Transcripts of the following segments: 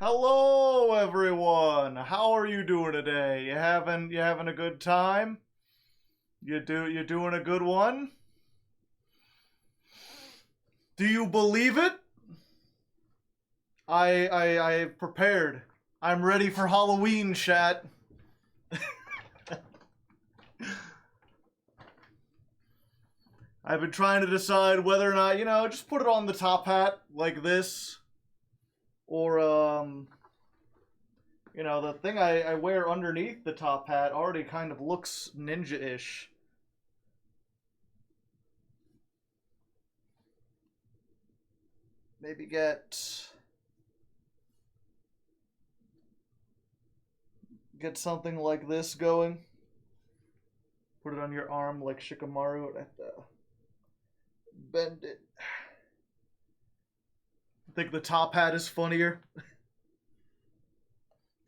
Hello, everyone. How are you doing today? You having a good time? You doing a good one? Do you believe it? I've prepared. I'm ready for Halloween, chat. I've been trying to decide whether or not, just put it on the top hat like this, or the thing I wear underneath the top hat already kind of looks ninja-ish. Maybe get something like this going. Put it on your arm like Shikamaru. I'd have to bend it. I think the top hat is funnier.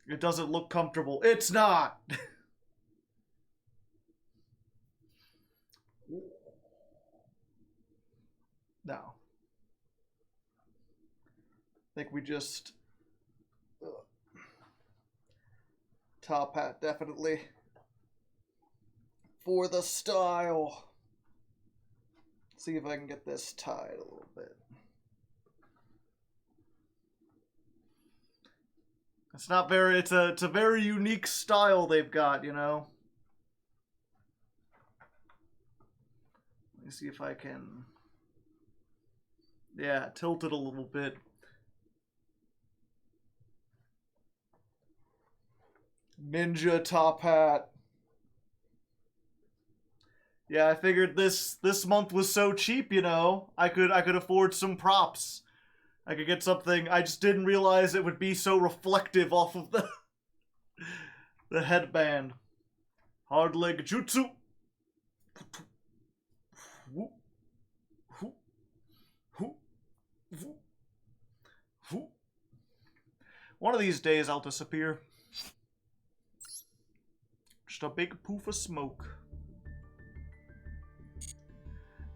It doesn't look comfortable. It's not! No. I think we just... Top hat, definitely. For the style. See if I can get this tied a little bit. It's not very, it's a very unique style they've got, Let me see if I can, yeah, tilt it a little bit. Ninja top hat. Yeah, I figured this month was so cheap, I could afford some props. I could get something. I just didn't realize it would be so reflective off of the headband. Hardleg jutsu. One of these days I'll disappear. Just a big poof of smoke.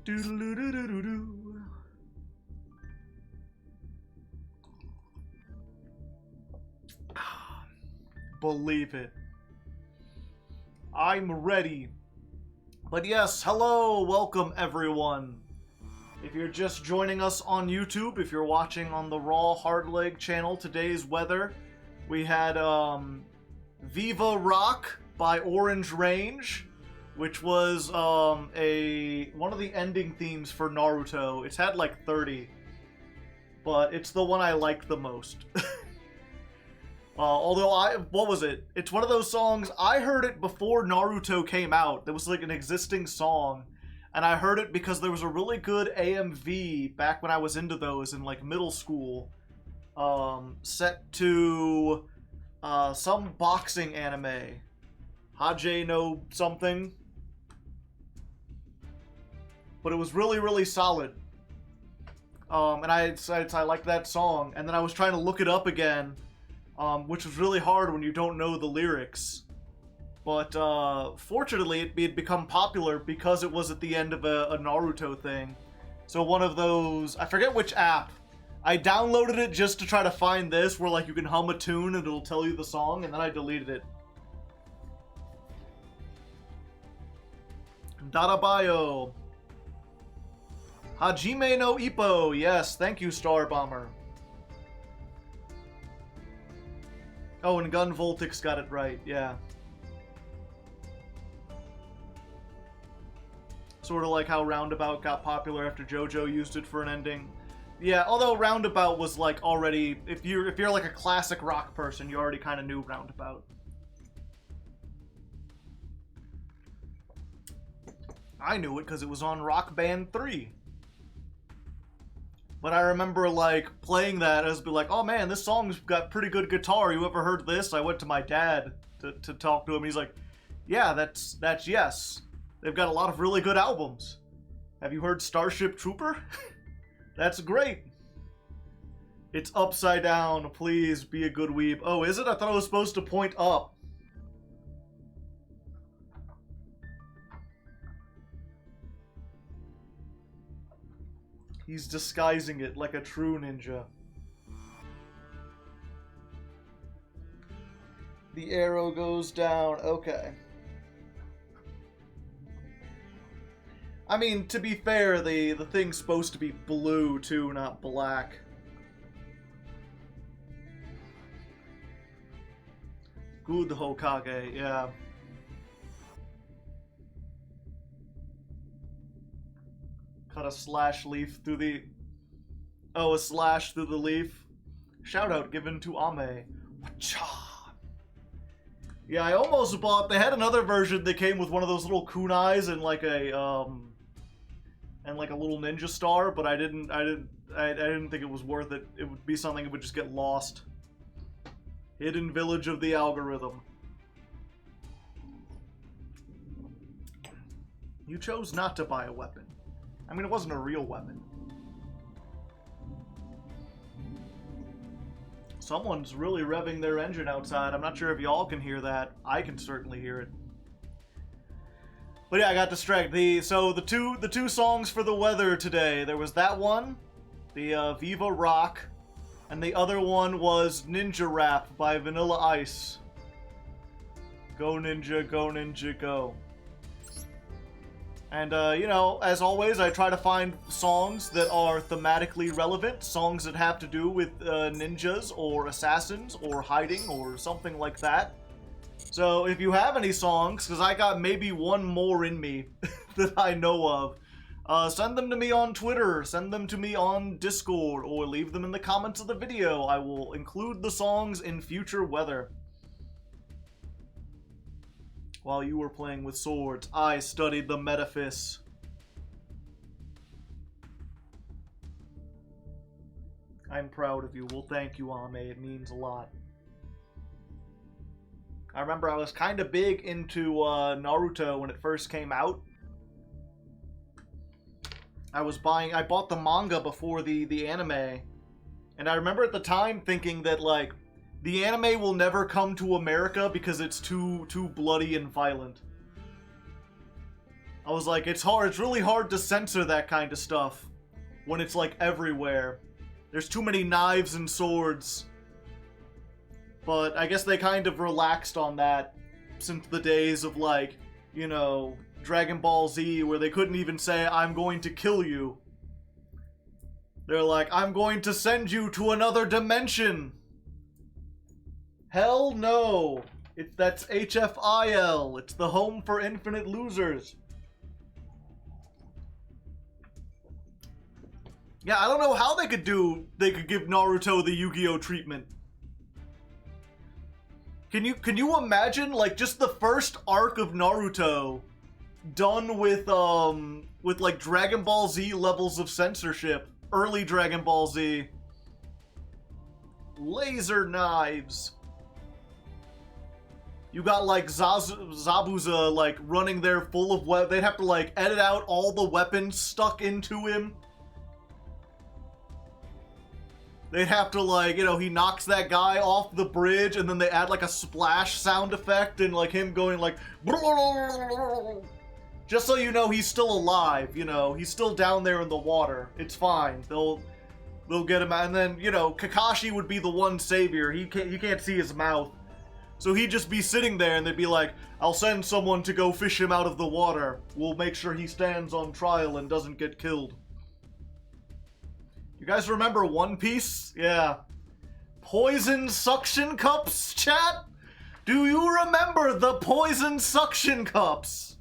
Doodle-doo-doo-doo-doo. Believe it. I'm ready. But yes, hello, welcome everyone. If you're just joining us on YouTube, if you're watching on the Raw Hardleg channel, today's weather, we had Viva Rock by Orange Range, which was one of the ending themes for Naruto. It's had like 30, but it's the one I liked the most. Although what was it? It's one of those songs, I heard it before Naruto came out. There was like an existing song, and I heard it because there was a really good AMV back when I was into those in like middle school, set to some boxing anime. Hage no something. But it was really, really solid. And I decided I liked that song, and then I was trying to look it up again, which was really hard when you don't know the lyrics. But fortunately, it had become popular because it was at the end of a Naruto thing. So one of those, I forget which app, I downloaded it just to try to find this, where like you can hum a tune and it'll tell you the song, and then I deleted it. Darabayo. Hajime no Ippo. Yes, thank you, Star Bomber. Oh, and Gun Voltix got it right, yeah. Sort of like how Roundabout got popular after JoJo used it for an ending. Yeah, although Roundabout was like already, if you're like a classic rock person, you already kind of knew Roundabout. I knew it because it was on Rock Band 3. But I remember like playing that as be like, oh man, this song's got pretty good guitar. You ever heard this? I went to my dad to talk to him. He's like, yeah, that's yes. They've got a lot of really good albums. Have you heard Starship Trooper? That's great. It's upside down. Please be a good weeb. Oh, is it? I thought it was supposed to point up. He's disguising it like a true ninja. The arrow goes down. Okay. I mean, to be fair, the thing's supposed to be blue, too, not black. Good Hokage, yeah. Cut a slash leaf through the... Oh, a slash through the leaf. Shout out given to Ame. Wacha! Yeah, I almost bought... They had another version that came with one of those little kunais and like a, and like a little ninja star, but I didn't think it was worth it. It would be something that would just get lost. Hidden village of the algorithm. You chose not to buy a weapon. I mean, it wasn't a real weapon. Someone's really revving their engine outside. I'm not sure if y'all can hear that. I can certainly hear it. But yeah, I got distracted. So the two songs for the weather today. There was that one, the Viva Rock, and the other one was Ninja Rap by Vanilla Ice. Go Ninja, go Ninja, go. And, you know, as always, I try to find songs that are thematically relevant, songs that have to do with ninjas or assassins or hiding or something like that. So if you have any songs, because I got maybe one more in me that I know of, send them to me on Twitter, send them to me on Discord, or leave them in the comments of the video. I will include the songs in future weather. While you were playing with swords, I studied the metaphys. I'm proud of you. Well, thank you, Ame. It means a lot. I remember I was kind of big into Naruto when it first came out. I bought the manga before the anime. And I remember at the time thinking that, like, the anime will never come to America because it's too bloody and violent. I was like, it's really hard to censor that kind of stuff when it's like everywhere. There's too many knives and swords. But I guess they kind of relaxed on that since the days of, like, you know, Dragon Ball Z, where they couldn't even say, I'm going to kill you. They're like, I'm going to send you to another dimension. Hell no! That's HFIL. It's the home for infinite losers. Yeah, I don't know how they could give Naruto the Yu-Gi-Oh treatment. Can you imagine, like, just the first arc of Naruto done with like Dragon Ball Z levels of censorship? Early Dragon Ball Z. Laser knives. You got, like, Zabuza, like, running there full of weapons. They'd have to, like, edit out all the weapons stuck into him. They'd have to, like, you know, he knocks that guy off the bridge, and then they add, like, a splash sound effect, and, like, him going, like... Just so you know he's still alive, you know. He's still down there in the water. It's fine. They'll get him out. And then, you know, Kakashi would be the one savior. You can't see his mouth. So he'd just be sitting there, and they'd be like, I'll send someone to go fish him out of the water. We'll make sure he stands on trial and doesn't get killed. You guys remember One Piece? Yeah. Poison suction cups, chat? Do you remember the poison suction cups?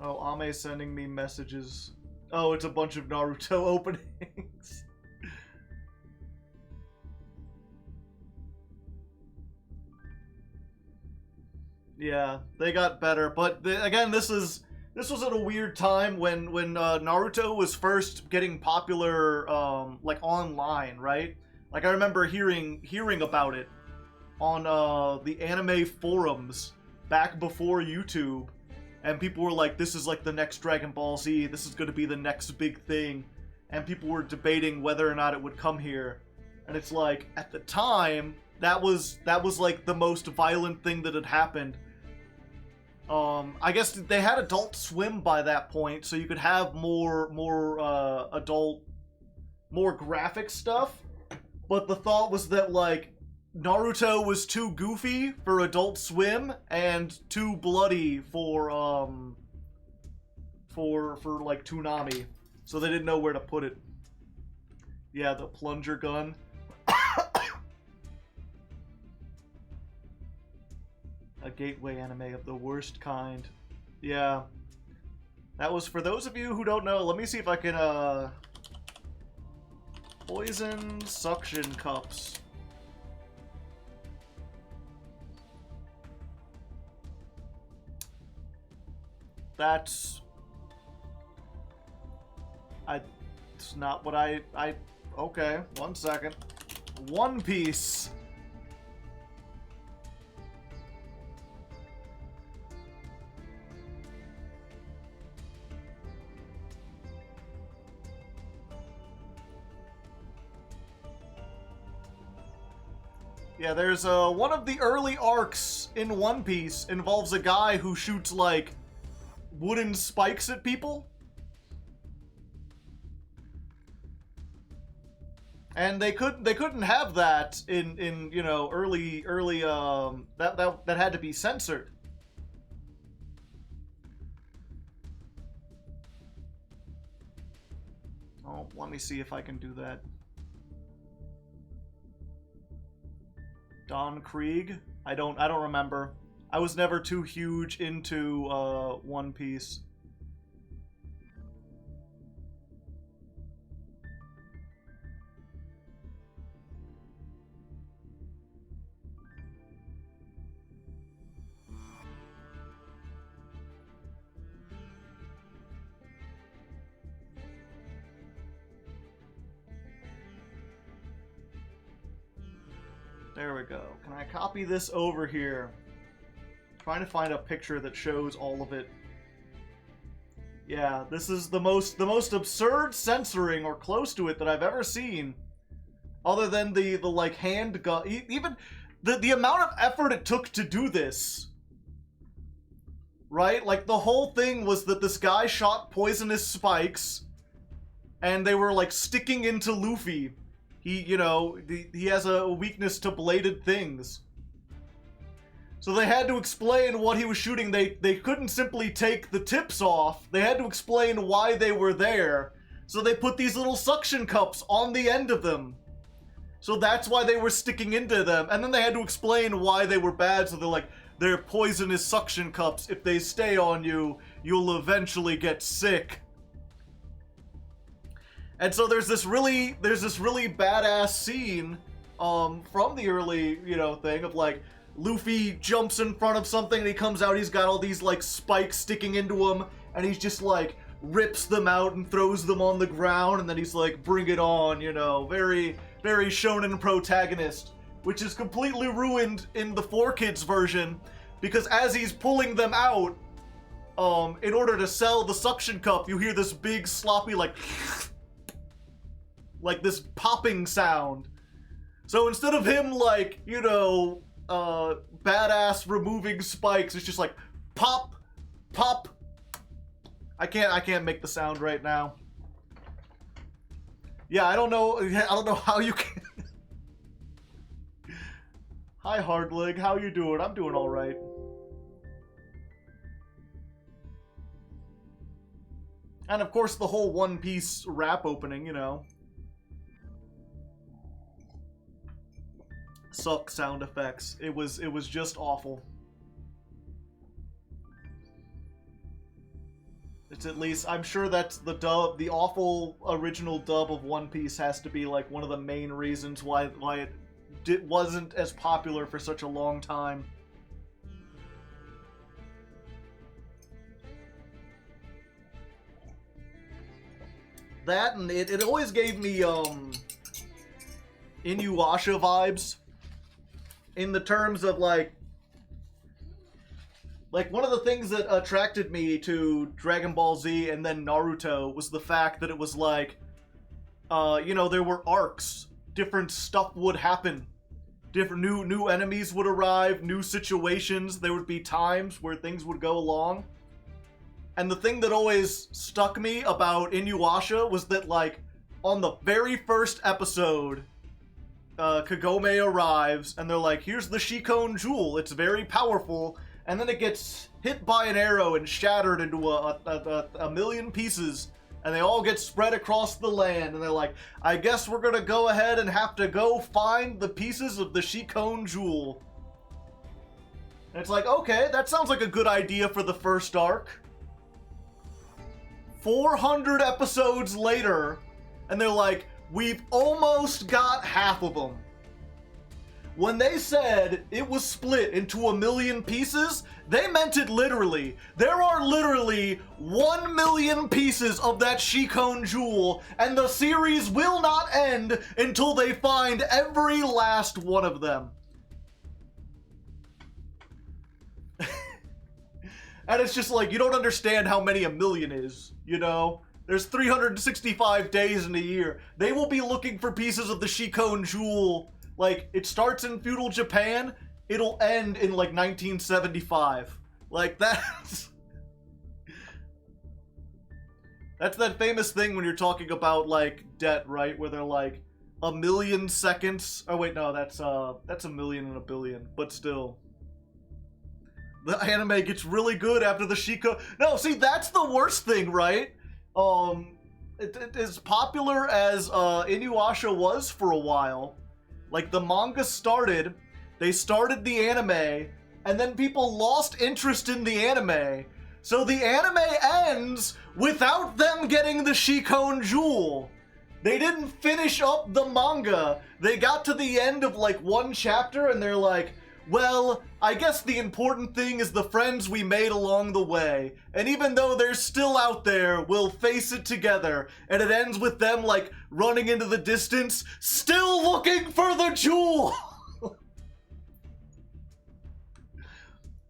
Oh, Ame's sending me messages. Oh, it's a bunch of Naruto openings. Yeah, they got better, but again, this was at a weird time when Naruto was first getting popular, like online, right? Like I remember hearing about it on the anime forums back before YouTube. And people were like, this is like the next Dragon Ball Z, this is going to be the next big thing. And people were debating whether or not it would come here. And it's like, at the time, that was like the most violent thing that had happened. I guess they had Adult Swim by that point, so you could have more adult more graphic stuff, but the thought was that, like, Naruto was too goofy for Adult Swim and too bloody for like Toonami, so they didn't know where to put it. Yeah, the plunger gun. A gateway anime of the worst kind. Yeah. That was, for those of you who don't know, let me see if I can, poison suction cups. That's... It's not what I... Okay, 1 second. One Piece. Yeah, there's one of the early arcs in One Piece involves a guy who shoots like wooden spikes at people. And they couldn't have that in you know early that had to be censored. Oh, let me see if I can do that. Don Krieg? I don't remember. I was never too huge into One Piece. There we go. Can I copy this over here? I'm trying to find a picture that shows all of it. Yeah, this is the most absurd censoring or close to it that I've ever seen. Other than the like hand gun, even the amount of effort it took to do this. Right? Like the whole thing was that this guy shot poisonous spikes and they were like sticking into Luffy. He, you know, he has a weakness to bladed things. So they had to explain what he was shooting. They couldn't simply take the tips off. They had to explain why they were there. So they put these little suction cups on the end of them. So that's why they were sticking into them. And then they had to explain why they were bad. So they're like, they're poisonous suction cups. If they stay on you, you'll eventually get sick. And so there's this really badass scene from the early, you know, thing of like Luffy jumps in front of something and he comes out, he's got all these like spikes sticking into him and he's just like rips them out and throws them on the ground and then he's like, bring it on, you know, very shonen protagonist, which is completely ruined in the 4Kids version because as he's pulling them out, in order to sell the suction cup, you hear this big sloppy like this popping sound. So instead of him like, you know, badass removing spikes, it's just like pop, pop. I can't make the sound right now. Yeah, I don't know how you can. Hi Hardleg, how you doing? I'm doing all right. And of course the whole One Piece rap opening, you know. Suck sound effects. It was just awful. It's at least, I'm sure that's the dub, the awful original dub of One Piece has to be like one of the main reasons why it wasn't as popular for such a long time. That and it always gave me Inuyasha vibes. In the terms of like one of the things that attracted me to Dragon Ball Z and then Naruto was the fact that it was like, you know, there were arcs, different stuff would happen, different new enemies would arrive, new situations, there would be times where things would go along. And the thing that always stuck me about Inuyasha was that like on the very first episode, Kagome arrives, and they're like, here's the Shikon Jewel, it's very powerful, and then it gets hit by an arrow and shattered into a million pieces, and they all get spread across the land, and they're like, I guess we're gonna go ahead and have to go find the pieces of the Shikon Jewel. And it's like, okay, that sounds like a good idea for the first arc. 400 episodes later, and they're like, we've almost got half of them. When they said it was split into a million pieces, they meant it literally. There are literally 1 million pieces of that Shikon Jewel, and the series will not end until they find every last one of them. And it's just like, you don't understand how many a million is, you know? There's 365 days in a year. They will be looking for pieces of the Shikon Jewel. Like, it starts in feudal Japan, it'll end in, like, 1975. Like, that's... That's that famous thing when you're talking about, like, debt, right? Where they're like, 1,000,000 seconds... Oh, wait, no, that's a million and a billion. But still. The anime gets really good after the Shikon... No, see, that's the worst thing, right? As popular as Inuyasha was for a while, like the manga started, they started the anime, and then people lost interest in the anime, so the anime ends without them getting the Shikon Jewel. They didn't finish up the manga. They got to the end of like one chapter and they're like, well, I guess the important thing is the friends we made along the way. And even though they're still out there, we'll face it together. And it ends with them, like, running into the distance, still looking for the jewel!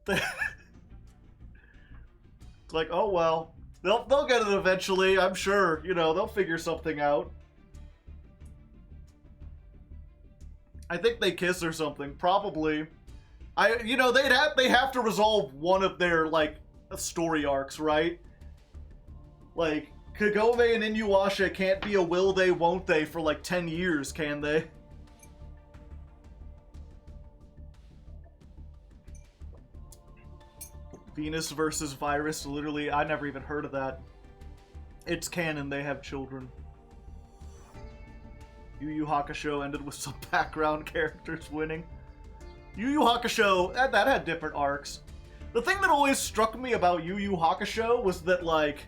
It's like, oh well. They'll get it eventually, I'm sure. You know, they'll figure something out. I think they kiss or something, probably. You know, they have to resolve one of their, like, story arcs, right? Like, Kagome and Inuyasha can't be a will they, won't they for, like, 10 years, can they? Venus versus Virus, literally, I never even heard of that. It's canon, they have children. Yu Yu Hakusho ended with some background characters winning. Yu Yu Hakusho, that had different arcs. The thing that always struck me about Yu Yu Hakusho was that, like,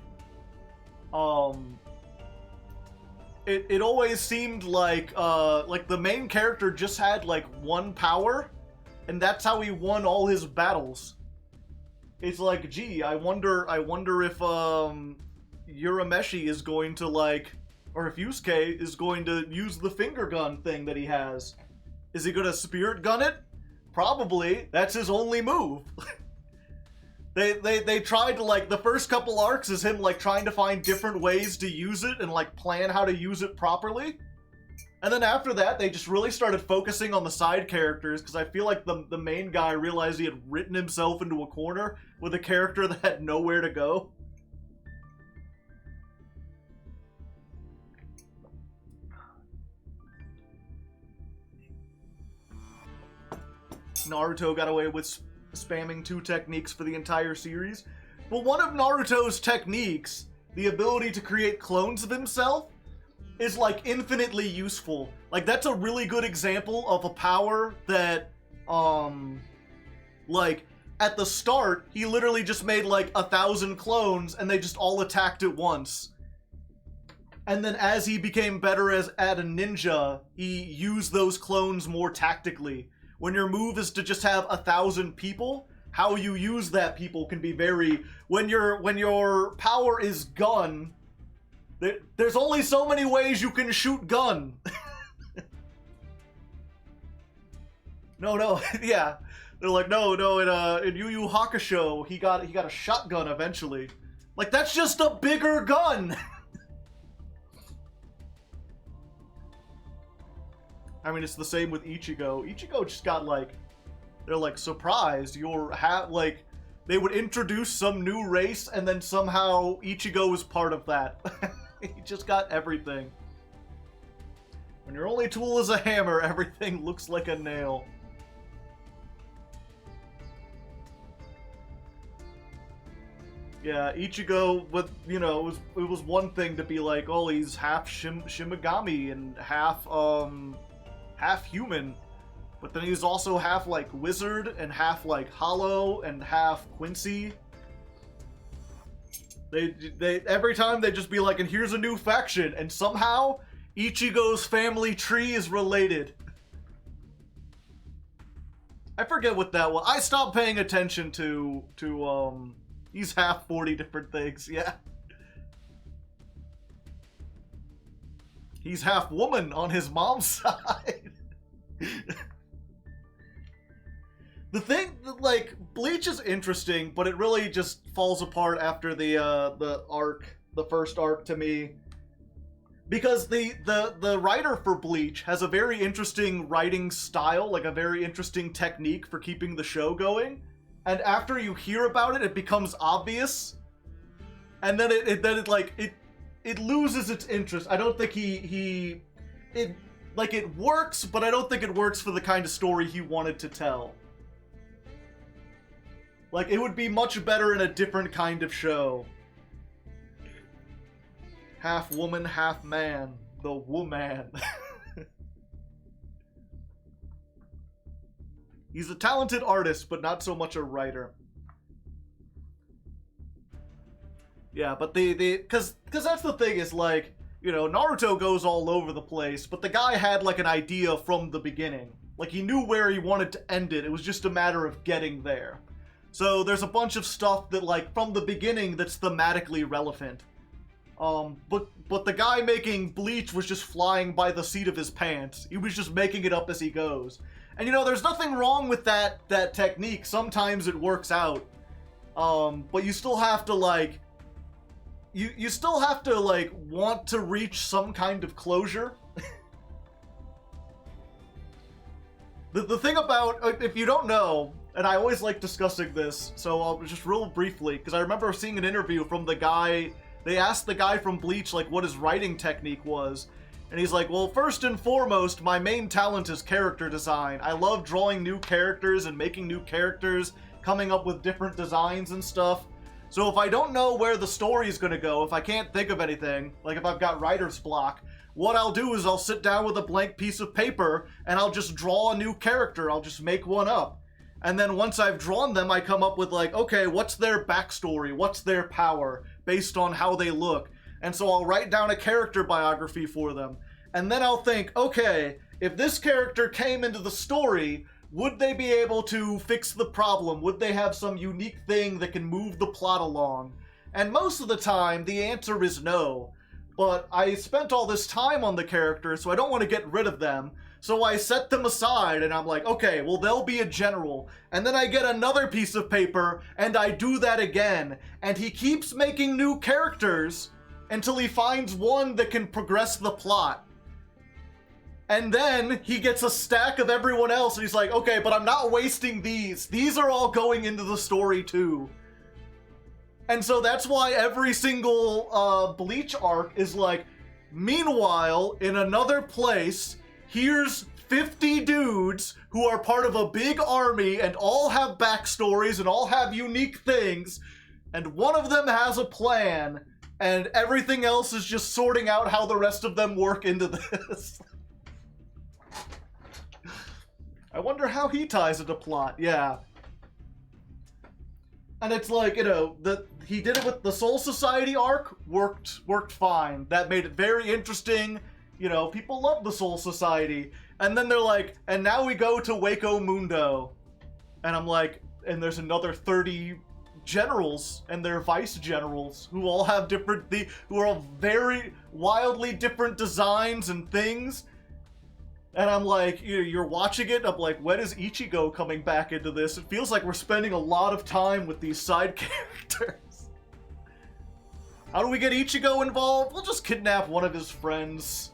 it always seemed like the main character just had, like, one power, and that's how he won all his battles. It's like, gee, I wonder if, Urameshi is going to, like, or if Yusuke is going to use the finger gun thing that he has. Is he gonna spirit gun it? Probably. That's his only move. They tried to, like, the first couple arcs is him, like, trying to find different ways to use it and, like, plan how to use it properly. And then after that, they just really started focusing on the side characters, because I feel like the main guy realized he had written himself into a corner with a character that had nowhere to go. Naruto got away with spamming 2 techniques for the entire series. But one of Naruto's techniques, the ability to create clones of himself, is, like, infinitely useful. Like, that's a really good example of a power that, like, at the start, he literally just made, like, 1,000 clones, and they just all attacked at once. And then as he became better at a ninja, he used those clones more tactically. When your move is to just have 1,000 people, how you use that people can be very... When your power is gun, there's only so many ways you can shoot gun. No, yeah. They're like, no, in Yu Yu Hakusho, he got a shotgun eventually. Like, that's just a bigger gun! I mean, it's the same with Ichigo. Ichigo just got, like, they're like, surprised, like, they would introduce some new race, and then somehow Ichigo was part of that. He just got everything. When your only tool is a hammer, everything looks like a nail. Yeah, Ichigo, with, you know, it was one thing to be like, oh, he's half Shimigami and half human. But then he's also half, like, wizard and half, like, hollow and half Quincy. They every time they just be like, and here's a new faction, and somehow Ichigo's family tree is related. I forget what that was. I stopped paying attention to he's half 40 different things, yeah. He's half woman on his mom's side. The thing, like, Bleach is interesting, but it really just falls apart after the first arc to me. Because the writer for Bleach has a very interesting writing style, like a very interesting technique for keeping the show going. And after you hear about it, it becomes obvious. And then it loses its interest. I don't think it works, but I don't think it works for the kind of story he wanted to tell. Like, it would be much better in a different kind of show. Half woman, half man. The woman. He's a talented artist, but not so much a writer. Yeah, but cause that's the thing is, like, you know, Naruto goes all over the place, but the guy had, like, an idea from the beginning. Like, he knew where he wanted to end it. It was just a matter of getting there. So there's a bunch of stuff that, like, from the beginning that's thematically relevant. But the guy making Bleach was just flying by the seat of his pants. He was just making it up as he goes. And, you know, there's nothing wrong with that technique. Sometimes it works out. But you still have to, like... You still have to, like, want to reach some kind of closure. The thing about... If you don't know... And I always like discussing this, so I'll just real briefly, because I remember seeing an interview from the guy, they asked the guy from Bleach, like, what his writing technique was, and he's like, well, first and foremost, my main talent is character design. I love drawing new characters and making new characters, coming up with different designs and stuff. So if I don't know where the story is going to go, if I can't think of anything, like if I've got writer's block, what I'll do is I'll sit down with a blank piece of paper, and I'll just draw a new character. I'll just make one up. And then once I've drawn them, I come up with, like, okay, what's their backstory? What's their power based on how they look? And so I'll write down a character biography for them. And then I'll think, okay, if this character came into the story, would they be able to fix the problem? Would they have some unique thing that can move the plot along? And most of the time, the answer is no. But I spent all this time on the character, so I don't want to get rid of them. So I set them aside, and I'm like, okay, well, they'll be a general. And then I get another piece of paper, and I do that again. And he keeps making new characters until he finds one that can progress the plot. And then he gets a stack of everyone else, and he's like, okay, but I'm not wasting these. These are all going into the story, too. And so that's why every single Bleach arc is like, meanwhile, in another place... Here's 50 dudes who are part of a big army and all have backstories and all have unique things, and one of them has a plan, and everything else is just sorting out how the rest of them work into this. I wonder how he ties it to plot, yeah. And it's like, you know, he did it with the Soul Society arc, worked fine. That made it very interesting. You know, people love the Soul Society. And then they're like, and now we go to Waco Mundo. And I'm like, and there's another 30 generals and their vice generals who all have who are all very wildly different designs and things. And I'm like, you're watching it, I'm like, when is Ichigo coming back into this? It feels like we're spending a lot of time with these side characters. How do we get Ichigo involved? We'll just kidnap one of his friends.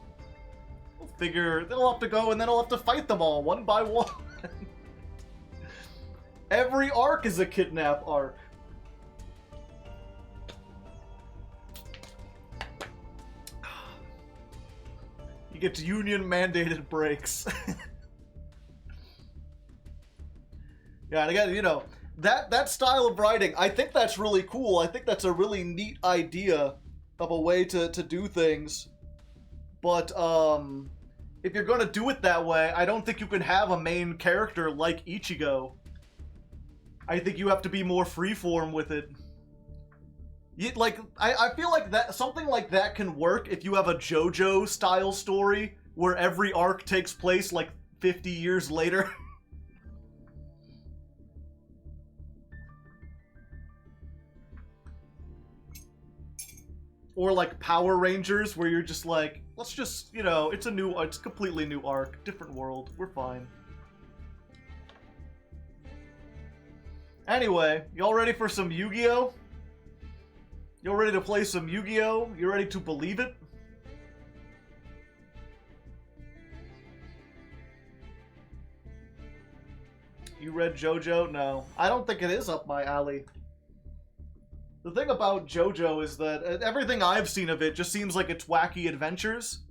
Figure they'll have to go and then I'll have to fight them all one by one. Every arc is a kidnap arc. He gets union-mandated breaks. Yeah, and again, you know, that style of writing, I think that's really cool. I think that's a really neat idea of a way to do things. But, if you're gonna do it that way, I don't think you can have a main character like Ichigo. I think you have to be more freeform with it. I feel like that something like that can work if you have a JoJo style story where every arc takes place like 50 years later. Or like Power Rangers, where you're just like, let's just, you know, it's a completely new arc, different world, we're fine. Anyway, y'all ready for some Yu-Gi-Oh? Y'all ready to play some Yu-Gi-Oh? You ready to believe it? You read JoJo? No. I don't think it is up my alley. The thing about JoJo is that everything I've seen of it just seems like it's wacky adventures.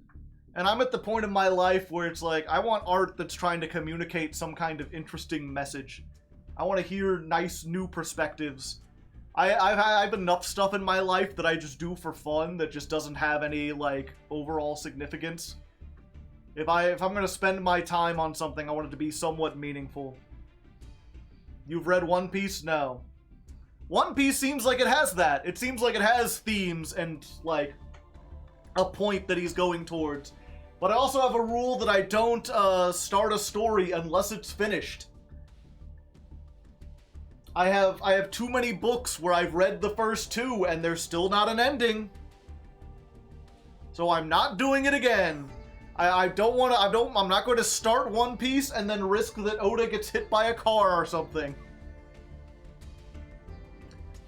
And I'm at the point in my life where it's like, I want art that's trying to communicate some kind of interesting message. I want to hear nice new perspectives. I've had enough stuff in my life that I just do for fun that just doesn't have any, like, overall significance. If I'm gonna spend my time on something, I want it to be somewhat meaningful. You've read One Piece? No. One Piece seems like it has that. It seems like it has themes and, like, a point that he's going towards. But I also have a rule that I don't start a story unless it's finished. I have too many books where I've read the first two and there's still not an ending. So I'm not doing it again. I'm not going to start One Piece and then risk that Oda gets hit by a car or something.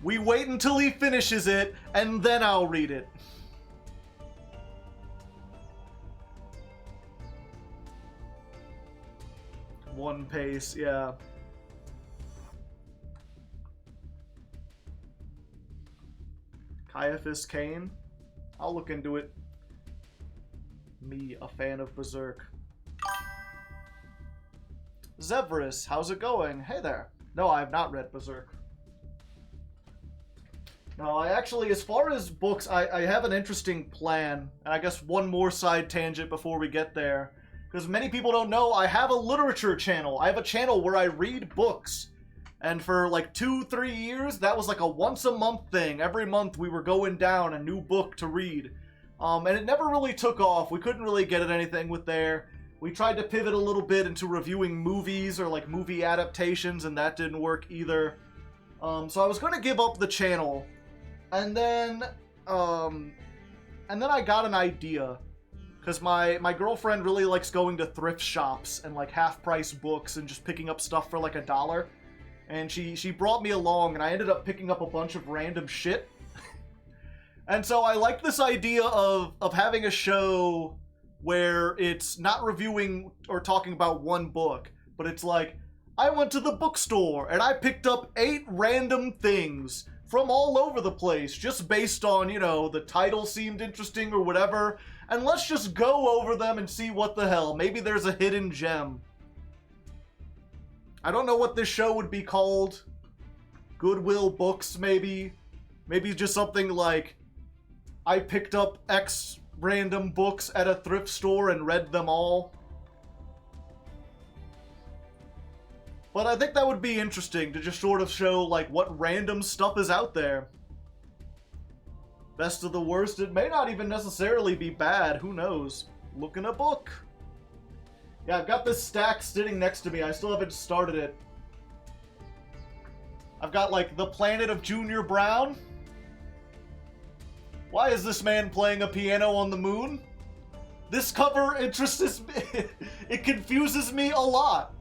We wait until he finishes it, and then I'll read it. One Piece, yeah. Caiaphas Cain? I'll look into it. Me, a fan of Berserk. Zevris, how's it going? Hey there. No, I have not read Berserk. No, I actually, as far as books, I have an interesting plan. And I guess one more side tangent before we get there. Because many people don't know, I have a literature channel. I have a channel where I read books. And for like 2-3 years, that was like a once a month thing. Every month we were going down a new book to read. And it never really took off. We couldn't really get at anything with there. We tried to pivot a little bit into reviewing movies or like movie adaptations, and that didn't work either. So I was going to give up the channel. And then I got an idea. Because my girlfriend really likes going to thrift shops and like half-price books and just picking up stuff for like $1. And she brought me along, and I ended up picking up a bunch of random shit. And so I like this idea of having a show where it's not reviewing or talking about one book, but it's like, I went to the bookstore and I picked up 8 random things from all over the place, just based on, you know, the title seemed interesting or whatever, and let's just go over them and see what the hell. Maybe there's a hidden gem. I don't know what this show would be called. Goodwill Books, maybe? Maybe just something like, I picked up X random books at a thrift store and read them all. But I think that would be interesting to just sort of show, like, what random stuff is out there. Best of the worst, it may not even necessarily be bad, who knows. Look in a book. Yeah, I've got this stack sitting next to me, I still haven't started it. I've got, like, The Planet of Junior Brown. Why is this man playing a piano on the moon? This cover interests me. It confuses me a lot.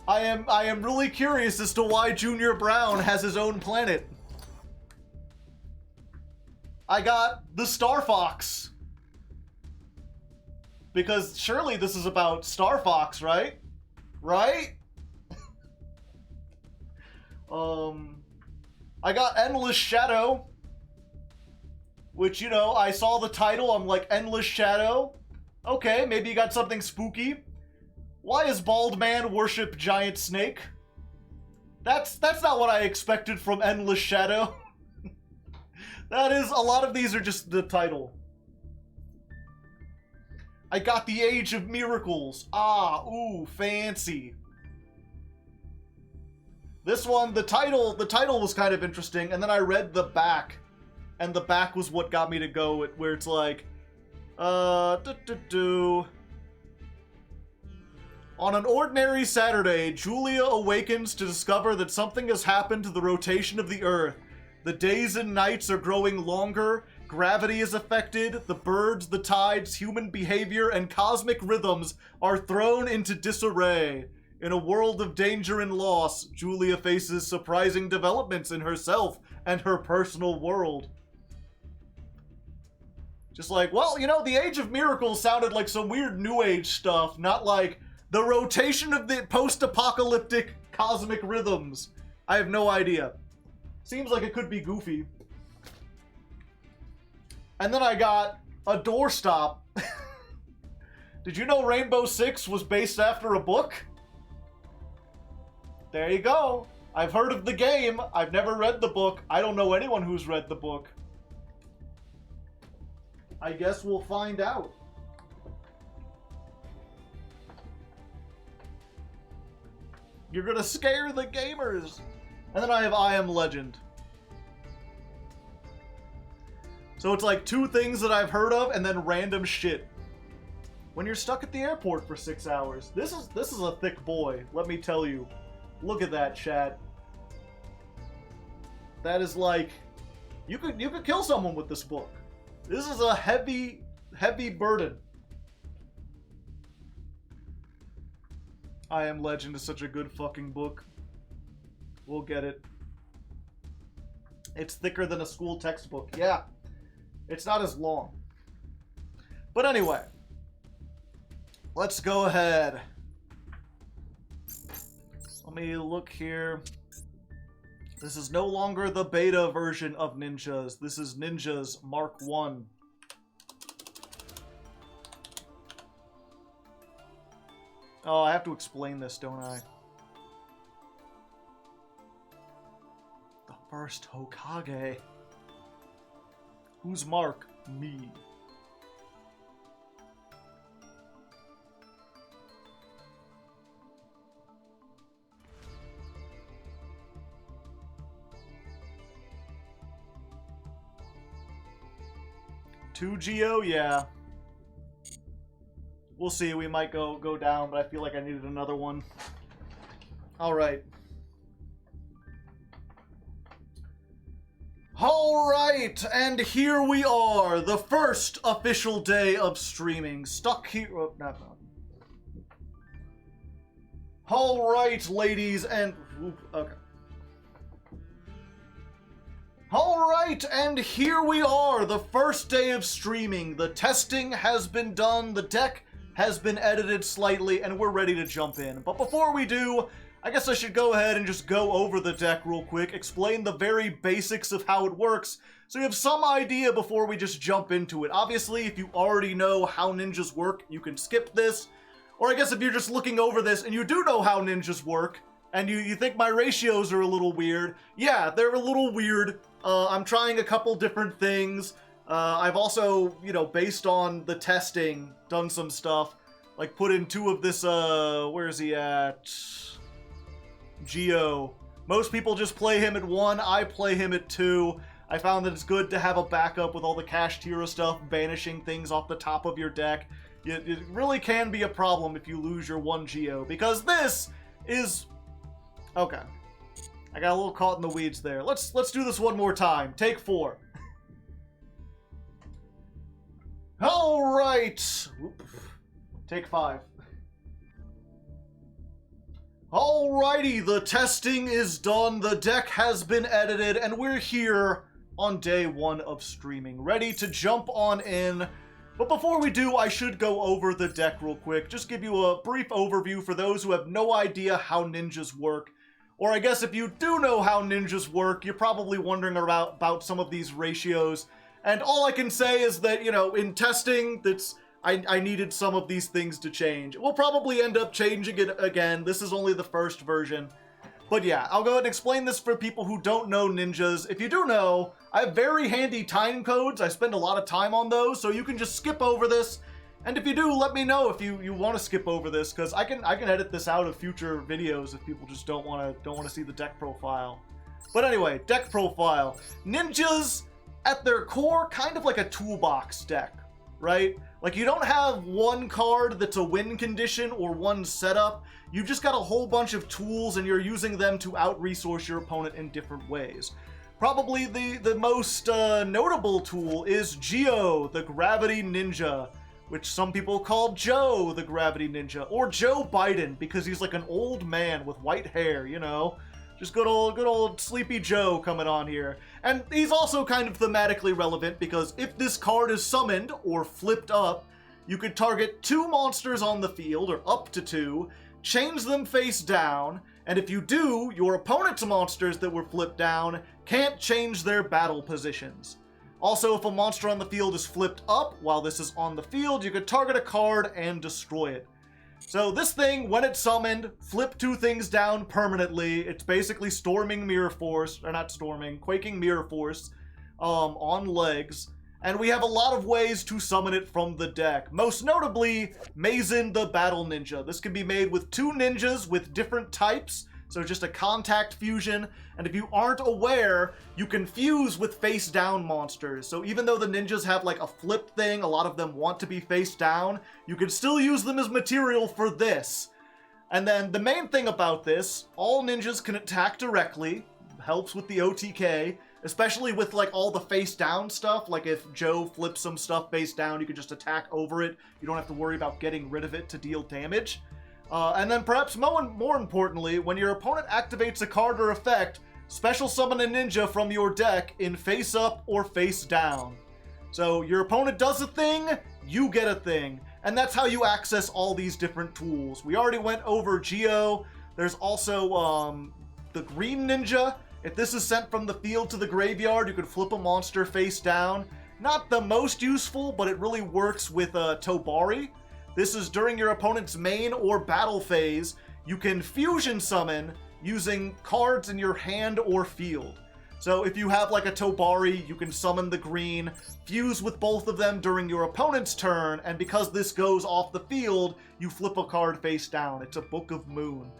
I am really curious as to why Junior Brown has his own planet. I got the Star Fox. Because surely this is about Star Fox, right? Right? I got Endless Shadow. which, you know, I saw the title, I'm like, Endless Shadow. Okay, maybe you got something spooky. Why is Bald Man worship Giant Snake? That's not what I expected from Endless Shadow. That is, a lot of these are just the title. I got the Age of Miracles. Ah, ooh, fancy. This one, the title was kind of interesting, and then I read the back, and the back was what got me to go, where it's like, On an ordinary Saturday, Julia awakens to discover that something has happened to the rotation of the Earth. The days and nights are growing longer, gravity is affected, the birds, the tides, human behavior, and cosmic rhythms are thrown into disarray. In a world of danger and loss, Julia faces surprising developments in herself and her personal world. Just like, well, you know, the Age of Miracles sounded like some weird New Age stuff, not like the rotation of the post-apocalyptic cosmic rhythms. I have no idea. Seems like it could be goofy. And then I got a doorstop. Did you know Rainbow Six was based after a book? There you go. I've heard of the game. I've never read the book. I don't know anyone who's read the book. I guess we'll find out. You're gonna scare the gamers. And then I have I Am Legend. So it's like 2 things that I've heard of and then random shit. When you're stuck at the airport for 6 hours. This is a thick boy, let me tell you. Look at that, chat. That is like, you could kill someone with this book. This is a heavy, heavy burden. I Am Legend is such a good fucking book. We'll get it. It's thicker than a school textbook. Yeah. It's not as long. But anyway. Let's go ahead. Let me look here. This is no longer the beta version of Ninjas. This is Ninjas Mark 1. Oh, I have to explain this, don't I? The first Hokage. Who's Mark? Me. Two Geo, yeah. We'll see. We might go down, but I feel like I needed another one. All right. All right, and here we are, the first official day of streaming. Stuck here. Oh, not. All right, ladies and okay. Alright, and here we are, the first day of streaming. The testing has been done, the deck has been edited slightly, and we're ready to jump in. But before we do, I guess I should go ahead and just go over the deck real quick, explain the very basics of how it works, so you have some idea before we just jump into it. Obviously, if you already know how ninjas work, you can skip this. Or I guess if you're just looking over this and you do know how ninjas work, and you think my ratios are a little weird, yeah, they're a little weird. I'm trying a couple different things. I've also, you know, based on the testing, done some stuff. Like, put in 2 of this, where is he at? Geo. Most people just play him at 1, I play him at 2. I found that it's good to have a backup with all the Cash Tira stuff, banishing things off the top of your deck. It really can be a problem if you lose your 1 Geo, because this is... Okay. I got a little caught in the weeds there. Let's do this one more time. Take 4. All right. Oop. Take 5. Alrighty, the testing is done. The deck has been edited, and we're here on day 1 of streaming, ready to jump on in. But before we do, I should go over the deck real quick. Just give you a brief overview for those who have no idea how ninjas work. Or I guess if you do know how ninjas work, you're probably wondering about some of these ratios. And all I can say is that, you know, in testing, I needed some of these things to change. We'll probably end up changing it again. This is only the first version. But yeah, I'll go ahead and explain this for people who don't know ninjas. If you do know, I have very handy time codes. I spend a lot of time on those, so you can just skip over this. And if you do, let me know if you want to skip over this, because I can edit this out of future videos if people just don't want to see the deck profile. But anyway, deck profile. Ninjas, at their core, kind of like a toolbox deck, right? Like, you don't have one card that's a win condition or one setup. You've just got a whole bunch of tools, and you're using them to out-resource your opponent in different ways. Probably the most notable tool is Geo, the Gravity Ninja, which some people call Joe, the Gravity Ninja, or Joe Biden, because he's like an old man with white hair, you know? Just good old Sleepy Joe coming on here. And he's also kind of thematically relevant, because if this card is summoned or flipped up, you could target 2 monsters on the field, or up to 2, change them face down, and if you do, your opponent's monsters that were flipped down can't change their battle positions. Also, if a monster on the field is flipped up while this is on the field, you could target a card and destroy it. So this thing, when it's summoned, flip 2 things down permanently. It's basically Storming Mirror Force, or not Storming, Quaking Mirror Force on legs. And we have a lot of ways to summon it from the deck. Most notably, Mazen the Battle Ninja. This can be made with 2 ninjas with different types, so just a contact fusion. And if you aren't aware, you can fuse with face down monsters. So even though the ninjas have like a flip thing, a lot of them want to be face down, you can still use them as material for this. And then the main thing about this, all ninjas can attack directly, helps with the OTK, especially with like all the face down stuff. Like if Joe flips some stuff face down, you can just attack over it. You don't have to worry about getting rid of it to deal damage. And then perhaps more importantly, when your opponent activates a card or effect, special summon a ninja from your deck in face up or face down. So your opponent does a thing, you get a thing. And that's how you access all these different tools. We already went over Geo. There's also the Green Ninja. If this is sent from the field to the graveyard, you can flip a monster face down. Not the most useful, but it really works with Tobari. This is during your opponent's main or battle phase. You can fusion summon using cards in your hand or field. So if you have like a Tobari, you can summon the green, fuse with both of them during your opponent's turn, and because this goes off the field, you flip a card face down. It's a Book of Moon.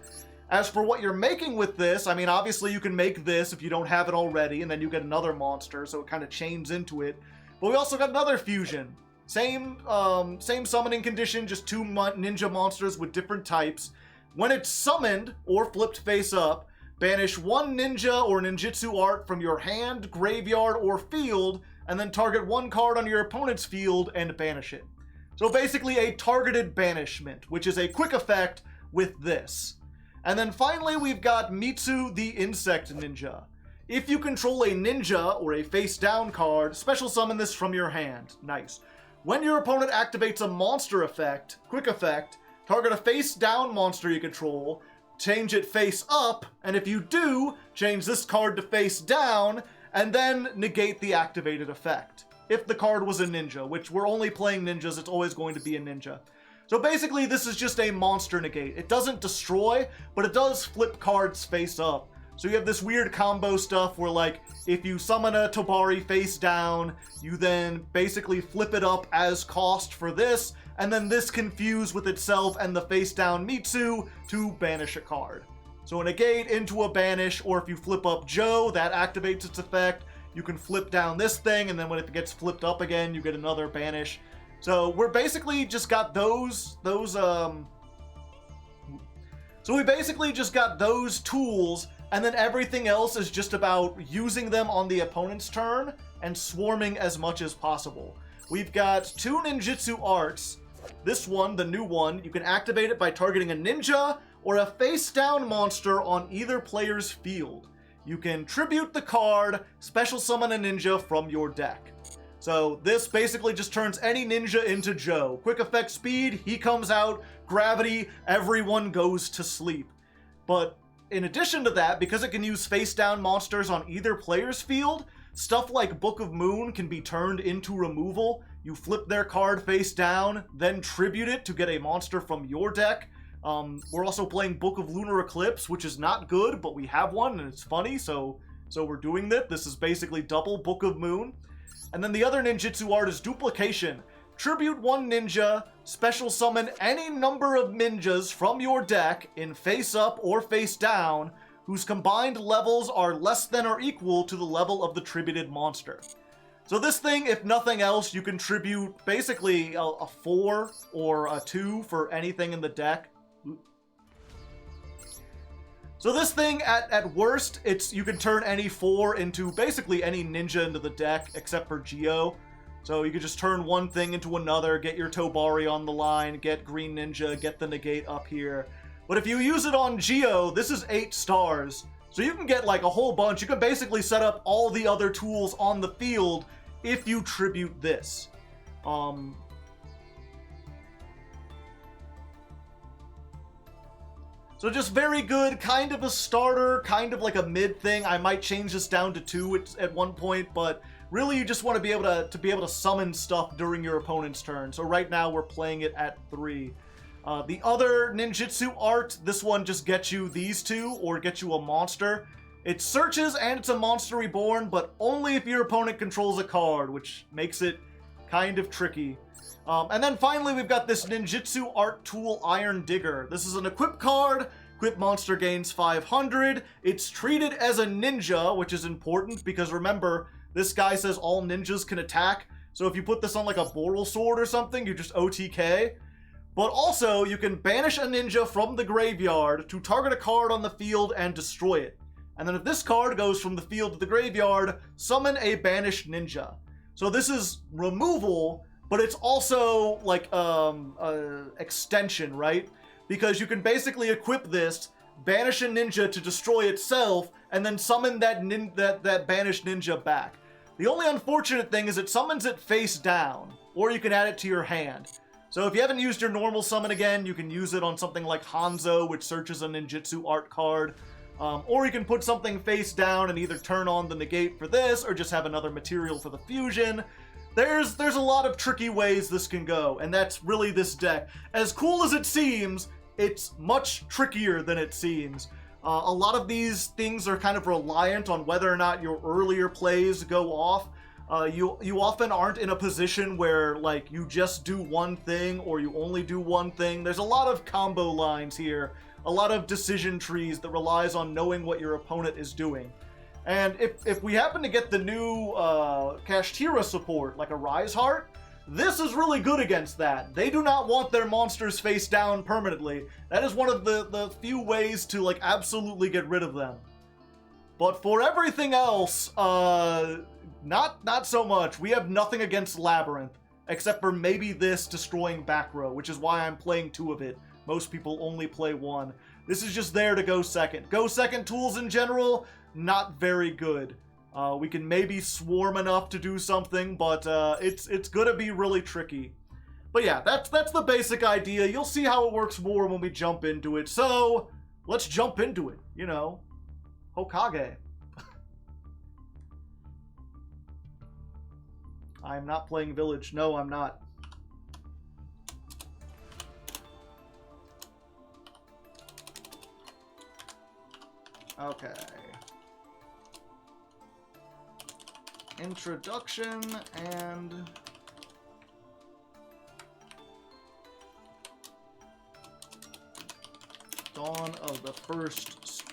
As for what you're making with this, I mean, obviously you can make this if you don't have it already, and then you get another monster, so it kind of chains into it. But we also got another fusion. Same summoning condition, just 2 ninja monsters with different types. When it's summoned or flipped face up, banish 1 ninja or ninjutsu art from your hand, graveyard, or field, and then target 1 card on your opponent's field and banish it. So basically a targeted banishment, which is a quick effect with this. And then finally we've got Mitsu the Insect Ninja. If you control a ninja or a face down card, special summon this from your hand. Nice. When your opponent activates a monster effect, quick effect, target a face down monster you control, change it face up, and if you do, change this card to face down, and then negate the activated effect. If the card was a ninja, which we're only playing ninjas, it's always going to be a ninja. So basically this is just a monster negate. It doesn't destroy, but it does flip cards face up. So you have this weird combo stuff where, like, if you summon a Tobari face down, you then basically flip it up as cost for this, and then this can fuse with itself and the face down Mitsu to banish a card. So a negate into a banish, or if you flip up Joe, that activates its effect. You can flip down this thing, and then when it gets flipped up again, you get another banish. So we're basically just got those tools, and then everything else is just about using them on the opponent's turn and swarming as much as possible. We've got 2 ninjutsu arts. This one, the new one, you can activate it by targeting a ninja or a face-down monster on either player's field. You can tribute the card, special summon a ninja from your deck. So this basically just turns any ninja into Joe. Quick effect speed, he comes out, gravity, everyone goes to sleep. But in addition to that, because it can use face-down monsters on either player's field, Stuff like Book of Moon can be turned into removal. You flip their card face down, then tribute it to get a monster from your deck. We're also playing Book of Lunar Eclipse, which is not good, but we have one and it's funny, so we're doing that. This is basically double Book of Moon. And then the other ninjutsu art is Duplication. Tribute one ninja, special summon any number of ninjas from your deck in face up or face down, whose combined levels are less than or equal to the level of the tributed monster. So this thing, if nothing else, you can tribute basically a 4 or a 2 for anything in the deck. So this thing, at worst, you can turn any 4 into basically any ninja into the deck, except for Geo. So you can just turn one thing into another, get your Tobari on the line, get Green Ninja, get the Negate up here. But if you use it on Geo, this is 8 stars. So you can get like a whole bunch. You can basically set up all the other tools on the field if you tribute this. So just very good, kind of a starter, kind of like a mid thing. I might change this down to 2 at one point, but really you just want to be able to summon stuff during your opponent's turn. So right now we're playing it at 3. The other ninjutsu art, this one just gets you these 2 or gets you a monster. It searches and it's a monster reborn, but only if your opponent controls a card, which makes it kind of tricky. And then finally, we've got this ninjutsu art tool, Iron Digger. This is an equip card. Equip monster gains 500. It's treated as a ninja, which is important because remember, this guy says all ninjas can attack. So if you put this on like a Boral sword or something, you just OTK. But also, you can banish a ninja from the graveyard to target a card on the field and destroy it. And then if this card goes from the field to the graveyard, summon a banished ninja. So this is removal, but it's also like extension, right? Because you can basically equip this, banish a ninja to destroy itself, and then summon that banished ninja back. The only unfortunate thing is it summons it face down, or you can add it to your hand. So if you haven't used your normal summon again, you can use it on something like Hanzo, which searches a ninjutsu art card. Or you can put something face down and either turn on the negate for this, or just have another material for the fusion. There's a lot of tricky ways this can go, and that's really this deck. As cool as it seems, it's much trickier than it seems. A lot of these things are kind of reliant on whether or not your earlier plays go off. You often aren't in a position where like you just do one thing or you only do one thing. There's a lot of combo lines here, a lot of decision trees that relies on knowing what your opponent is doing. And if we happen to get the new Kashtira support, like a Rise Heart, this is really good against that. They do not want their monsters face down permanently. That is one of the few ways to like absolutely get rid of them. But for everything else, not so much. We have nothing against Labyrinth, except for maybe this destroying back row, which is why I'm playing 2 of it. Most people only play 1. This is just there to go second. Go second tools in general, not very good. We can maybe swarm enough to do something, but it's gonna be really tricky. But yeah, that's the basic idea. You'll see how it works more when we jump into it. So let's jump into it, you know. Hokage. I'm not playing Village. No, I'm not. Okay. Introduction and dawn of the first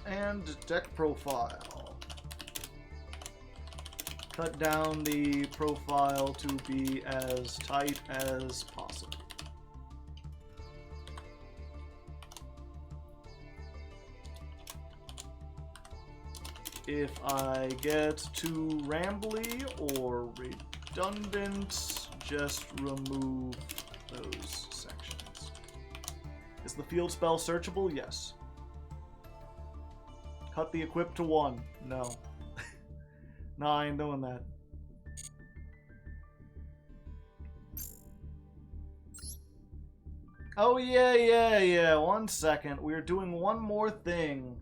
and deck profile. Cut down the profile to be as tight as possible. If I get too rambly or redundant, just remove those sections. Is the field spell searchable? Yes. Cut the equip to 1. No. No, I ain't doing that. Oh, yeah. 1 second. We're doing one more thing.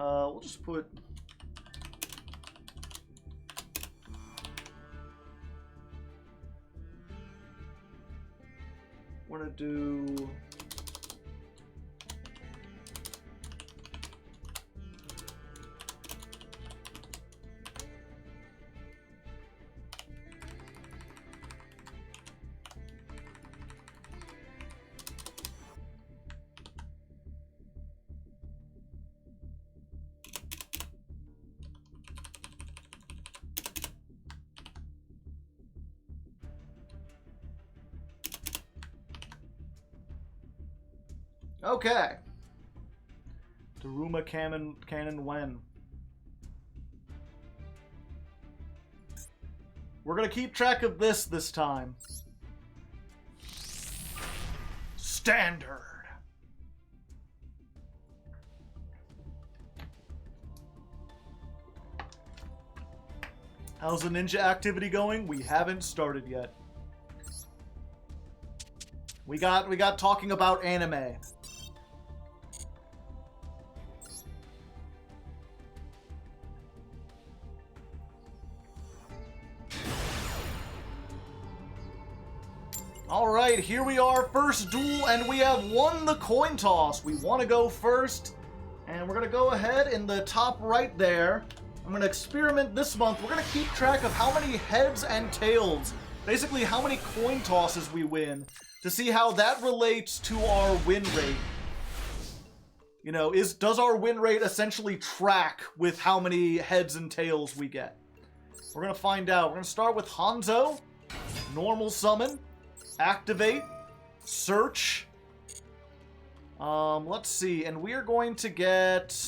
We'll just put... We're gonna do... Okay. Daruma Cannon when? We're gonna keep track of this time. Standard. How's the ninja activity going? We haven't started yet. We got talking about anime. Alright, here we are, first duel, and we have won the coin toss. We want to go first, and we're going to go ahead in the top right there. I'm going to experiment this month. We're going to keep track of how many heads and tails, basically how many coin tosses we win, to see how that relates to our win rate. You know, does our win rate essentially track with how many heads and tails we get? We're going to find out. We're going to start with Hanzo, normal summon. Activate, search. Let's see, and we are going to get...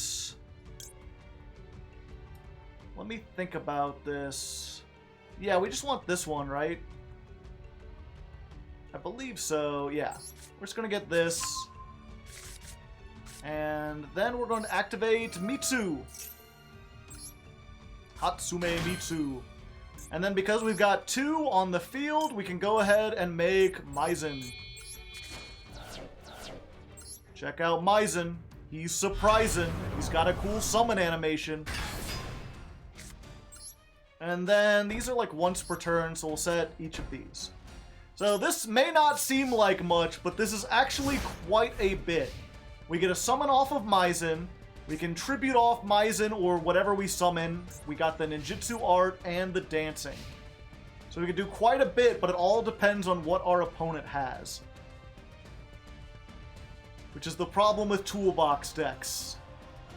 Let me think about this. Yeah, we just want this one, right? I believe so, yeah. We're just gonna get this. And then we're going to activate Mitsu. Hatsume Mitsu. And then because we've got 2 on the field, we can go ahead and make Maizen. Check out Maizen. He's surprising. He's got a cool summon animation. And then these are like once per turn, so we'll set each of these. So this may not seem like much, but this is actually quite a bit. We get a summon off of Maizen. We can tribute off Maizen or whatever we summon. We got the ninjutsu art and the dancing. So we can do quite a bit, but it all depends on what our opponent has. Which is the problem with toolbox decks.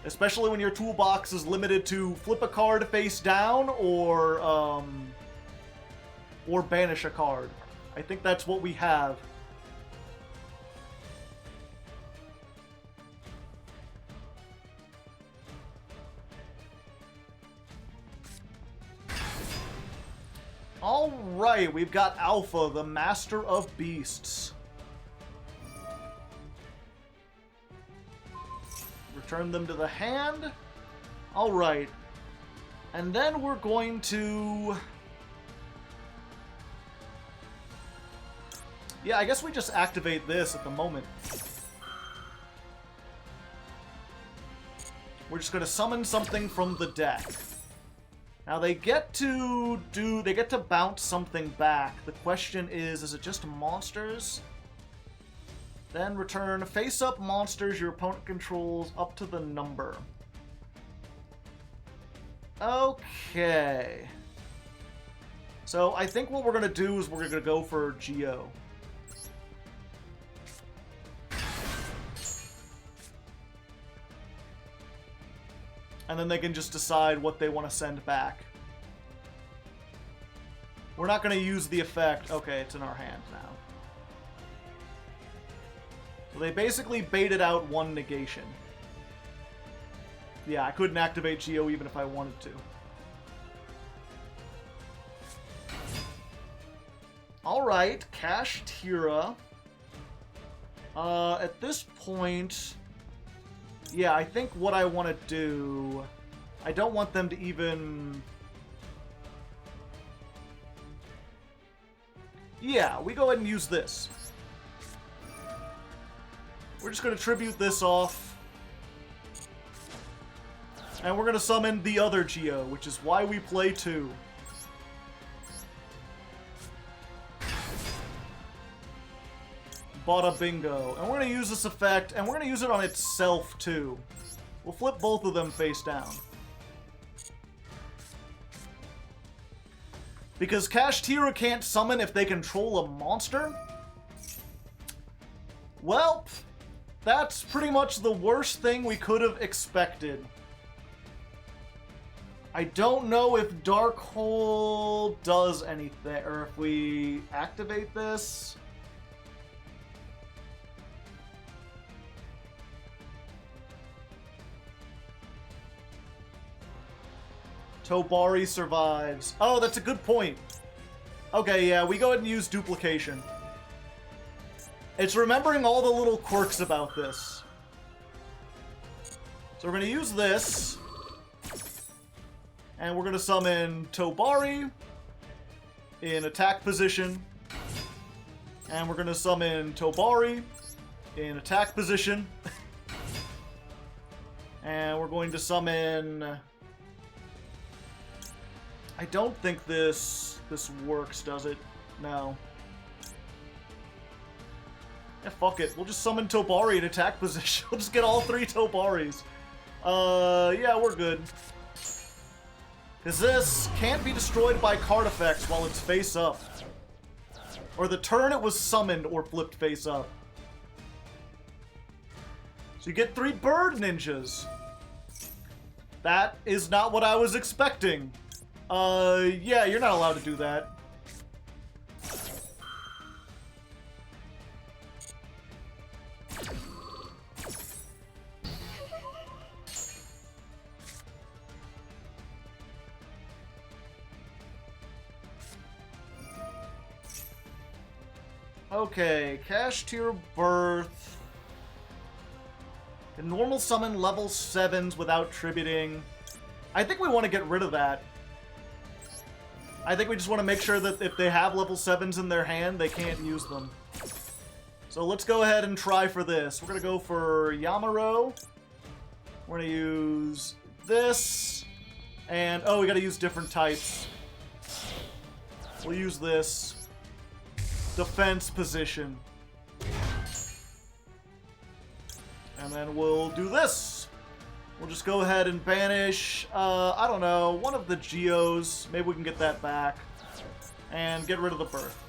Especially when your toolbox is limited to flip a card face down or banish a card. I think that's what we have. Alright, we've got Alpha, the Master of Beasts. Return them to the hand. Alright. And then we're going to... Yeah, I guess we just activate this at the moment. We're just going to summon something from the deck. Now they get to bounce something back. The question is it just monsters? Then return face-up monsters your opponent controls up to the number. Okay. So I think what we're going to do is we're going to go for Geo. And then they can just decide what they want to send back. We're not going to use the effect. Okay, it's in our hand now. So they basically baited out one negation. Yeah, I couldn't activate Geo even if I wanted to. Alright, Cash Tira. At this point... Yeah, I think what I want to do... I don't want them to even... Yeah, we go ahead and use this. We're just going to tribute this off. And we're gonna summon the other Geo, which is why we play 2. Bada bingo. And we're gonna use this effect, and we're gonna use it on itself too. We'll flip both of them face down. Because Kashtira can't summon if they control a monster? Well, that's pretty much the worst thing we could have expected. I don't know if Dark Hole does anything, or if we activate this. Tobari survives. Oh, that's a good point. Okay, yeah, we go ahead and use duplication. It's remembering all the little quirks about this. So we're going to use this. And we're going to summon Tobari in attack position. And we're going to summon Tobari in attack position. And we're going to summon... I don't think this works, does it? No. Yeah, fuck it. We'll just summon Tobari in attack position. We'll just get all 3 Tobaris. Yeah, we're good. Because this can't be destroyed by card effects while it's face up. Or the turn it was summoned or flipped face up. So you get 3 bird ninjas. That is not what I was expecting. Yeah, you're not allowed to do that. Okay, Kashtira Birth. Can normal summon level 7s without tributing. I think we want to get rid of that. I think we just want to make sure that if they have level 7s in their hand, they can't use them. So let's go ahead and try for this. We're going to go for Yamaro. We're going to use this. And, oh, we got to use different types. We'll use this. Defense position. And then we'll do this. We'll just go ahead and banish, I don't know, one of the Geos. Maybe we can get that back. And get rid of the Birth.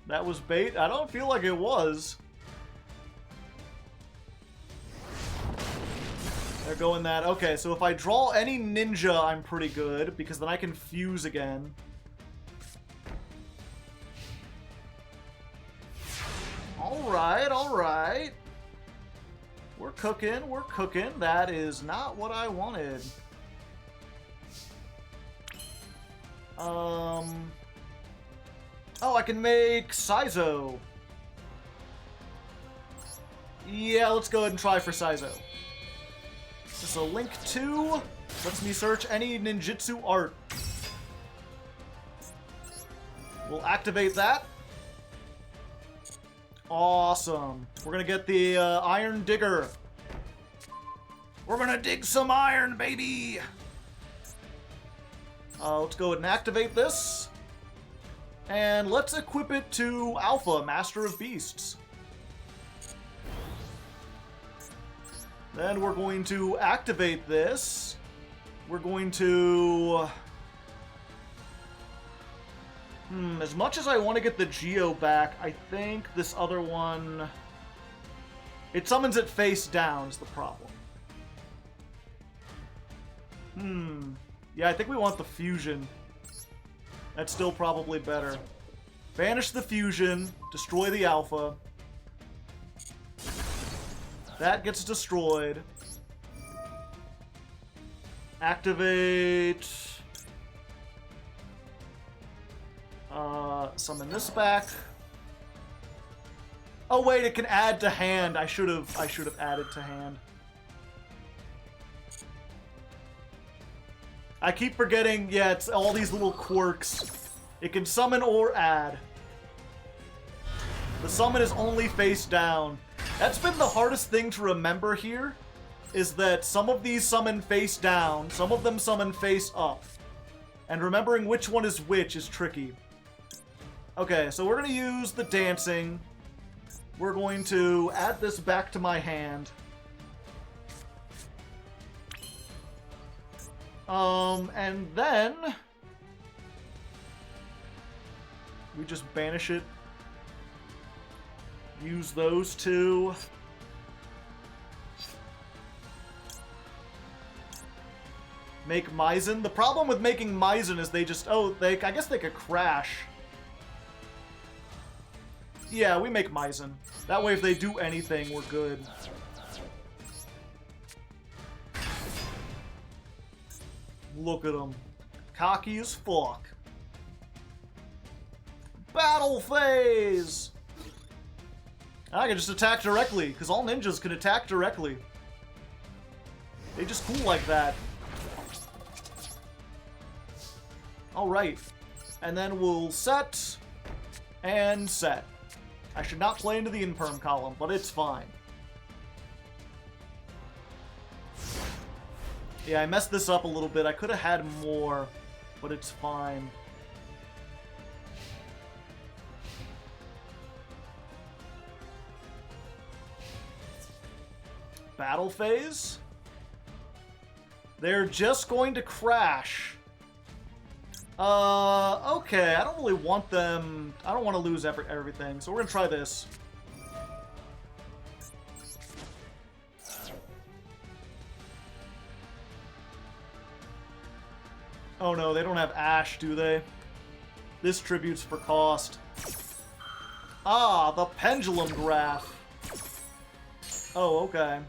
That was bait? I don't feel like it was. They're going that. Okay, so if I draw any ninja, I'm pretty good, because then I can fuse again. Alright, alright. We're cooking, we're cooking. That is not what I wanted. Oh, I can make Saizo. Yeah, let's go ahead and try for Saizo. So Link 2 lets me search any ninjutsu art. We'll activate that. Awesome. We're gonna get the Iron Digger. We're gonna dig some iron, baby! Let's go ahead and activate this. And let's equip it to Alpha, Master of Beasts. Then we're going to activate this. We're going to... as much as I want to get the Geo back, I think this other one... It summons it face down is the problem. Yeah, I think we want the fusion. That's still probably better. Banish the fusion, destroy the alpha. That gets destroyed. Activate. Summon this back. Oh wait, it can add to hand. I should have added to hand. I keep forgetting, yeah, it's all these little quirks. It can summon or add. The summon is only face down. That's been the hardest thing to remember here, is that some of these summon face down, some of them summon face up. And remembering which one is which is tricky. Okay, so we're going to use the dancing. We're going to add this back to my hand. And then we just banish it. Use those two. Make Maizen. The problem with making Maizen is they just... Oh, I guess they could crash. Yeah, we make Maizen. That way if they do anything, we're good. Look at them. Cocky as fuck. Battle phase! I can just attack directly, because all ninjas can attack directly. They just cool like that. Alright. And then we'll set and set. I should not play into the Imperm column, but it's fine. Yeah, I messed this up a little bit. I could have had more, but it's fine. Battle phase? They're just going to crash. Okay, I don't really want them... I don't want to lose everything, so we're gonna try this. Oh no, they don't have Ash, do they? This tribute's for cost. Ah, the Pendulum Graph. Oh, okay.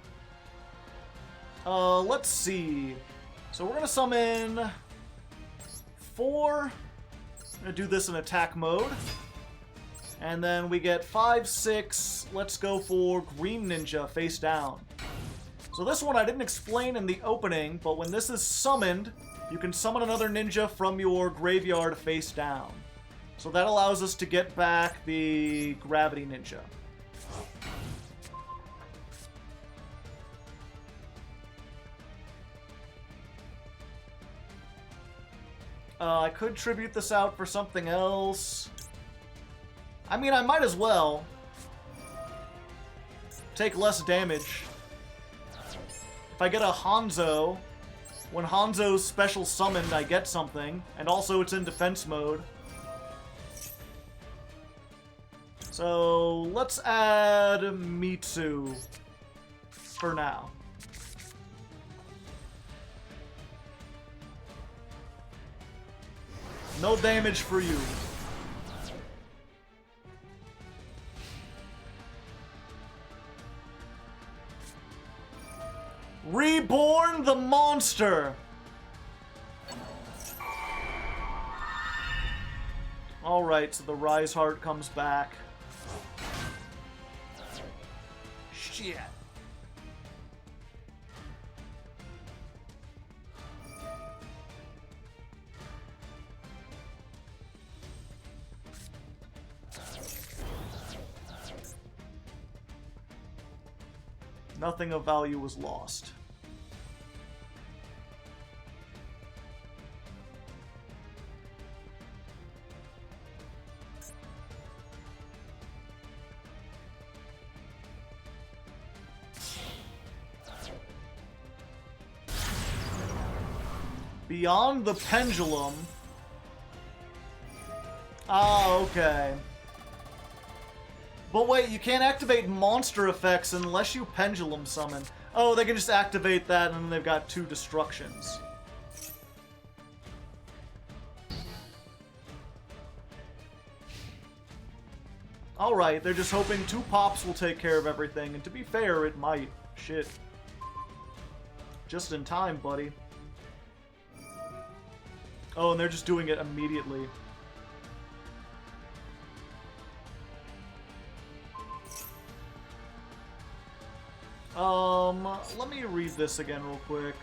Let's see. So we're gonna summon 4. I'm gonna do this in attack mode. And then we get 5, 6. Let's go for Green Ninja face down. So this one I didn't explain in the opening, but when this is summoned, you can summon another ninja from your graveyard face down. So that allows us to get back the Gravity Ninja. I could tribute this out for something else. I mean, I might as well. Take less damage. If I get a Hanzo, when Hanzo's special summoned, I get something. And also it's in defense mode. So, let's add Mitsu for now. No damage for you. Reborn the monster! Alright, so the Rise Heart comes back. Shit. Nothing of value was lost. Beyond the Pendulum. Ah, okay. But wait, you can't activate monster effects unless you Pendulum summon. Oh, they can just activate that and then they've got 2 destructions. Alright, they're just hoping 2 pops will take care of everything, and to be fair, it might. Shit. Just in time, buddy. Oh, and they're just doing it immediately. Let me read this again real quick.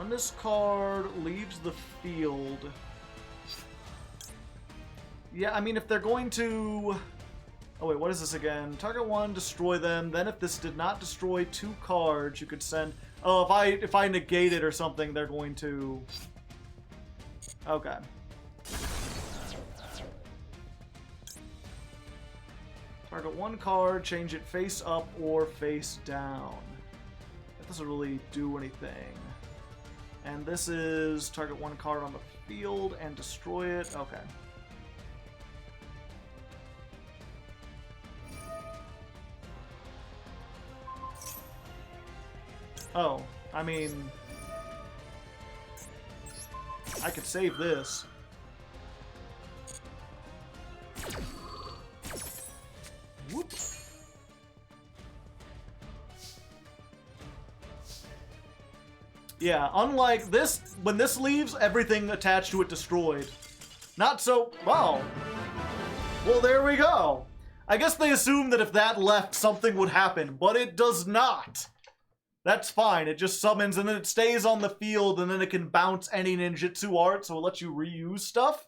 When this card leaves the field... Yeah, I mean, if they're going to... Oh wait, what is this again? Target 1, destroy them. Then if this did not destroy 2 cards, you could send... Oh, if I negate it or something, they're going to... Okay. Target 1 card, change it face up or face down. That doesn't really do anything. And this is target 1 card on the field and destroy it. Okay. Oh, I mean... I could save this. Whoop. Yeah, unlike this, when this leaves, everything attached to it destroyed. Not so... Wow. Well, there we go. I guess they assumed that if that left, something would happen, but it does not. That's fine, it just summons and then it stays on the field and then it can bounce any ninjutsu art, so it lets you reuse stuff.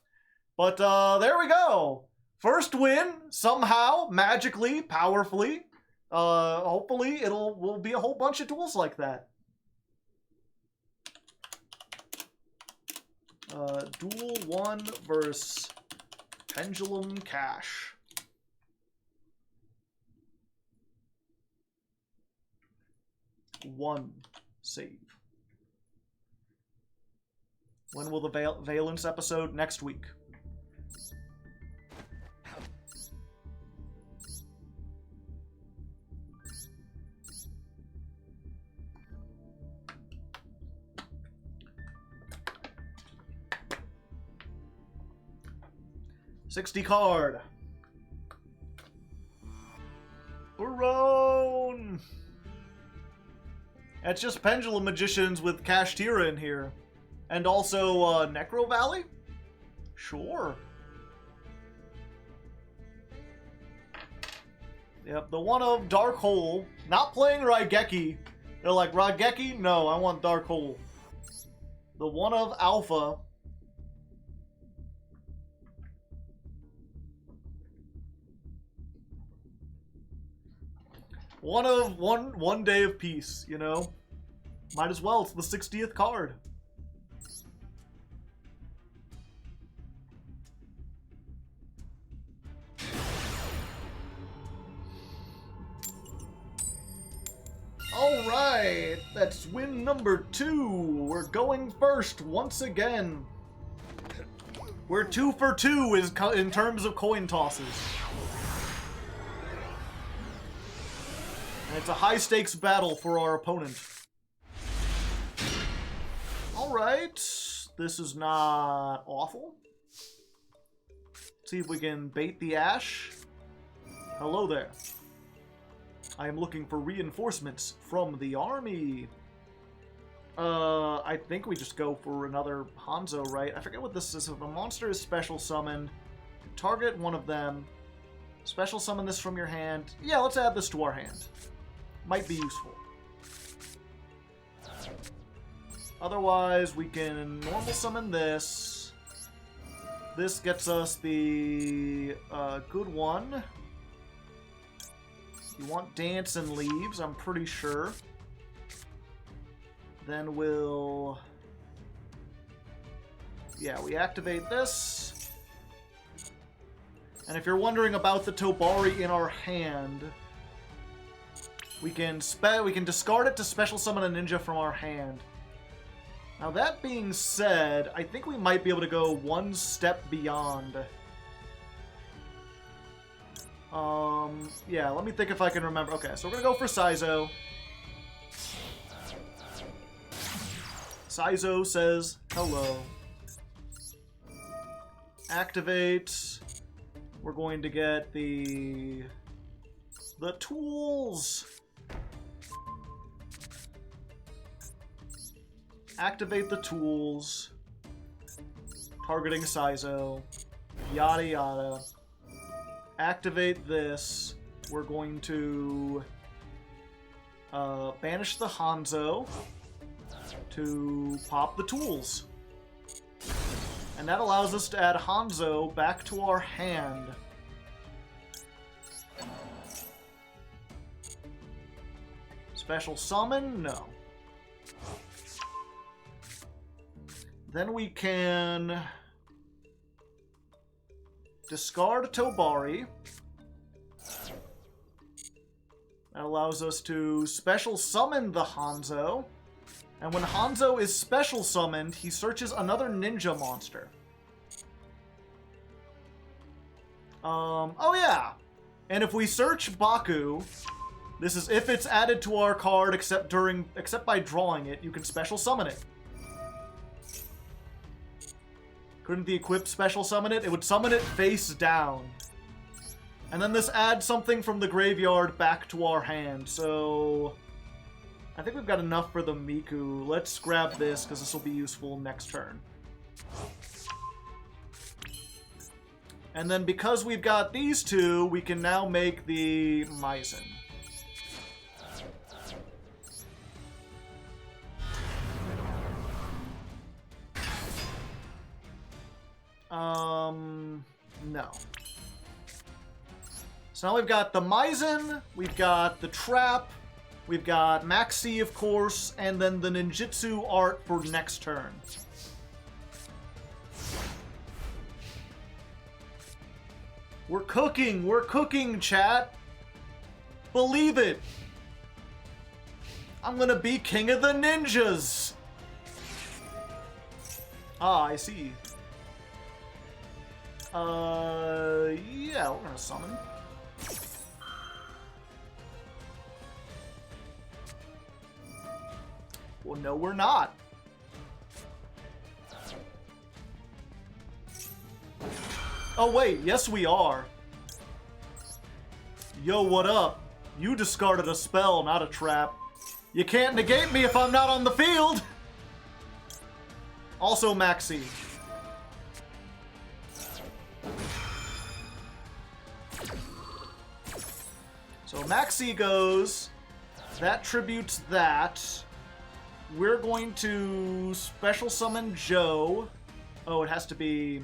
But, there we go. First win, somehow, magically, powerfully. Hopefully will be a whole bunch of duels like that. Duel 1 versus Pendulum Cash. One save. When will the Valence episode? Next week. $60 card. Barone! It's just Pendulum Magicians with Kashtira in here. And also, Necro Valley? Sure. Yep, the one of Dark Hole. Not playing Raigeki. They're like, Raigeki? No, I want Dark Hole. The one of Alpha. One of one day of peace, you know? Might as well, it's the 60th card. Alright, that's win number 2. We're going first once again. We're 2 for 2 in terms of coin tosses. And it's a high-stakes battle for our opponent. Alright, this is not awful. Let's see if we can bait the Ash. Hello there. I am looking for reinforcements from the army. I think we just go for another Hanzo, right? I forget what this is. If a monster is special summoned, target one of them. Special summon this from your hand. Yeah, let's add this to our hand. Might be useful. Otherwise, we can normal summon this. This gets us the good one. You want Dance and Leaves, I'm pretty sure. Then we'll... Yeah, we activate this. And if you're wondering about the Tobari in our hand... We can discard it to special summon a ninja from our hand. Now that being said, I think we might be able to go one step beyond. Yeah, let me think if I can remember. Okay, so we're gonna go for Saizo. Saizo says hello. Activate. We're going to get the tools. Activate the tools. Targeting Saizo. Yada yada. Activate this. We're going to banish the Hanzo. to pop the tools. And that allows us to add Hanzo back to our hand. Special summon? No. Then we can discard Tobari. That allows us to special summon the Hanzo. And when Hanzo is special summoned, he searches another ninja monster. Oh yeah! And if we search Baku, this is if it's added to our card except by drawing it, you can special summon it. Couldn't the equip special summon it? It would summon it face down. And then this adds something from the graveyard back to our hand, so I think we've got enough for the Miku. Let's grab this, because this will be useful next turn. And then because we've got these two, we can now make the Maizen. No. So now we've got the Maizen, we've got the Trap, we've got Maxi, of course, and then the Ninjutsu art for next turn. We're cooking, chat. Believe it. I'm gonna be king of the ninjas. Ah, I see. Yeah, we're gonna summon. Well, no, we're not. Oh, wait, yes, we are. Yo, what up? You discarded a spell, not a trap. You can't negate me if I'm not on the field! Also, Maxi. So Maxi goes. That tributes that. We're going to special summon Joe. Oh, it has to be...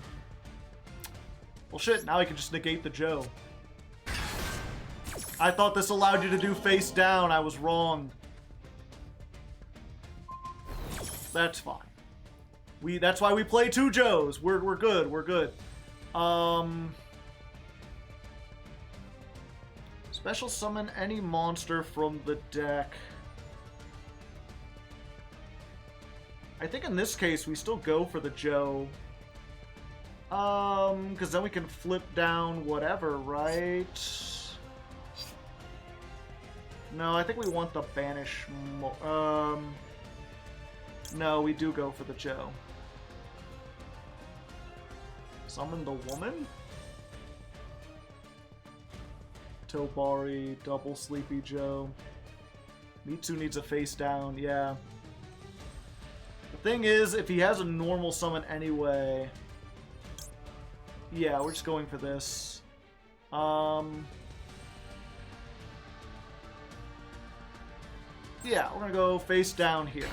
Well, shit, now I can just negate the Joe. I thought this allowed you to do face down. I was wrong. That's fine. That's why we play two Joes. We're good. We're good. Special summon any monster from the deck. I think in this case we still go for the Joe. Because then we can flip down whatever, right? No, I think we want the banish. No, we do go for the Joe. Summon the woman? Tobari, double Sleepy Joe. Mitsu needs a face down, yeah. The thing is, if he has a normal summon anyway... Yeah, we're just going for this. Yeah, we're gonna go face down here.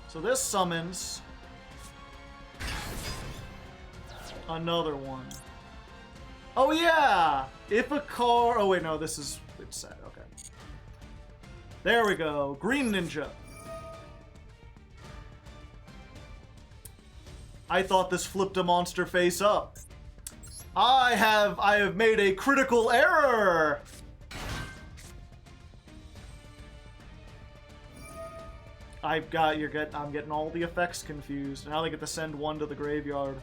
So this summons another one. Oh yeah! If a car... Oh wait, no, this is... It's set, okay. There we go. Green Ninja. I thought this flipped a monster face up. I have made a critical error! I'm getting all the effects confused. Now they get to send one to the graveyard.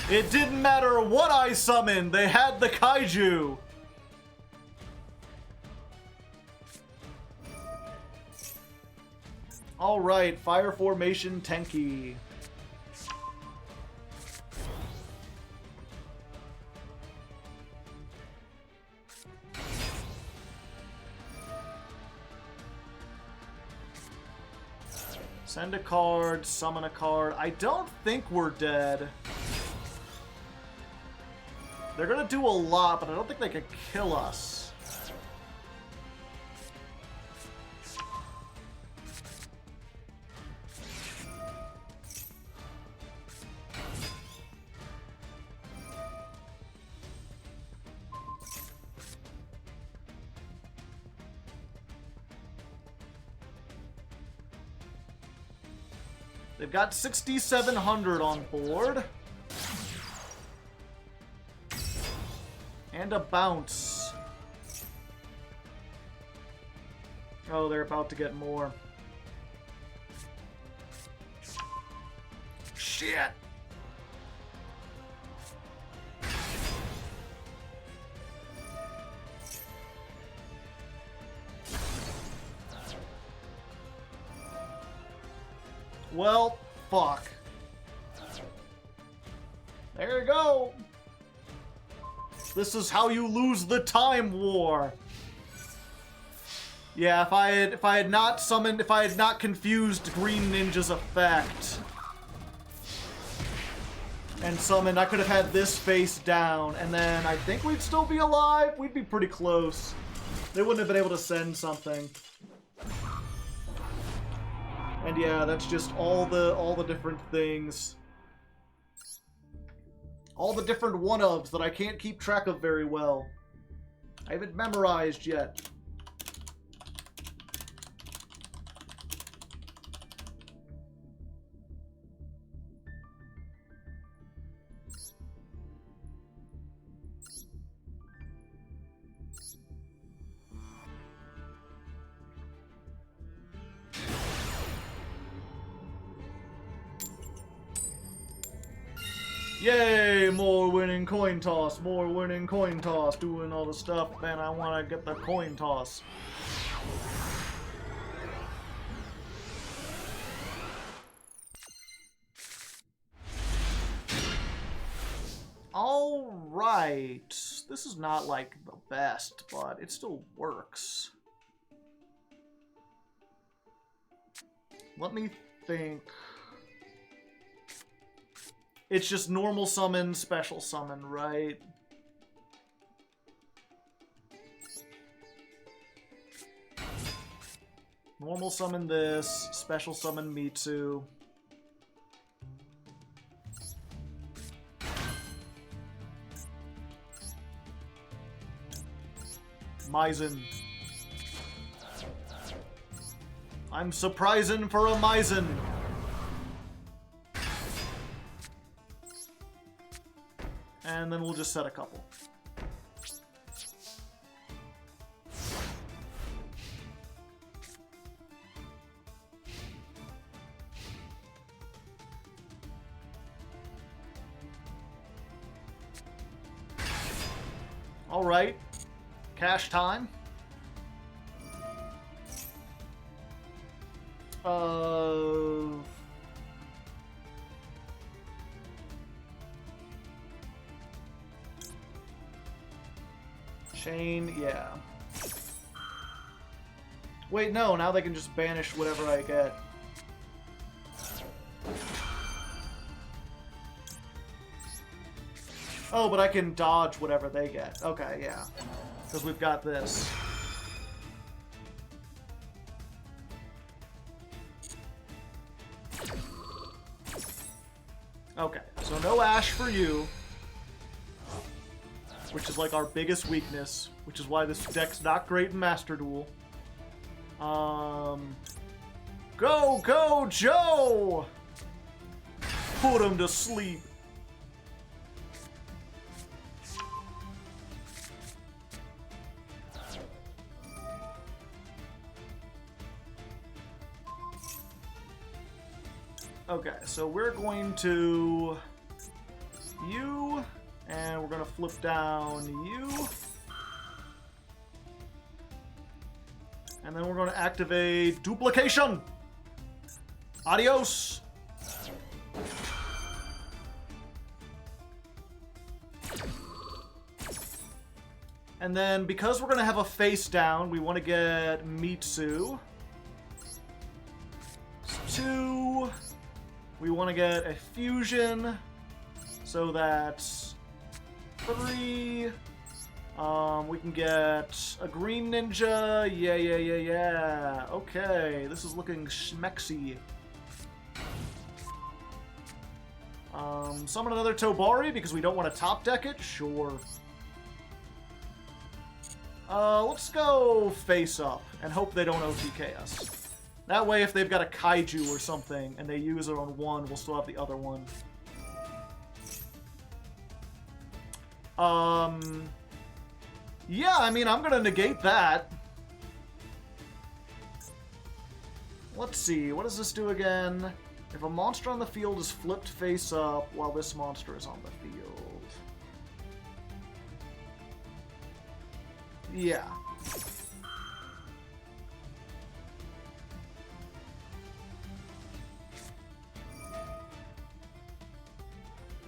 It didn't matter what I summoned, they had the kaiju! Alright, Fire Formation Tenki. Send a card, summon a card. I don't think we're dead. They're gonna do a lot, but I don't think they can kill us. They've got 6,700 on board. And a bounce. Oh, they're about to get more. Shit! Well, fuck. There you go. This is how you lose the time war. Yeah, if I had not confused Green Ninja's effect and summoned, I could have had this face down, and then I think we'd still be alive. We'd be pretty close. They wouldn't have been able to send something. And yeah, that's just all the different things. All the different one-ofs that I can't keep track of very well. I haven't memorized yet. Yay! More winning coin toss, doing all the stuff, and I want to get the coin toss. Alright. This is not, like, the best, but it still works. Let me think. It's just normal summon, special summon, right? Normal summon this, special summon Mitsu. Maizen. I'm surprising for a Maizen. And then we'll just set a couple. All right. Cash time. Chain, yeah. Wait, no, now they can just banish whatever I get. Oh, but I can dodge whatever they get. Okay, yeah. Because we've got this. Okay, so no Ash for you. Which is like our biggest weakness, which is why this deck's not great in Master Duel. Go, Joe! Put him to sleep. Okay, so we're going to... you... and we're going to flip down you. And then we're going to activate duplication. Adios. And then because we're going to have a face down, we want to get Mitsu. 2. We want to get a fusion. So that's 3. We can get a green ninja. Yeah. Okay, this is looking schmexy. Summon another Tobari because we don't want to top deck it? Sure. Let's go face up and hope they don't OTK us. That way, if they've got a Kaiju or something and they use it on one, we'll still have the other one. Yeah, I mean, I'm gonna negate that. Let's see, what does this do again? If a monster on the field is flipped face up while this monster is on the field. Yeah.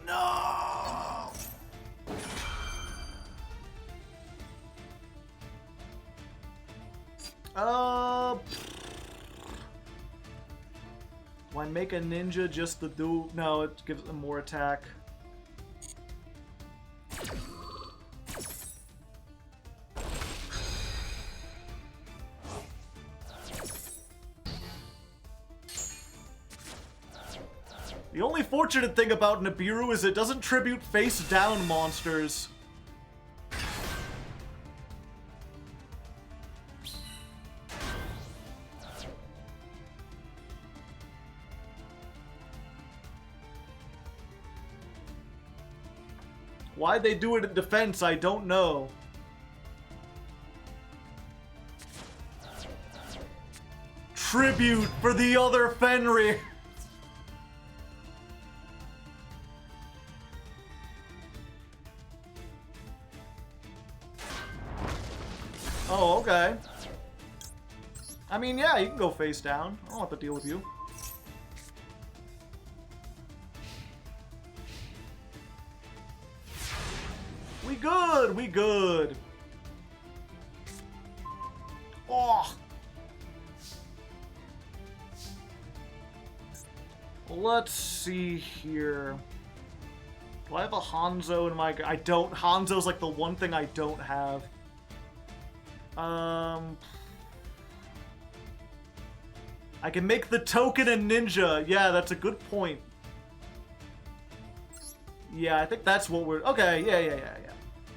No! Why make a ninja just to do... No, it gives them more attack. The only fortunate thing about Nibiru is it doesn't tribute face-down monsters. Why they do it in defense, I don't know. Tribute for the other Fenrir. Oh, okay. I mean, yeah, you can go face down. I don't have to deal with you. We good, we good. Oh. Let's see here. Do I have a Hanzo in my... I don't. Hanzo's like the one thing I don't have. I can make the token a ninja. Yeah, that's a good point. Yeah, I think that's what we're... Okay, yeah.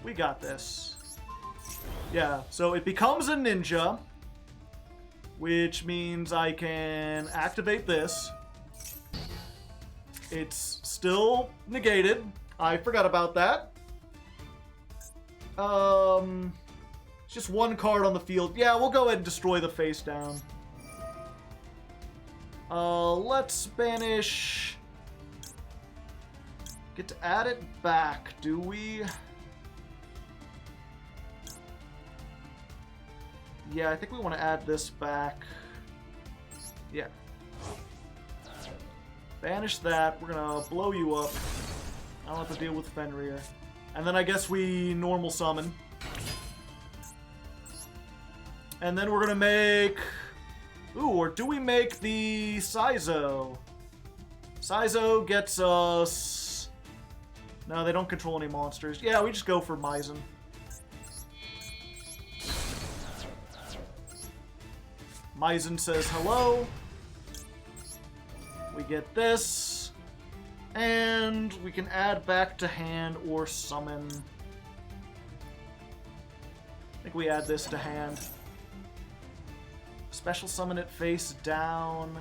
We got this. Yeah, so it becomes a ninja, which means I can activate this. It's still negated. I forgot about that. It's just one card on the field. Yeah, we'll go ahead and destroy the face down. Let's banish... Get to add it back, do we? Yeah, I think we want to add this back. Yeah. Banish that. We're gonna blow you up. I don't have to deal with Fenrir. And then I guess we normal summon. And then we're gonna make... Ooh, or do we make the Saizo? Saizo gets us... No, they don't control any monsters. Yeah, we just go for Maizen. Maizen says hello. We get this. And we can add back to hand or summon. I think we add this to hand. Special summon it face down.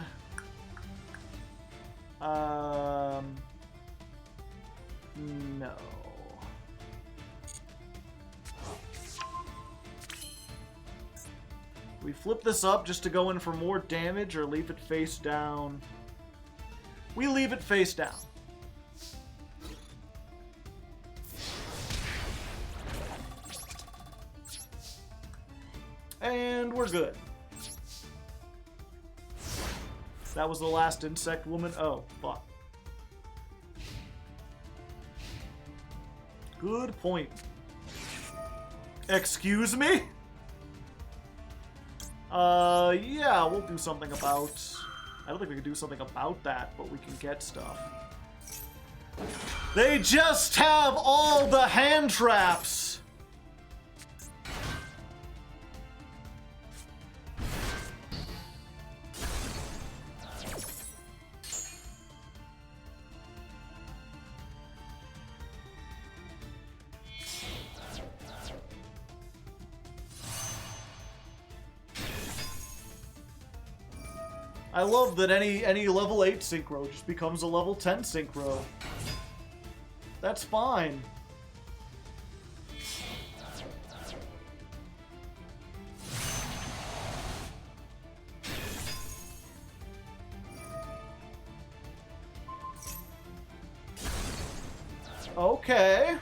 No. We flip this up just to go in for more damage or leave it face down. We leave it face down. And we're good. That was the last insect woman. Oh, fuck. Good point. Excuse me? Yeah, we'll do something about... I don't think we can do something about that, but we can get stuff. They just have all the hand traps! I love that any level 8 synchro just becomes a level 10 synchro. That's fine. Okay.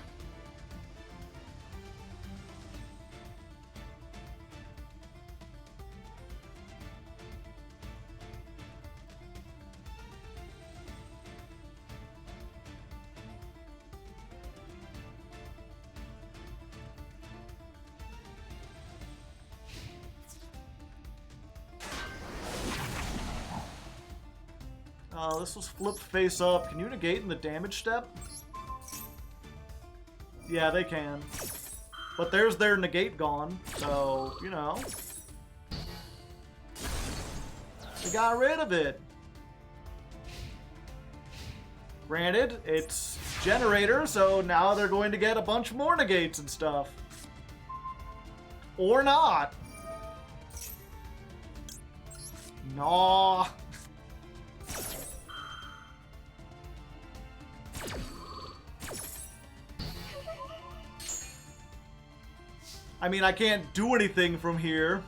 This was flipped face up. Can you negate in the damage step? Yeah, they can. But there's their negate gone, so, you know. We got rid of it. Granted, it's generator, so now they're going to get a bunch more negates and stuff. Or not. Nah. I mean, I can't do anything from here.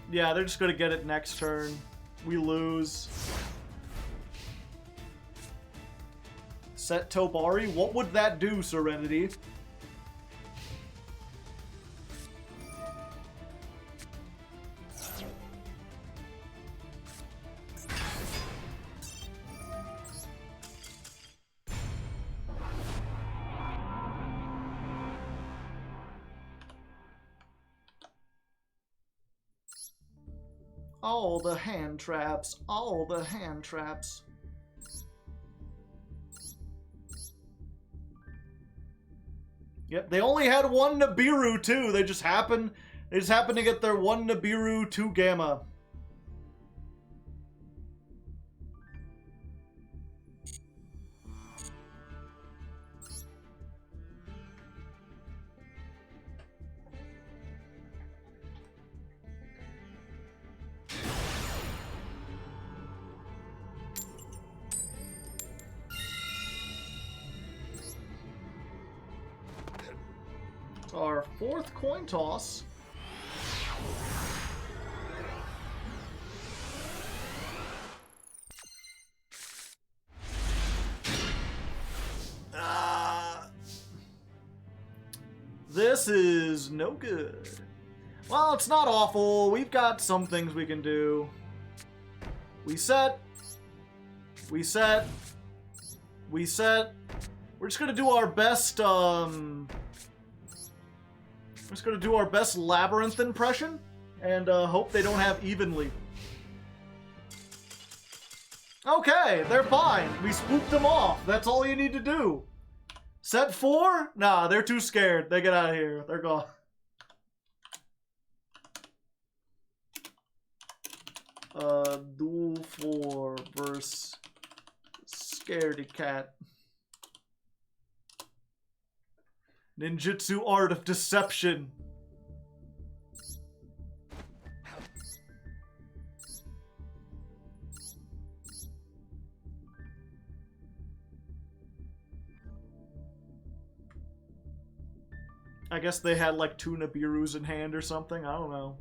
Yeah, they're just gonna get it next turn. We lose. Set Tobari? What would that do, Serenity? All the hand traps, all the hand traps. Yep, they only had one Nibiru too. They just happened to get their one Nibiru 2 Gamma. Our 4th coin toss. This is no good. Well, it's not awful. We've got some things we can do. We set. We set. We set. We're just gonna do our best, we're just gonna do our best Labyrinth impression, and hope they don't have evenly. Okay, they're fine. We spooked them off. That's all you need to do. Set 4? Nah, they're too scared. They get out of here. They're gone. Duel 4 versus Scaredy Cat. Ninjutsu Art of Deception. I guess they had like 2 Nibirus in hand or something. I don't know.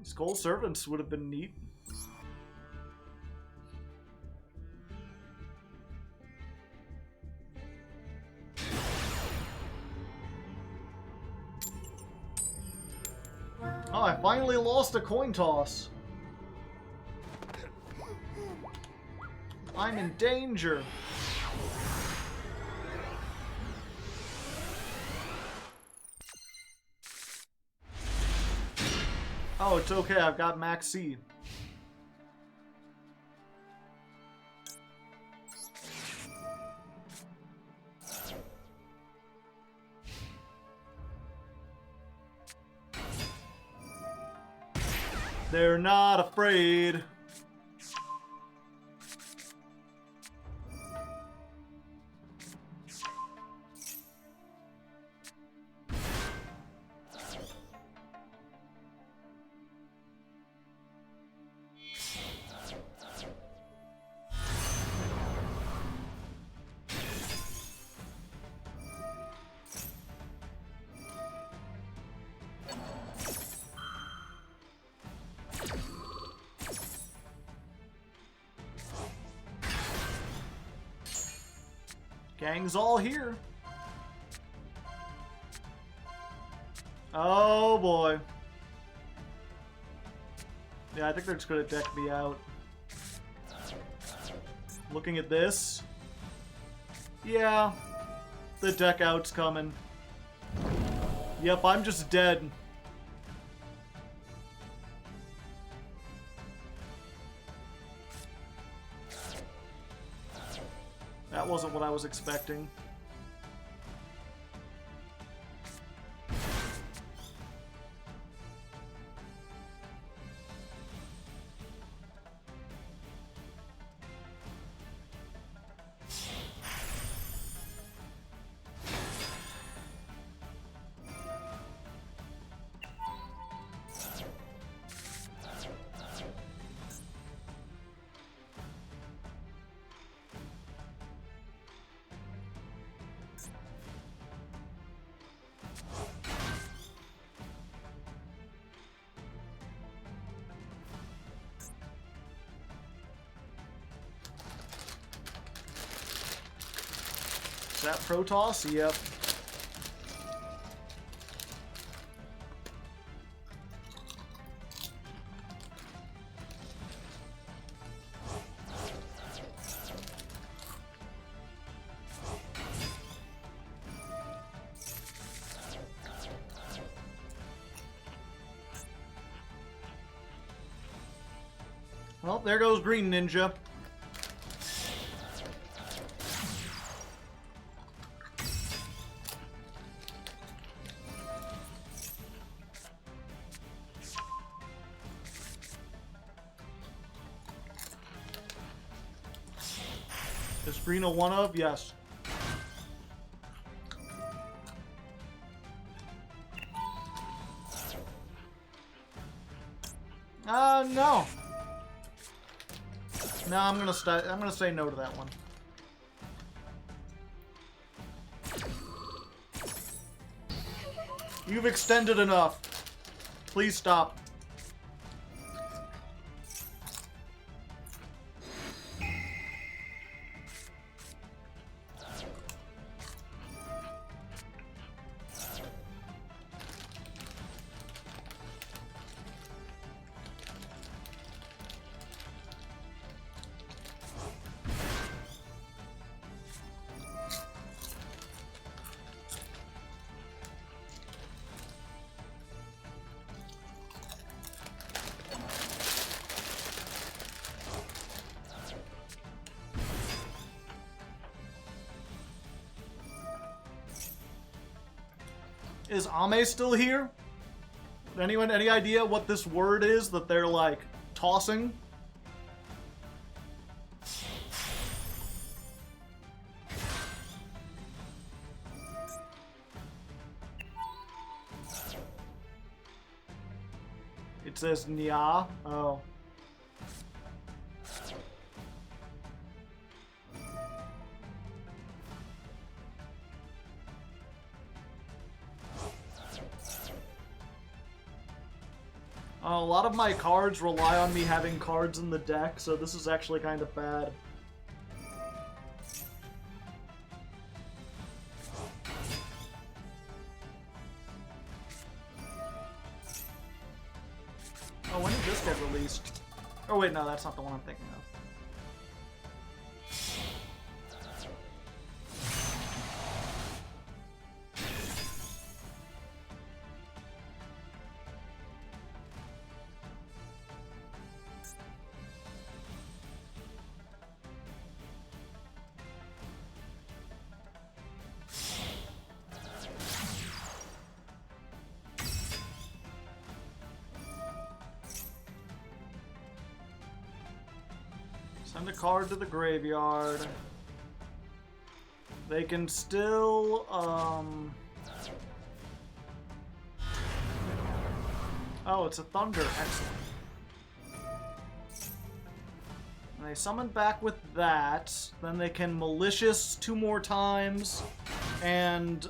Skull Servants would have been neat. Oh, I finally lost a coin toss. I'm in danger. Oh, it's okay. I've got Max C. They're not afraid. Gang's all here. Oh boy. Yeah, I think they're just gonna deck me out. Looking at this. Yeah. The deck out's coming. Yep, I'm just dead. That wasn't what I was expecting. Is that Protoss? Yep. Well, there goes Green Ninja. Is Green a one-of? Yes. No. No, I'm gonna say no to that one. You've extended enough. Please stop. Is Ame still here? Anyone, any idea what this word is that they're, like, tossing? It says Nya. Oh. A lot of my cards rely on me having cards in the deck, so this is actually kind of bad. Oh, when did this get released? Oh wait, no, that's not the one I'm thinking of. Send a card to the graveyard. They can still, Oh, it's a thunder. Excellent. And they summon back with that. Then they can malicious 2 more times. And,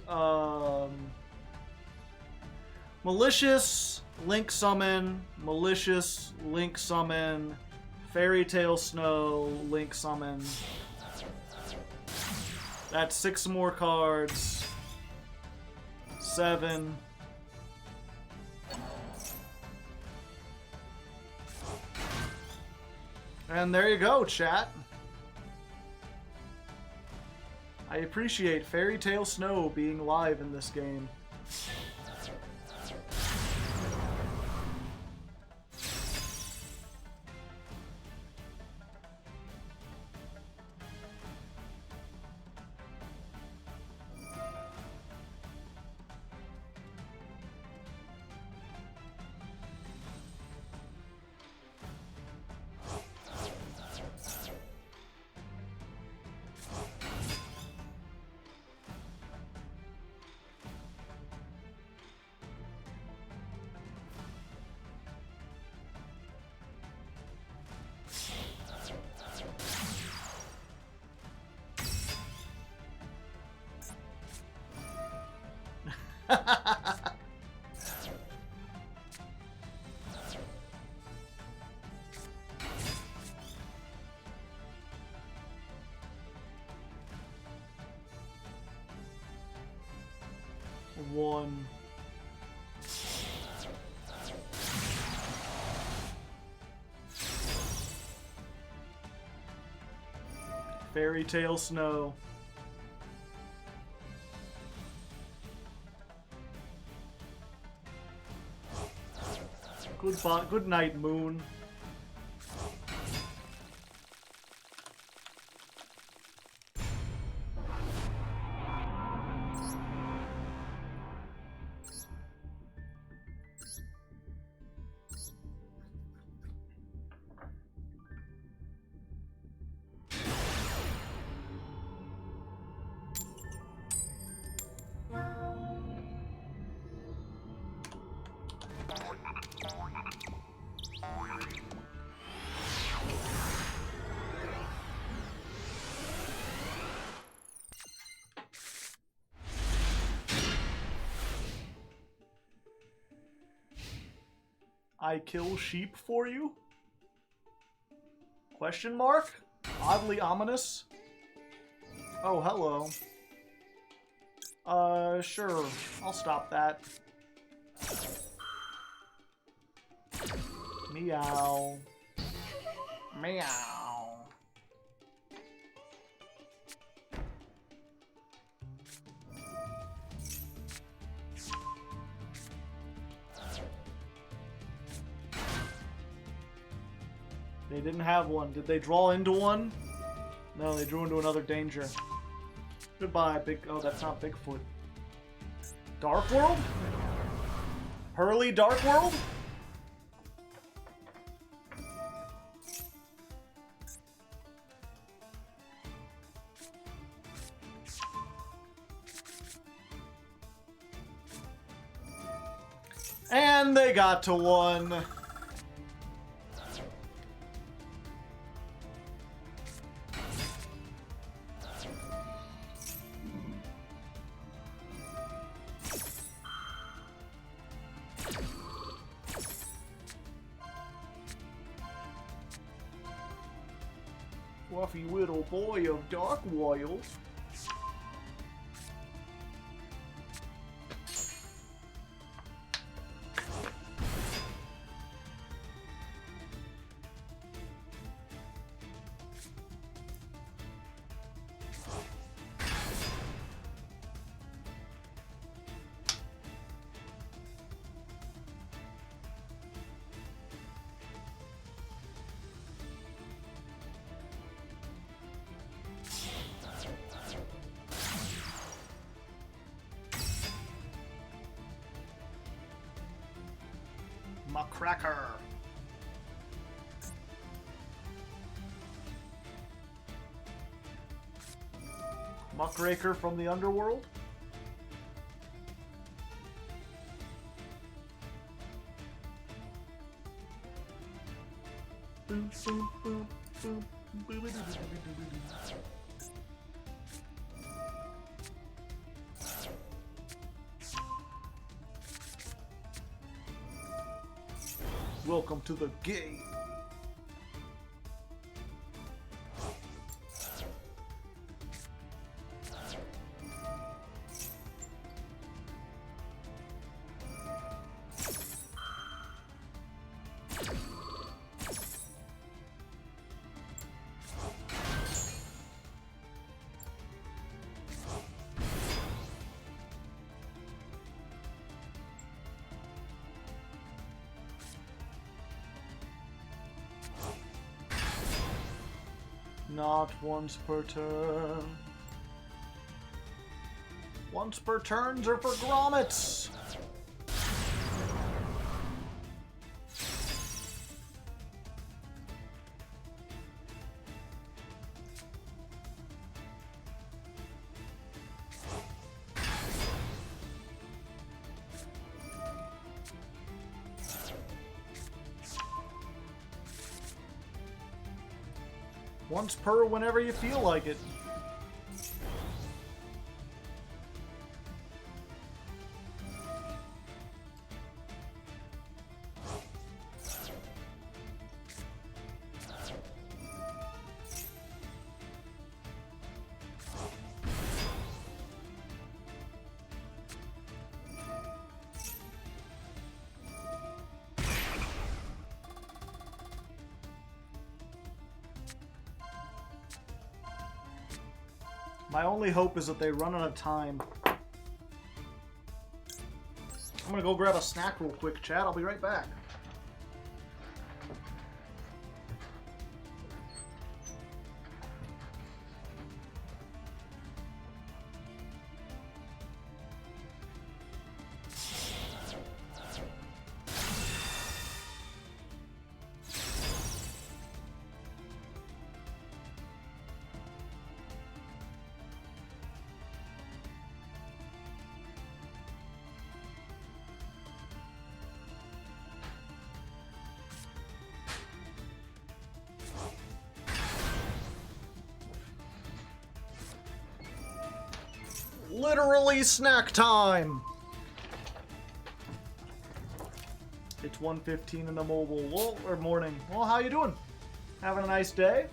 malicious, link summon, malicious, link summon, fairy tale snow, link summon. That's 6 more cards. 7. And there you go, chat. I appreciate Fairy Tale Snow being live in this game. One. Fairy Tale Snow. Good night, Moon. I kill sheep for you? Question mark? Oddly ominous. Oh, hello. Sure. I'll stop that. Meow. Meow. They didn't have one. Did they draw into one? No, they drew into another danger. Goodbye, big... Oh, that's not Bigfoot. Dark World? Hurley Dark World? And they got to one. Fluffy little boy of Dark World. Cracker. Muckraker from the underworld? Boop, boop, boop, boop, boop. Welcome to the game. Not once per turn. Once per turns are for grommets. Once per whenever you feel like it. My only hope is that they run out of time. I'm gonna go grab a snack real quick, chat. I'll be right back. Literally snack time! It's 1:15 in the mobile or morning. Well, how you doing? Having a nice day?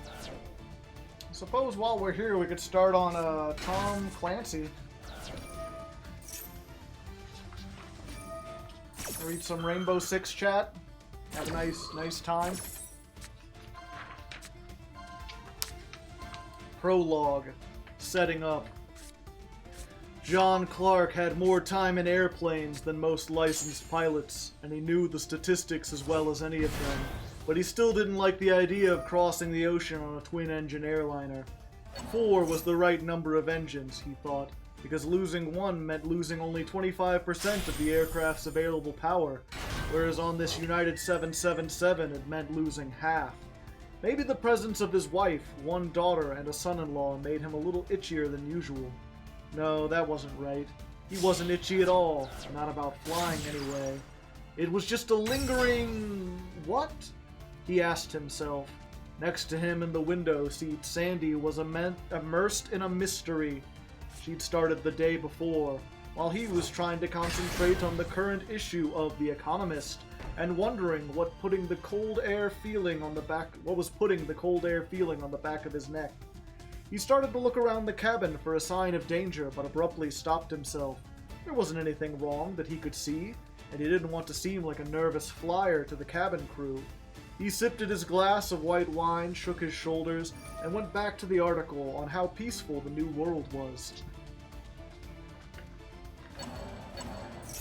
I suppose while we're here, we could start on Tom Clancy. Read some Rainbow Six chat. Have a nice time. Prologue. Setting up. John Clark had more time in airplanes than most licensed pilots, and he knew the statistics as well as any of them, but he still didn't like the idea of crossing the ocean on a twin-engine airliner. 4 was the right number of engines, he thought, because losing one meant losing only 25% of the aircraft's available power, whereas on this United 777 it meant losing half. Maybe the presence of his wife, one daughter, and a son-in-law made him a little itchier than usual. No, that wasn't right. He wasn't itchy at all. Not about flying, anyway. It was just a lingering... what? He asked himself. Next to him in the window seat, Sandy was immersed in a mystery. She'd started the day before, while he was trying to concentrate on the current issue of The Economist, and wondering what was putting the cold air feeling on the back of his neck. He started to look around the cabin for a sign of danger, but abruptly stopped himself. There wasn't anything wrong that he could see, and he didn't want to seem like a nervous flyer to the cabin crew. He sipped at his glass of white wine, shook his shoulders, and went back to the article on how peaceful the new world was.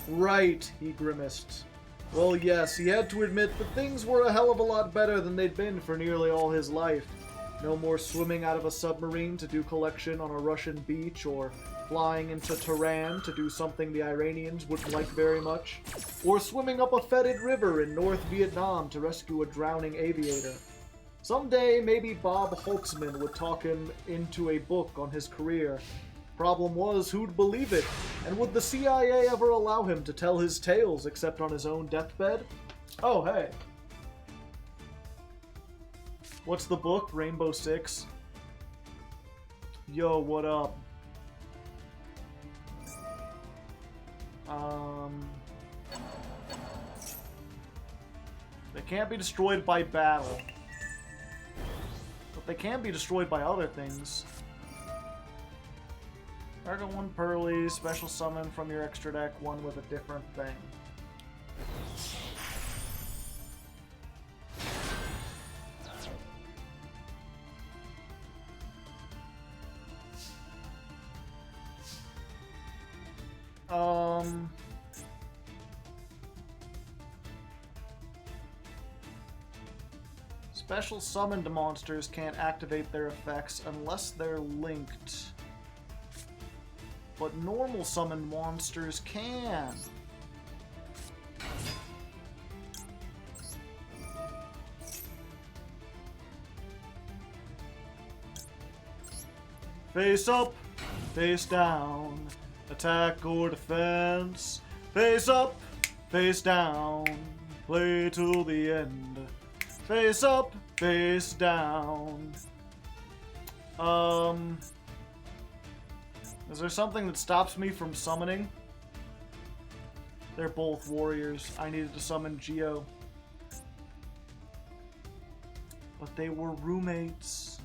Right, he grimaced. Well, yes, he had to admit that things were a hell of a lot better than they'd been for nearly all his life. No more swimming out of a submarine to do collection on a Russian beach, or flying into Tehran to do something the Iranians wouldn't like very much, or swimming up a fetid river in North Vietnam to rescue a drowning aviator. Someday, maybe Bob Holtzman would talk him into a book on his career. Problem was, who'd believe it? And would the CIA ever allow him to tell his tales except on his own deathbed? Oh, hey. What's the book? Rainbow Six? Yo, what up? They can't be destroyed by battle. But they can be destroyed by other things. Target 1 Pearly, special summon from your extra deck, one with a different thing. Special summoned monsters can't activate their effects unless they're linked. But normal summoned monsters can. Face up, face down, attack or defense. Face up, face down, play till the end. Face up, face down. Is there something that stops me from summoning? They're both warriors. I needed to summon Geo. But they were roommates.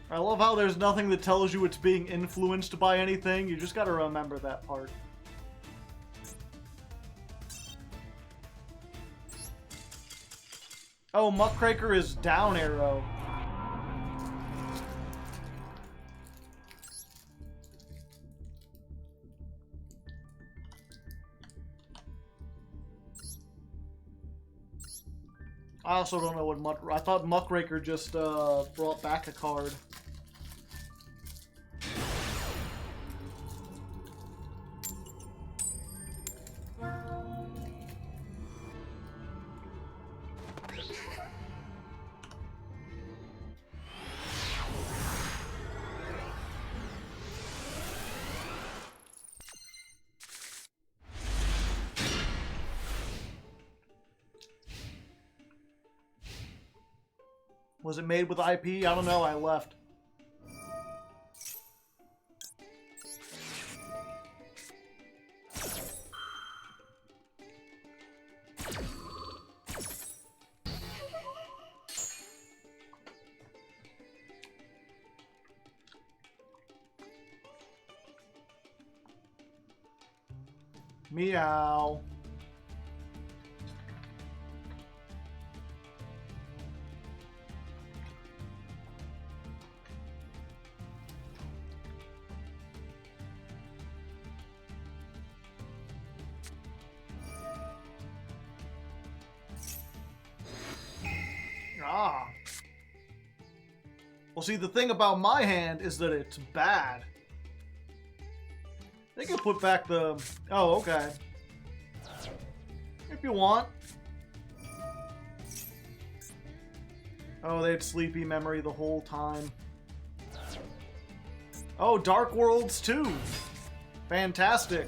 I love how there's nothing that tells you it's being influenced by anything. You just gotta remember that part. Oh, Muckraker is down arrow. I also don't know what I thought Muckraker just brought back a card. Was it made with IP? I don't know, I left. Meow. Ah. Well, see, the thing about my hand is that it's bad. They can put back the... Oh, okay. If you want. Oh, they had Sleepy Memory the whole time. Oh, Dark Worlds too. Fantastic.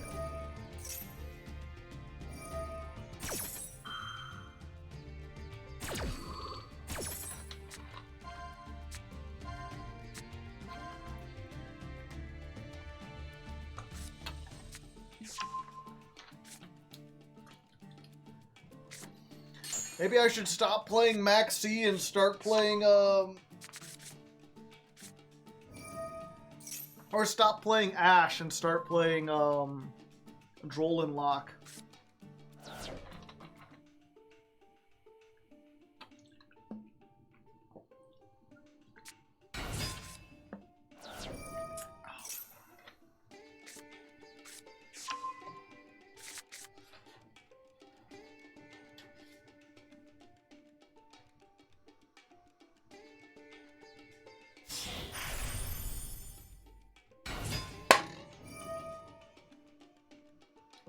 Maybe I should stop playing Maxi and start playing, or stop playing Ash and start playing, Droll Lock.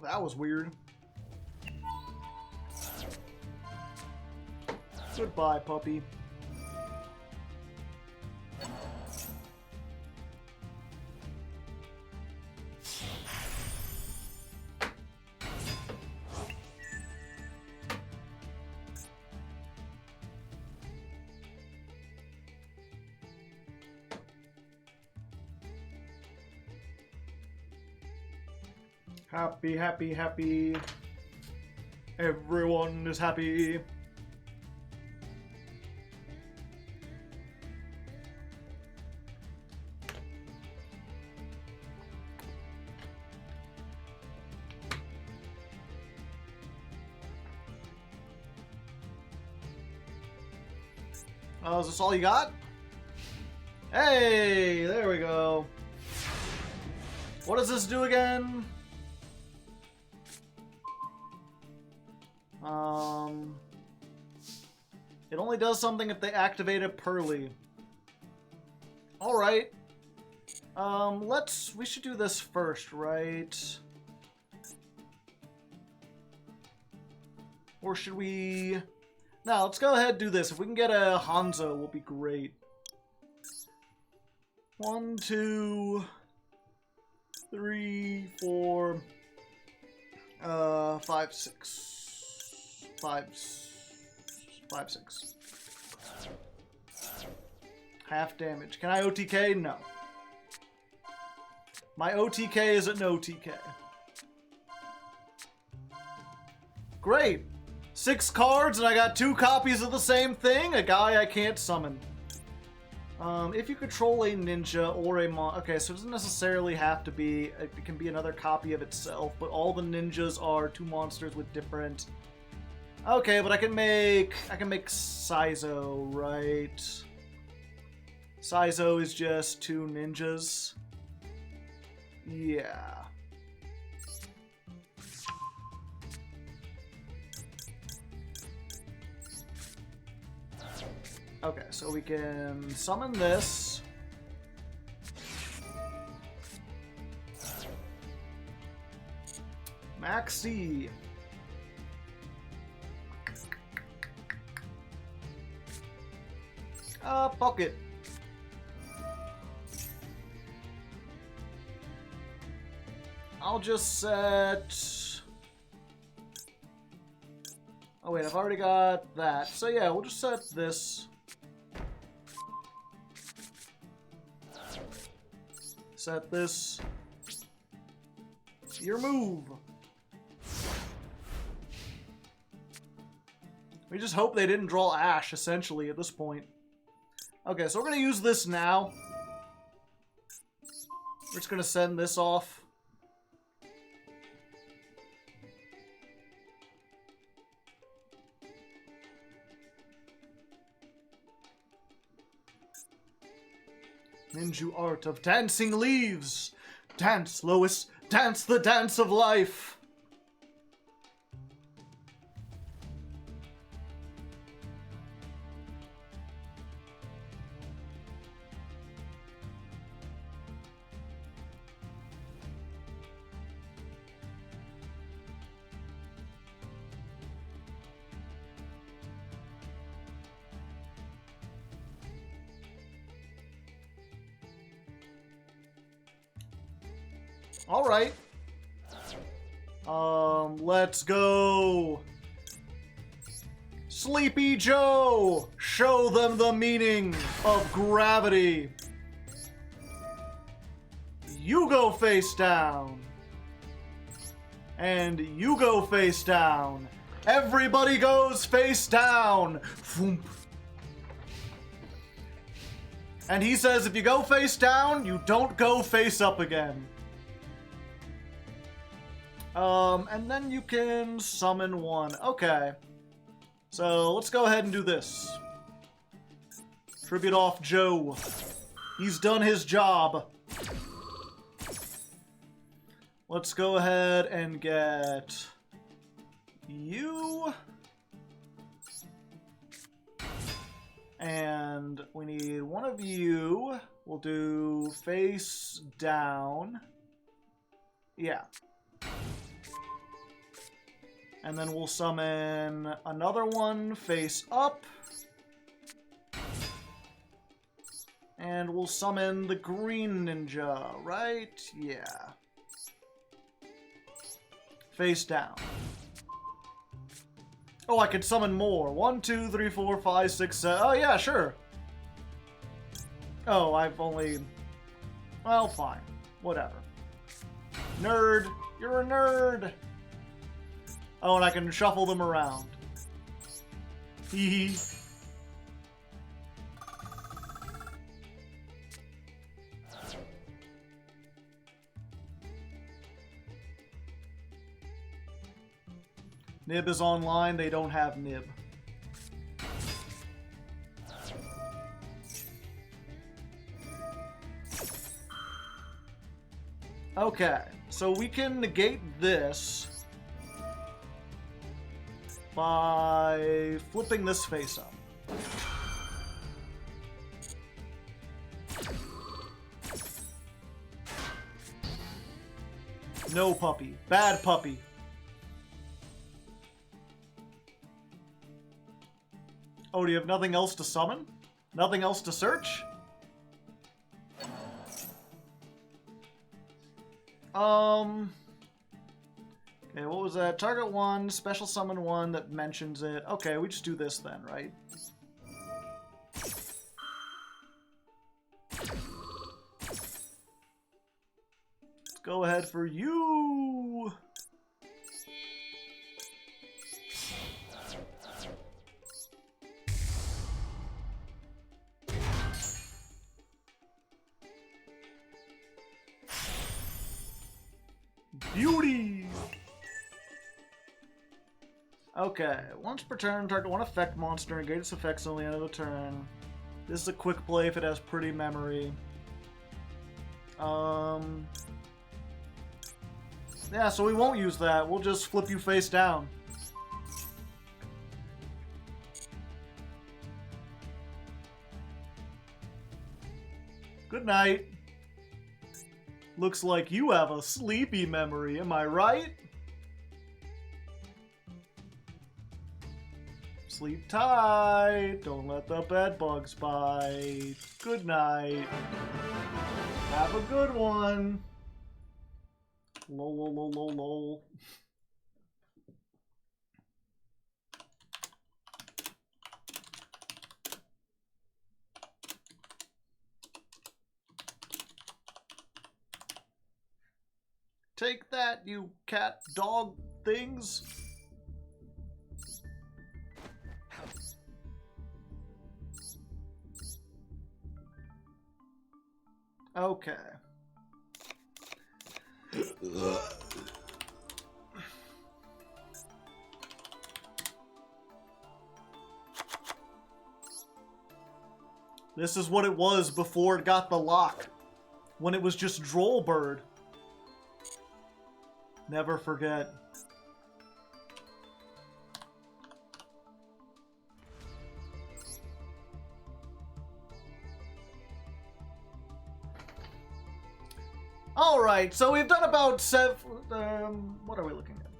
That was weird. Goodbye, puppy. Happy, happy, happy. Everyone is happy. Is this all you got? Hey, there we go. What does this do again? It only does something if they activate it Pearly. Alright. We should do this first, right? Or should we... No, let's go ahead and do this. If we can get a Hanzo, we'll be great. 1, 2, 3, 4, 5, 6, 5, 6. Half damage. Can I OTK? No. My OTK is an OTK. Great! 6 cards and I got 2 copies of the same thing? A guy I can't summon. If you control a ninja or a okay, so it doesn't necessarily have to be, it can be another copy of itself, but all the ninjas are 2 monsters with different... Okay, but I can make Saizo, right? Saizo is just 2 ninjas. Yeah. Okay, so we can summon this. Maxi. Fuck it. I'll just set... Oh wait, I've already got that. So yeah, we'll just set this. Set this. Your move. We just hope they didn't draw Ash, essentially, at this point. Okay, so we're going to use this now. We're just going to send this off. Ninja art of dancing leaves. Dance, Lois. Dance the dance of life. All right. Let's go. Sleepy Joe, show them the meaning of gravity. You go face down. And you go face down. Everybody goes face down. And he says if you go face down, you don't go face up again. And then you can summon one. Okay. So let's go ahead and do this. Tribute off Joe. He's done his job. Let's go ahead and get you. And we need one of you. We'll do face down. Yeah. And then we'll summon another one face up. And we'll summon the green ninja, right? Yeah. Face down. Oh, I could summon more. 1, 2, 3, 4, 5, 6, 7. Oh, yeah, sure. Oh, I've only... Well, fine. Whatever. Nerd. You're a nerd. Oh, and I can shuffle them around. Hee hee. Nib is online, they don't have Nib. Okay, so we can negate this by flipping this face up. No puppy. Bad puppy. Oh, do you have nothing else to summon? Nothing else to search? Okay, what was that? Target 1, special summon 1 that mentions it. Okay, we just do this then, right? Let's go ahead for you! Beauty! Okay, once per turn, target one effect monster, negate its effects only end of the turn. This is a quick play if it has pretty memory. Yeah, so we won't use that. We'll just flip you face down. Good night. Looks like you have a sleepy memory, am I right? Sleep tight. Don't let the bed bugs bite. Good night. Have a good one. Lol, lol, lol, lol, lol. Take that, you cat dog things. Okay. This is what it was before it got the lock. When it was just Drollbird. Never forget. Alright, so we've done about what are we looking at?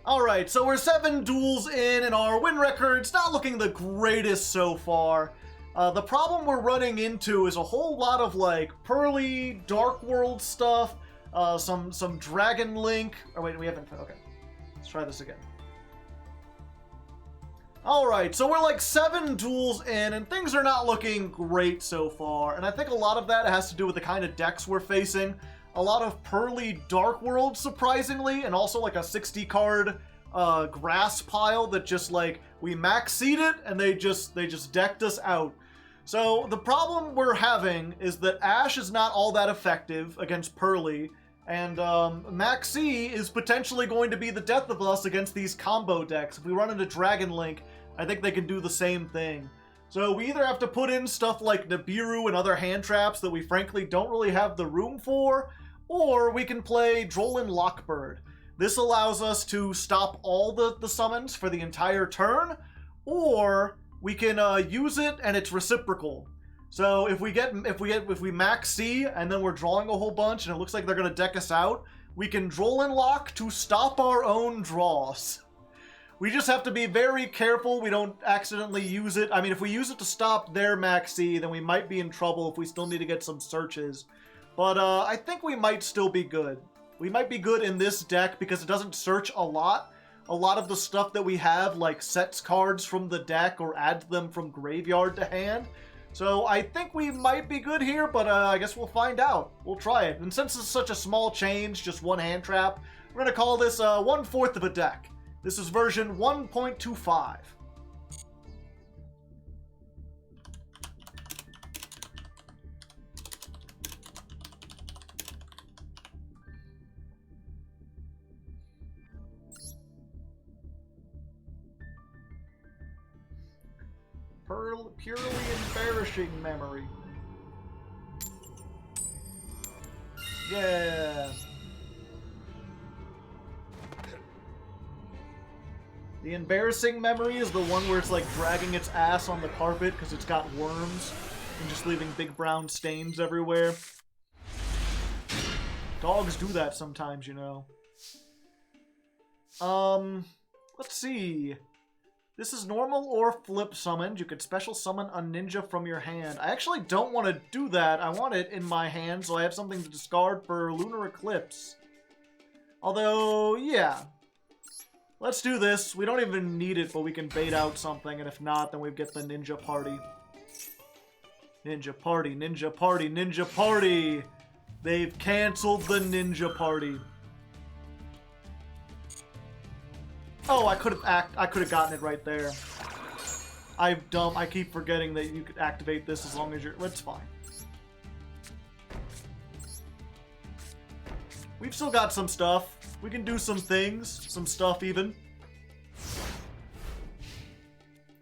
Alright, so we're 7 duels in and our win record's not looking the greatest so far. The problem we're running into is a whole lot of, like, Pearly, Dark World stuff, some Dragon Link. Oh, wait, we haven't. Okay. Let's try this again. Alright, so we're like 7 duels in, and things are not looking great so far. And I think a lot of that has to do with the kind of decks we're facing. A lot of Pearly Dark World, surprisingly, and also like a 60 card grass pile that just like we max seed it and they just decked us out. So the problem we're having is that Ash is not all that effective against Pearly, and Maxi is potentially going to be the death of us against these combo decks. If we run into Dragon Link, I think they can do the same thing. So we either have to put in stuff like Nibiru and other hand traps that we frankly don't really have the room for, or we can play Drollin Lockbird. This allows us to stop all the summons for the entire turn, or we can use it and it's reciprocal. So if we max C and then we're drawing a whole bunch and it looks like they're gonna deck us out, we can Drollin Lock to stop our own draws. We just have to be very careful we don't accidentally use it. I mean, if we use it to stop their max C, then we might be in trouble if we still need to get some searches. But I think we might still be good. We might be good in this deck because it doesn't search a lot. A lot of the stuff that we have, like, sets cards from the deck or adds them from graveyard to hand. So I think we might be good here, but I guess we'll find out. We'll try it. And since it's such a small change, just one hand trap, we're going to call this 1/4 of a deck. This is version 1.25. Purely embarrassing memory. Yeah. The embarrassing memory is the one where it's like dragging its ass on the carpet because it's got worms and just leaving big brown stains everywhere. Dogs do that sometimes, you know. Let's see. This is normal or flip summoned. You could special summon a ninja from your hand. I actually don't want to do that. I want it in my hand so I have something to discard for Lunar Eclipse. Although, yeah. Let's do this. We don't even need it, but we can bait out something, and if not, then we get the Ninja Party. Ninja Party, Ninja Party, Ninja Party! They've canceled the Ninja Party. Oh, I could have gotten it right there. I'm dumb. I keep forgetting that you could activate this as long as you're... It's fine. We've still got some stuff. We can do some things. Some stuff, even.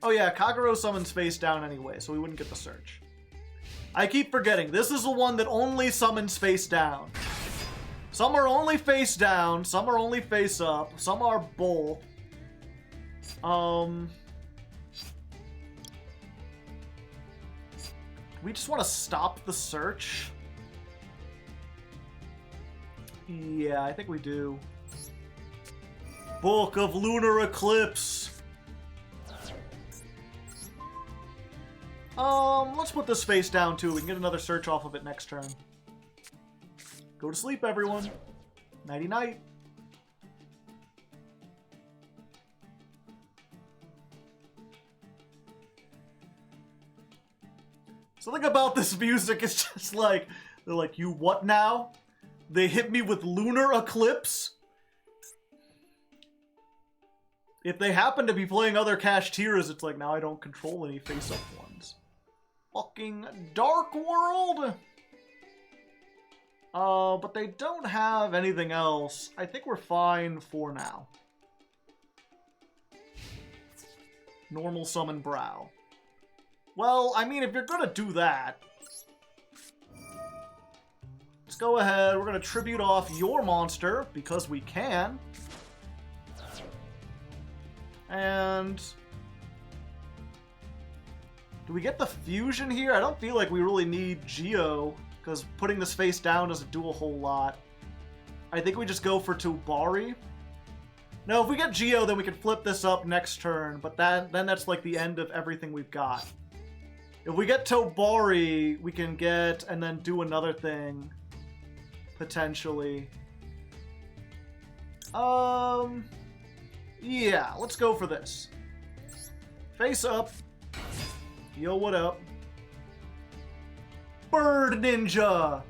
Oh, yeah. Kagero summons face down anyway, so we wouldn't get the search. I keep forgetting. This is the one that only summons face down. Some are only face down. Some are only face up. Some are both. We just want to stop the search. Yeah, I think we do. Book of Lunar Eclipse. Let's put this face down too. We can get another search off of it next turn. Go to sleep, everyone. Nighty night. Something about this music is just like, they're like, you what now? They hit me with Lunar Eclipse? If they happen to be playing other Cash Tiras, it's like, now I don't control any face-up ones. Fucking Dark World! But they don't have anything else. I think we're fine for now. Normal summon Brow. Well, I mean, if you're gonna do that, let's go ahead. We're gonna tribute off your monster, because we can. And do we get the fusion here? I don't feel like we really need Geo, because putting this face down doesn't do a whole lot. I think we just go for Tubari. No, if we get Geo, then we can flip this up next turn, but then that's like the end of everything we've got. If we get Tobari, we can get and then do another thing. Potentially. Yeah, let's go for this. Face up. Yo, what up? Bird Ninja!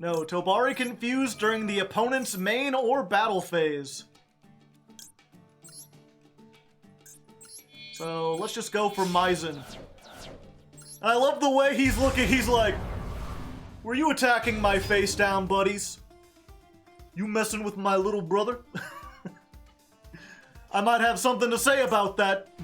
No, Tobari confused during the opponent's main or battle phase. So let's just go for Maizen. And I love the way he's looking. He's like, were you attacking my face down, buddies? You messing with my little brother? I might have something to say about that.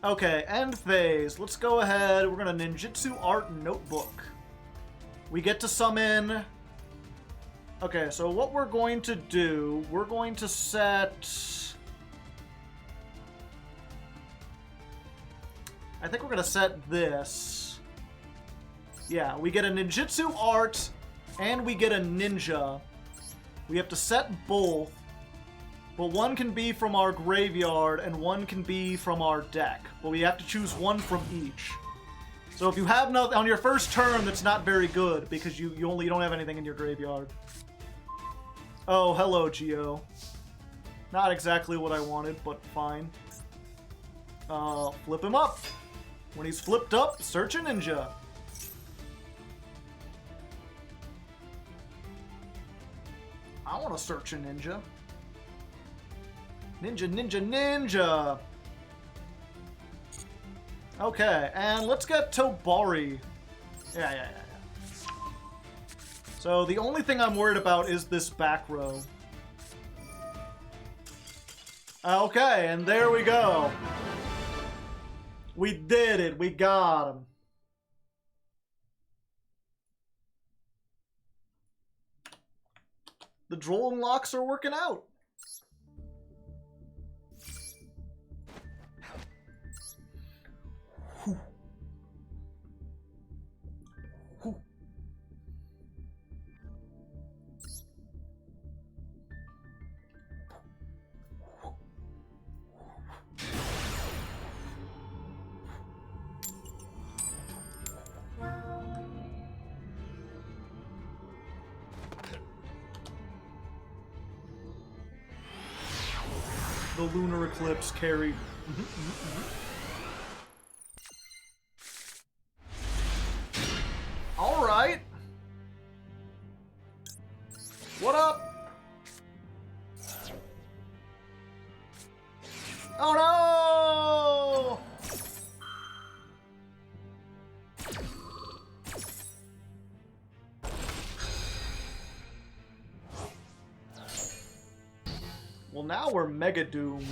Okay, end phase. Let's go ahead. We're gonna ninjutsu art notebook. We get to summon... Okay, so what we're going to do, we're going to set... I think we're gonna set this. Yeah, we get a ninjutsu art, and we get a ninja. We have to set both, but one can be from our graveyard, and one can be from our deck. But we have to choose one from each. So if you have no on your first turn, that's not very good, because you don't have anything in your graveyard. Oh, hello, Geo. Not exactly what I wanted, but fine. Flip him up. When he's flipped up, search a ninja. I want to search a ninja. Ninja, ninja, ninja! Okay, and let's get Tobari. Yeah. So the only thing I'm worried about is this back row. Okay, and there we go. We did it. We got him. The droll unlocks are working out. Whew. Whew. The lunar eclipse carried. All right. What up? Oh no! Well, now we're mega doomed.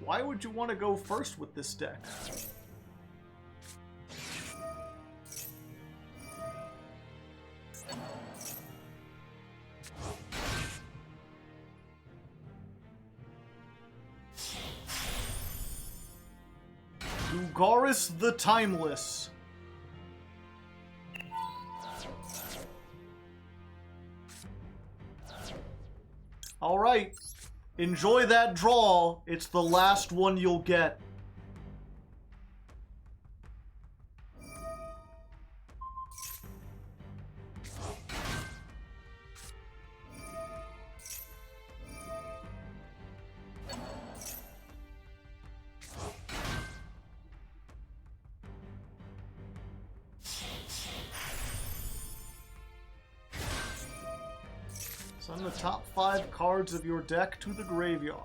Why would you want to go first with this deck? Lugaris the Timeless. Alright. Enjoy that draw. It's the last one you'll get. Send the top 5 cards of your deck to the graveyard.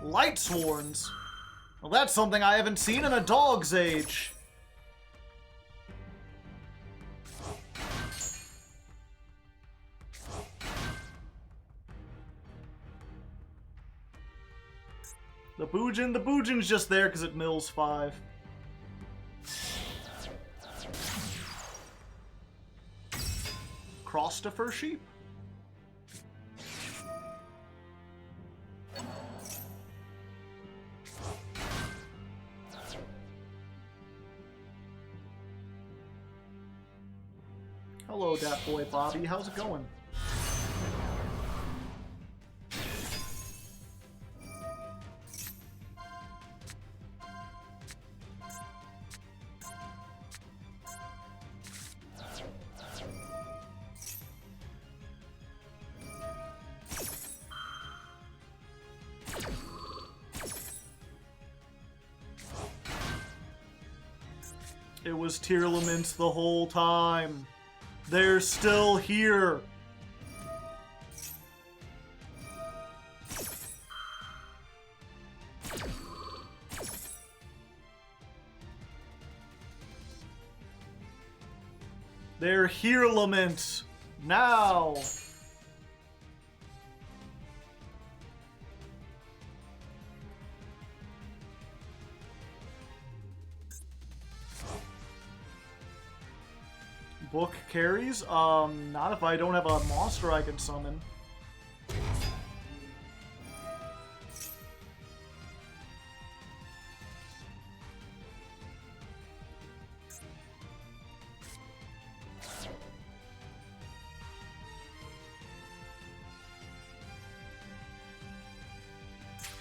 Light Sworns! Well, that's something I haven't seen in a dog's age. The Boojin's just there because it mills 5. Christopher Sheep. Hello, Dat Boy Bobby. How's it going? It was Tearlaments the whole time. They're still here. They're here, Lament. Now. Book carries? Not if I don't have a monster I can summon.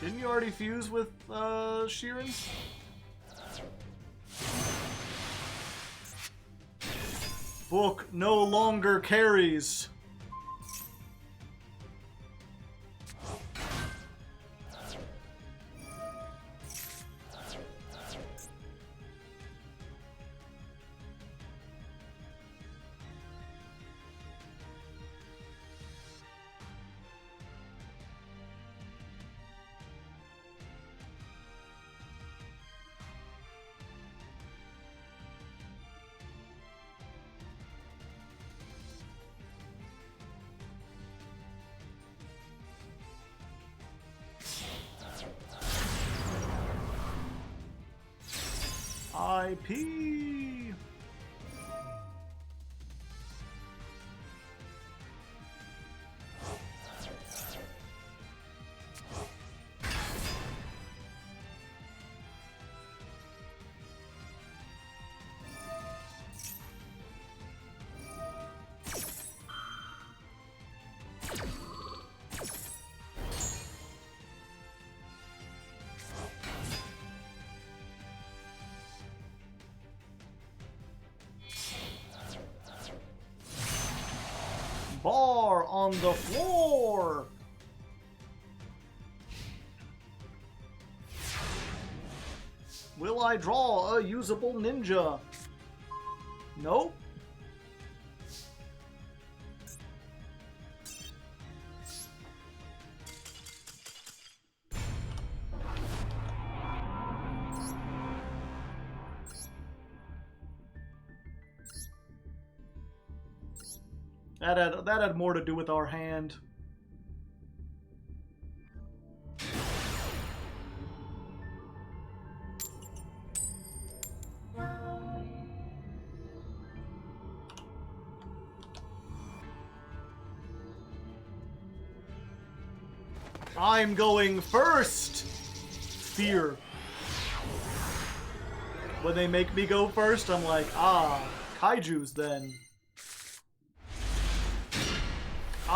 Didn't you already fuse with, Sheeran? Book no longer carries. IP. Bar on the floor. Will I draw a usable ninja? Nope. That had more to do with our hand. I'm going first! Fear. When they make me go first, I'm like, ah, kaijus then.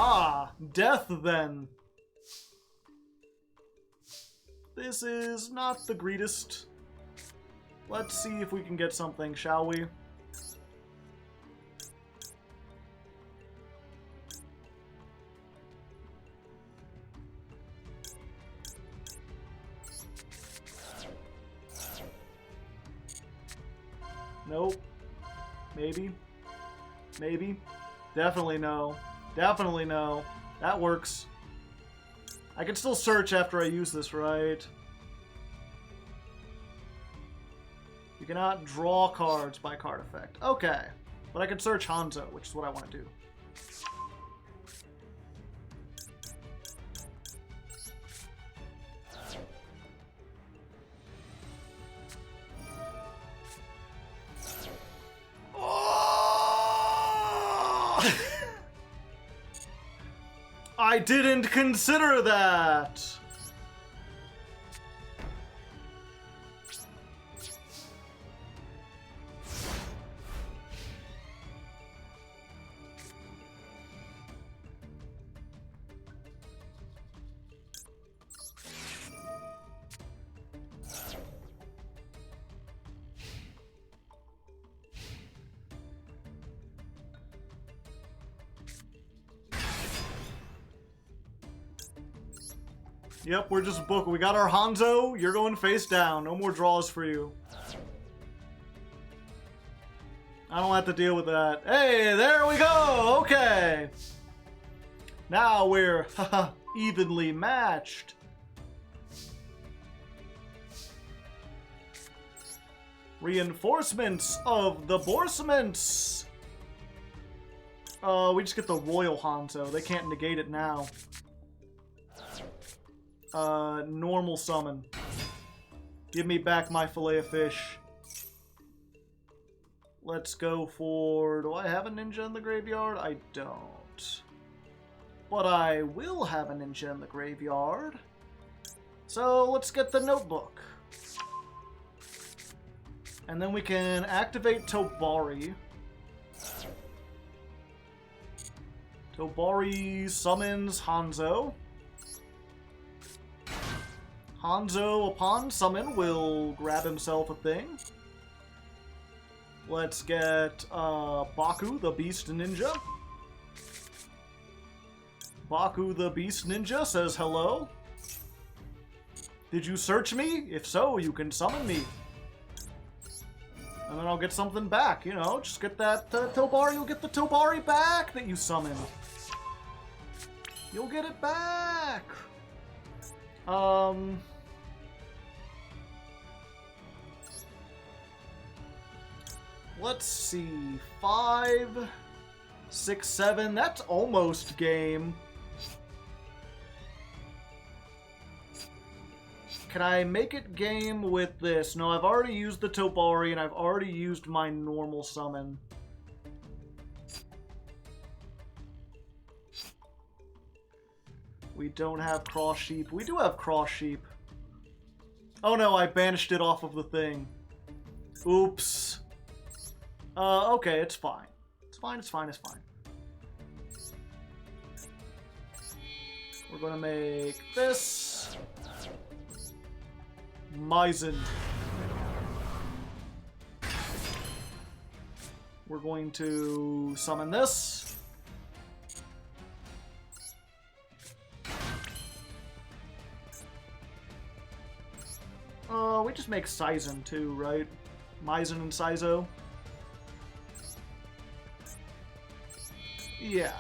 Ah, death then. This is not the greatest. Let's see if we can get something, shall we? Nope. Maybe. Maybe. Definitely no. Definitely no. That works. I can still search after I use this, right? You cannot draw cards by card effect. Okay. But I can search Hanzo, which is what I want to do. I didn't consider that! Yep, we're just booked. We got our Hanzo. You're going face down. No more draws for you. I don't have to deal with that. Hey, there we go! Okay! Now we're evenly matched. Reinforcements of the Borsements! We just get the Royal Hanzo. They can't negate it now. Normal summon. Give me back my fillet of fish. Let's go for... Do I have a ninja in the graveyard? I don't. But I will have a ninja in the graveyard. So let's get the notebook. And then we can activate Tobari. Tobari summons Hanzo. Hanzo, upon summon, will grab himself a thing. Let's get Baku, the Beast Ninja. Baku, the Beast Ninja, says hello. Did you search me? If so, you can summon me. And then I'll get something back, you know. Just get that Tobari, you'll get the Tobari back that you summoned. You'll get it back. Let's see. 5, 6, 7. That's almost game. Can I make it game with this? No, I've already used the Tobari and I've already used my normal summon. We don't have Cross Sheep. We do have Cross Sheep. Oh no, I banished it off of the thing. Oops. Okay, it's fine. It's fine, it's fine, it's fine. We're gonna make this... Maizen. We're going to summon this. We just make Saizen too, right? Maizen and Saizo. Yeah.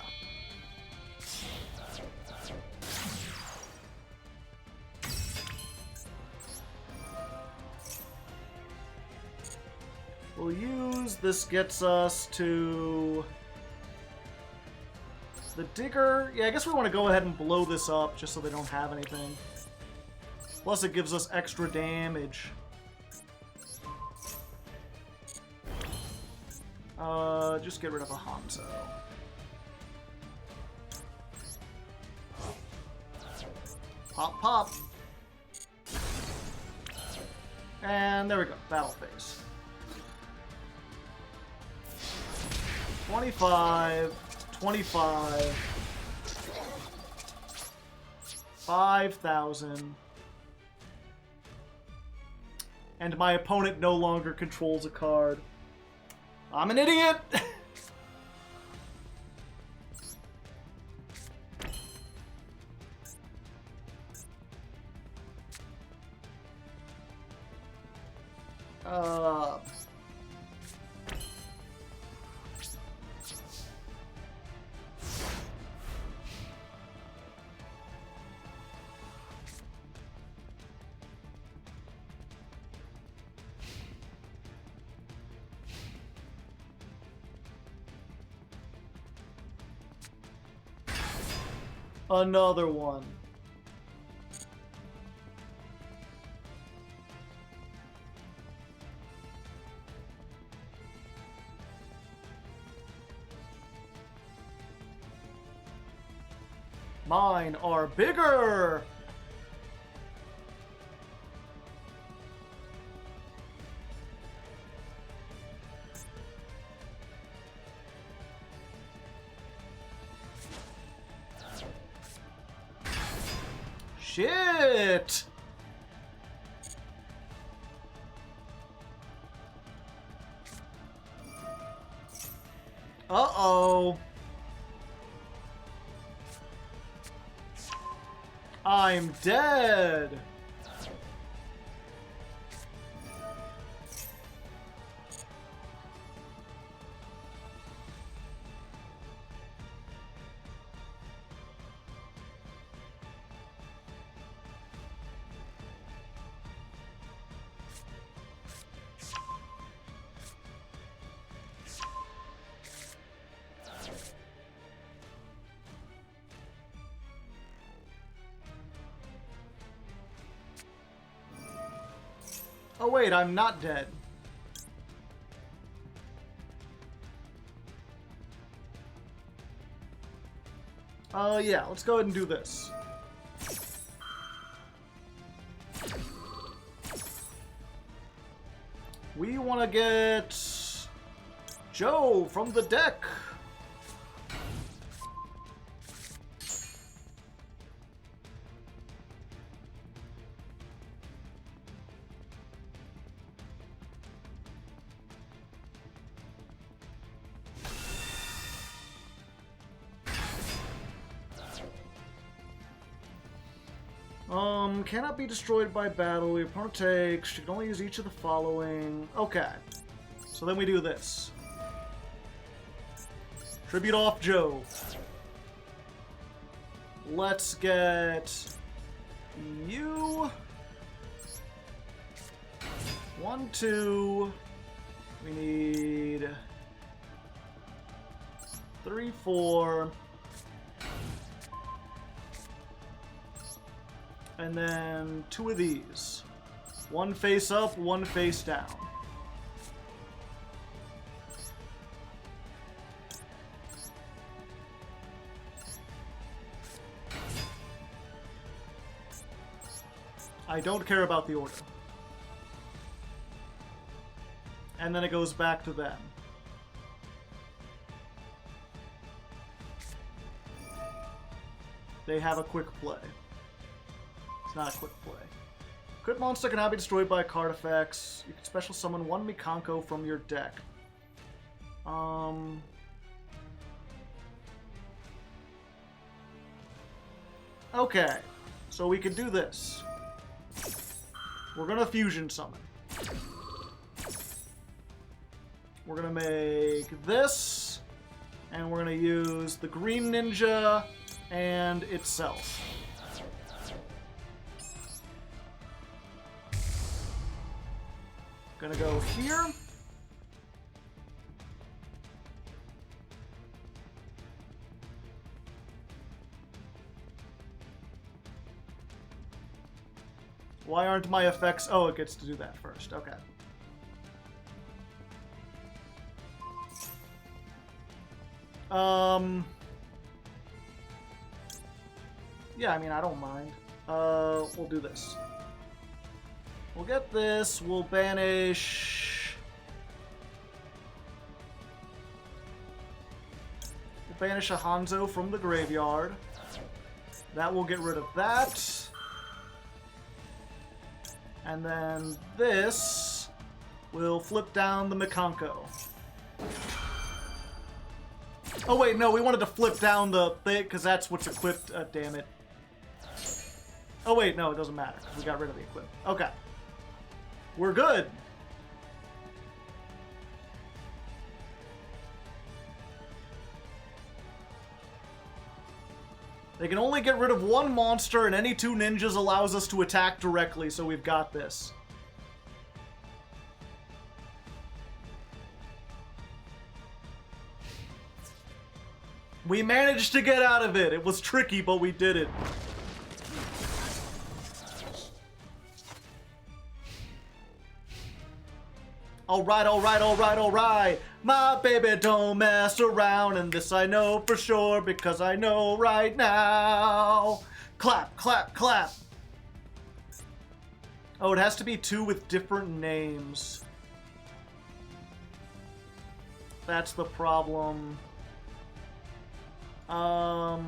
We'll use, this gets us to the Digger. Yeah, I guess we want to go ahead and blow this up just so they don't have anything. Plus it gives us extra damage. Just get rid of a Hanzo. Pop, pop. And there we go, battle phase. 25, 25, 5,000. And my opponent no longer controls a card. I'm an idiot! Another one. Mine are bigger! Shit! Uh-oh. I'm dead. Oh wait, I'm not dead. Yeah, let's go ahead and do this. We want to get Joe from the deck. Cannot be destroyed by battle. Your opponent takes. You can only use each of the following. Okay. So then we do this. Tribute off Joe. Let's get you. 1, 2. We need 3, 4. And then 2 of these. 1 face up, 1 face down. I don't care about the order. And then it goes back to them. They have a quick play. It's not a quick play. Crit monster cannot be destroyed by card effects. You can special summon 1 Mikanko from your deck. Okay, so we could do this. We're gonna fusion summon. We're gonna make this, and we're gonna use the green ninja and itself. Gonna go here. Why aren't my effects... Oh, it gets to do that first. Okay. Yeah, I mean, I don't mind. We'll do this. We'll get this. We'll banish... We'll banish a Hanzo from the graveyard. That will get rid of that. And then this will flip down the Mikanko. Oh wait, no, we wanted to flip down the thing, because that's what's equipped. Damn it. Oh wait, no, it doesn't matter, because we got rid of the equip. Okay. We're good. They can only get rid of 1 monster, and any 2 ninjas allows us to attack directly, so we've got this. We managed to get out of it. It was tricky, but we did it. Alright, alright, alright, alright. My baby don't mess around, and this I know for sure because I know right now. Clap, clap, clap. Oh, it has to be 2 with different names. That's the problem. Okay,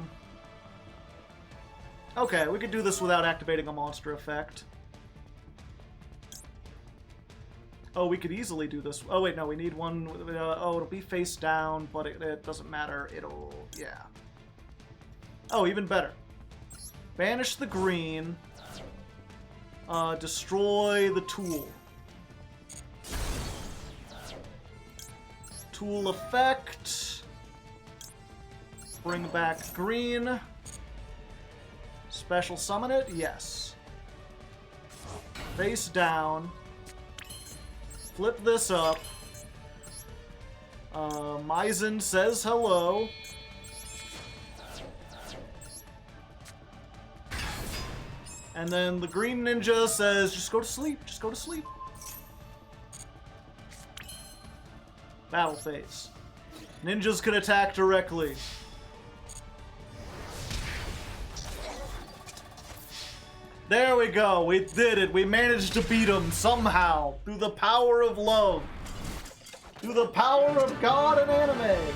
we could do this without activating a monster effect. Oh, we could easily do this. Oh, wait, no, we need 1... oh, it'll be face down, but it doesn't matter. It'll... yeah. Oh, even better. Banish the green. Destroy the tool. Tool effect. Bring back green. Special summon it? Yes. Face down. Flip this up. Maizen says hello. And then the green ninja says, just go to sleep, just go to sleep. Battle phase. Ninjas can attack directly. There we go. We did it. We managed to beat him somehow. Through the power of love. Through the power of God and anime.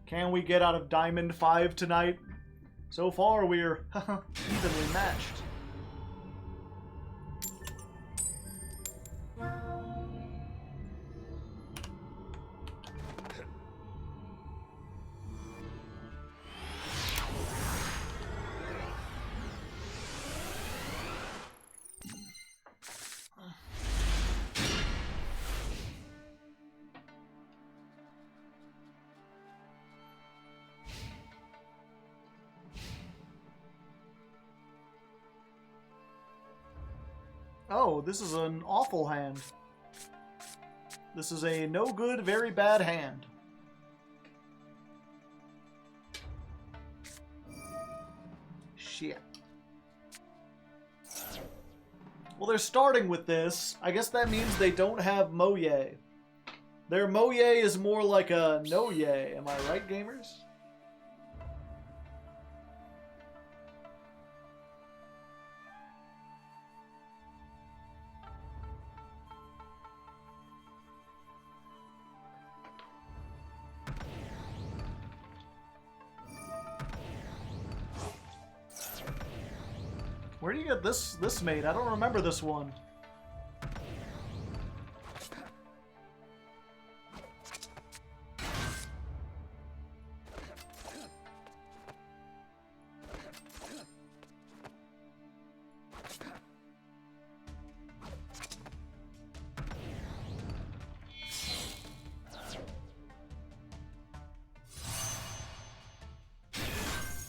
Can we get out of Diamond 5 tonight? So far, we're evenly matched. Oh, this is an awful hand. This is a no good, very bad hand. Shit. Well, they're starting with this. I guess that means they don't have Moye. Their Moye is more like a no-ye. Am I right, gamers? Where do you get this made? I don't remember this one.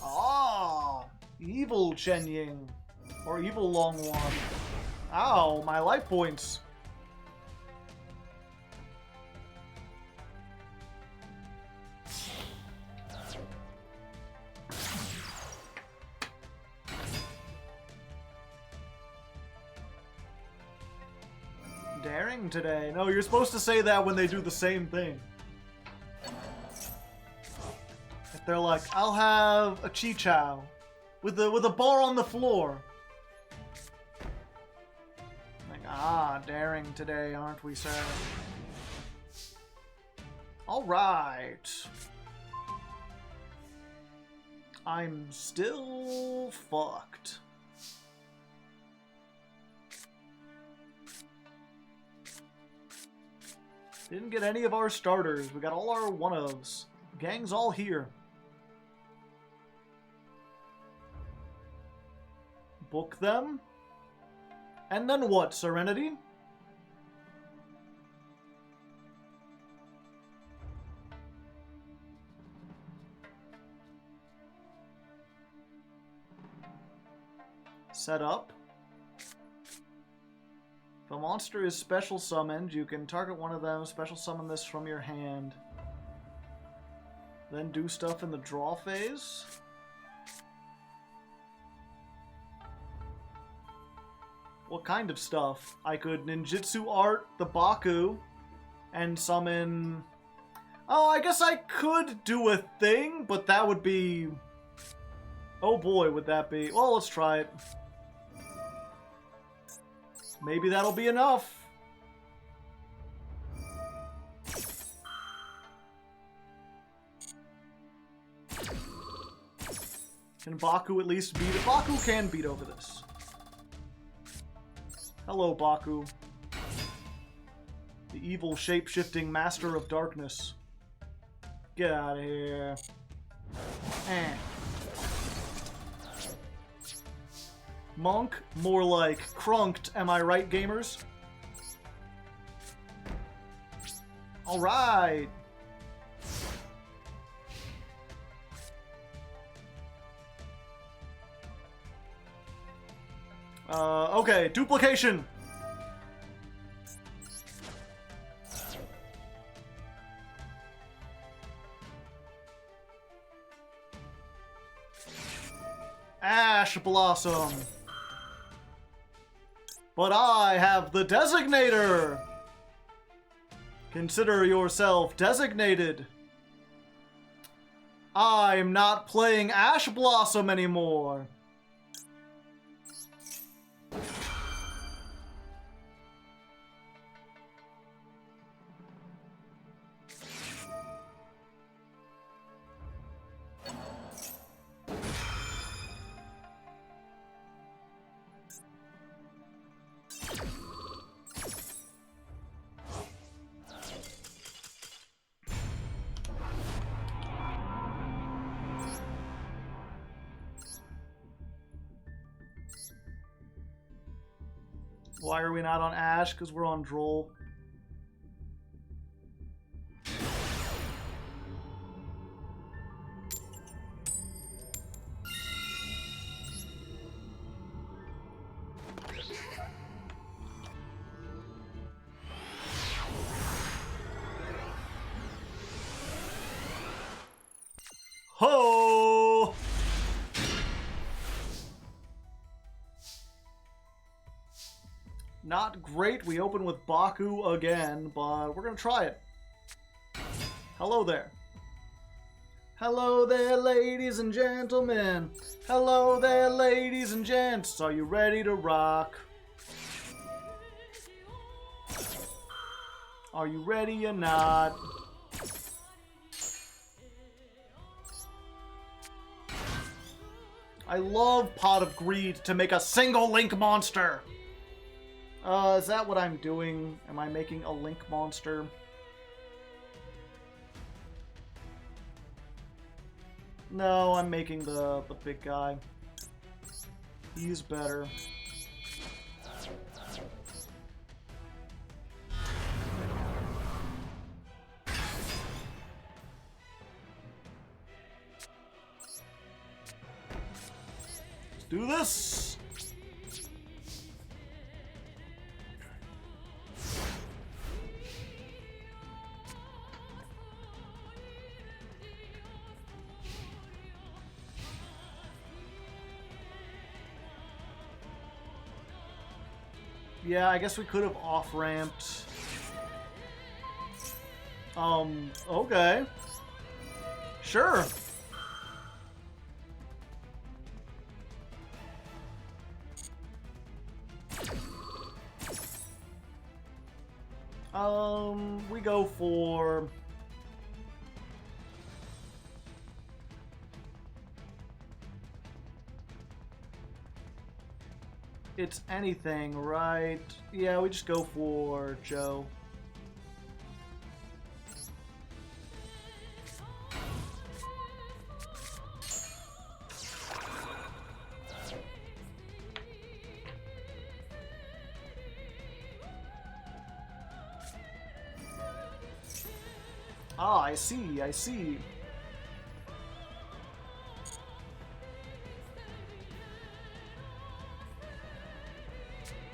Ah, evil Chen Ying. Or evil long one. Ow, my life points. Daring today. No, you're supposed to say that when they do the same thing. If they're like, I'll have a Chi-Chow with a bar on the floor. Ah, daring today, aren't we, sir? Alright. I'm still fucked. Didn't get any of our starters. We got all our one-ofs. Gang's all here. Book them? And then what, Serenity? Set up. If a monster is special summoned, you can target one of them, special summon this from your hand. Then do stuff in the draw phase. What kind of stuff? I could ninjutsu art the Baku and summon... Oh, I guess I could do a thing, but that would be... Oh boy, would that be... Well, let's try it. Maybe that'll be enough. Can Baku at least beat it? Baku can beat over this. Hello, Baku. The evil shape-shifting master of darkness. Get out of here. Monk? More like crunked, am I right, gamers? Alright! Okay, duplication. Ash Blossom. But I have the Designator. Consider yourself designated. I'm not playing Ash Blossom anymore. Why are we not on Ash? Because we're on Droll. Ho! Not great. We open with Baku again, but we're gonna try it. Hello there. Hello there, ladies and gentlemen. Hello there, ladies and gents. Are you ready to rock? Are you ready or not? I love Pot of Greed to make a single Link monster. Is that what I'm doing? Am I making a Link monster? No, I'm making the big guy. He's better. Let's do this! Yeah, I guess we could have off-ramped. Okay. Sure. We go for... It's anything, right? Yeah, we just go for Joe. Ah, I see, I see.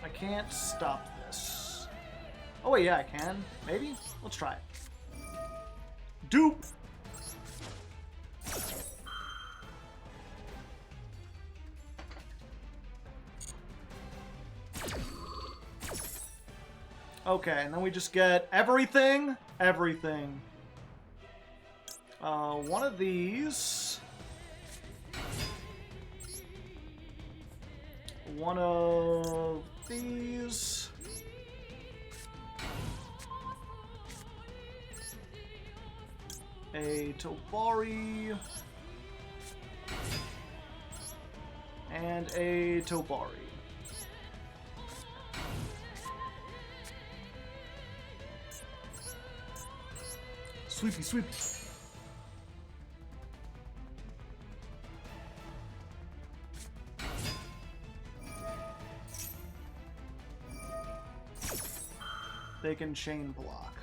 I can't stop this. Oh wait, yeah, I can. Maybe? Let's try it. Dupe! Okay, and then we just get everything. Everything. One of these. One of these. A Tobari. And a Tobari. Sweepy, sweepy. They can chain block.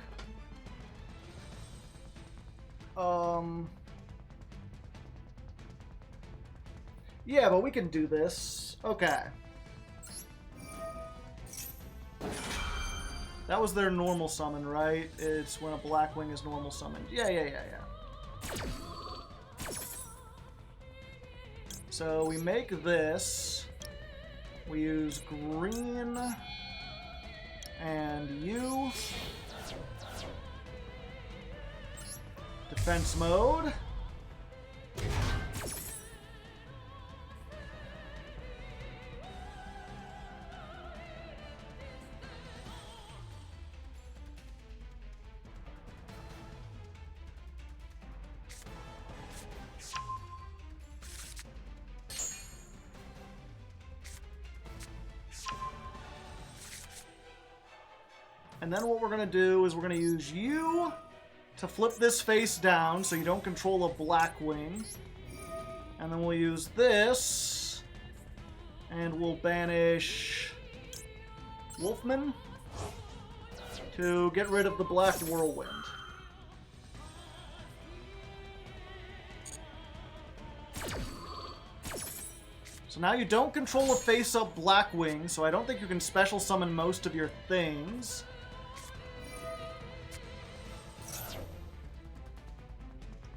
Yeah, but we can do this. Okay. That was their normal summon, right? It's when a Blackwing is normal summoned. Yeah. So we make this. We use green and you. Defense mode. And then what we're going to do is we're going to use you to flip this face down so you don't control a Blackwing. And then we'll use this. And we'll banish Wolfman to get rid of the Black Whirlwind. So now you don't control a face-up Blackwing, so I don't think you can special summon most of your things.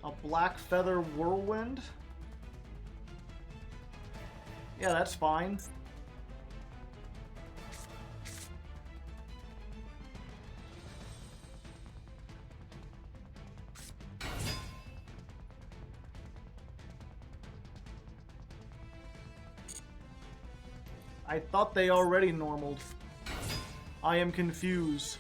A Black Feather Whirlwind. Yeah, that's fine. I thought they already normaled. I am confused.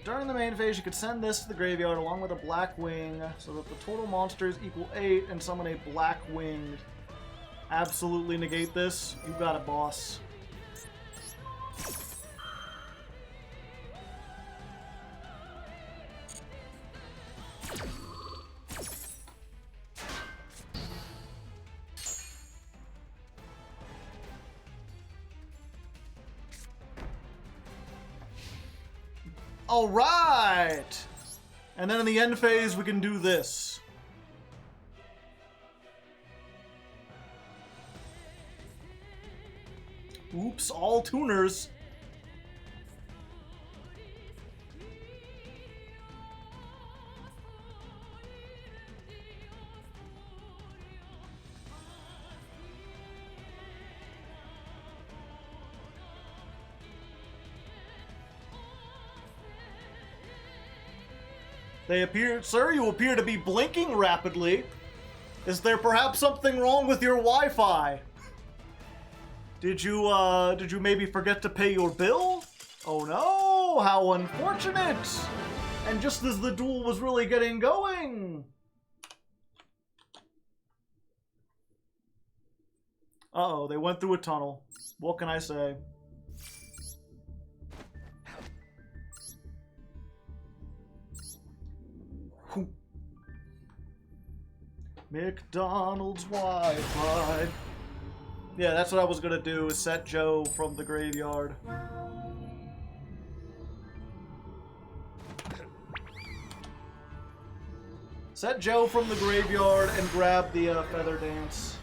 During the main phase, you could send this to the graveyard along with a Blackwing so that the total monsters equal 8 and summon a Blackwing. Absolutely negate this. You got it, boss. Alright! And then in the end phase, we can do this. Oops, all tuners. They appear, sir, you appear to be blinking rapidly. Is there perhaps something wrong with your Wi-Fi? Did you maybe forget to pay your bill? Oh no, how unfortunate! And just as the duel was really getting going. Uh-oh, they went through a tunnel. What can I say? McDonald's Wi-Fi. Yeah, that's what I was gonna do, is set Joe from the graveyard. Set Joe from the graveyard and grab the Feather Dance.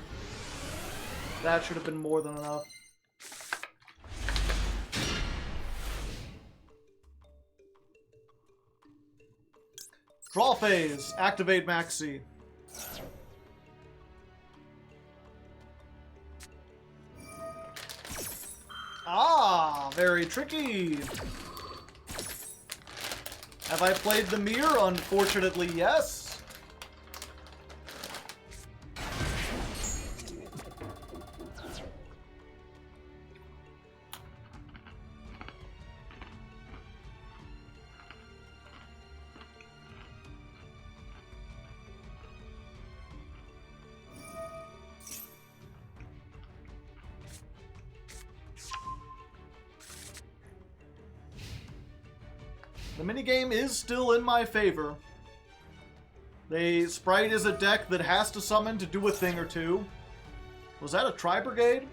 That should have been more than enough. Draw phase. Activate Maxi. Ah, very tricky. Have I played the mirror? Unfortunately, yes. The minigame is still in my favor. The Sprite is a deck that has to summon to do a thing or two. Was that a Tri-Brigade?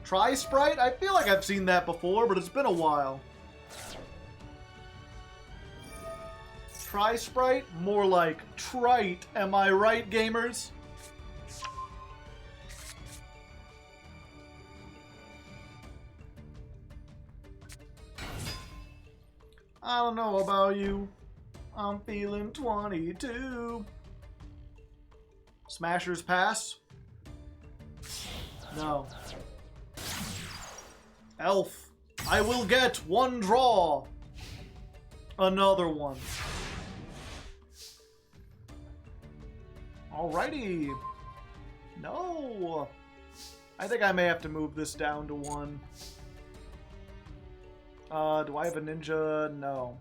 Tri-Sprite? I feel like I've seen that before, but it's been a while. Tri-Sprite? More like trite, am I right, gamers? I don't know about you. I'm feeling 22. Smashers pass? No. Elf. I will get one draw. Another one. Alrighty. No. I think I may have to move this down to 1. Do I have a ninja? No.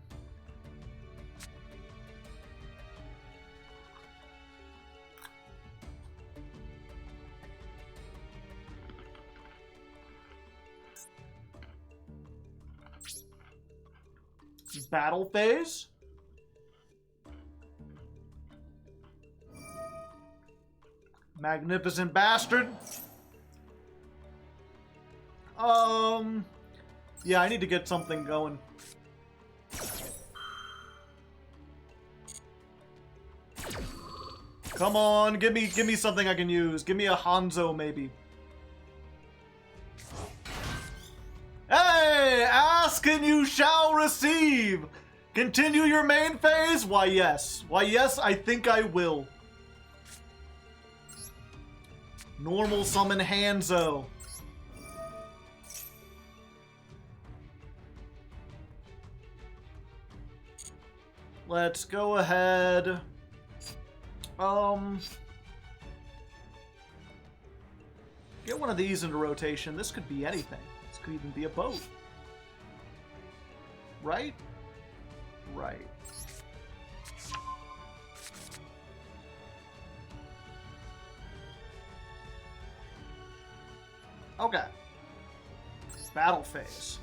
Battle phase? Magnificent bastard. Yeah, I need to get something going. Come on, give me something I can use. Give me a Hanzo, maybe. Hey! Ask and you shall receive! Continue your main phase? Why, yes. Why, yes, I think I will. Normal summon Hanzo. Let's go ahead. Get one of these into rotation. This could be anything. This could even be a boat. Right? Right. Okay. Battle phase.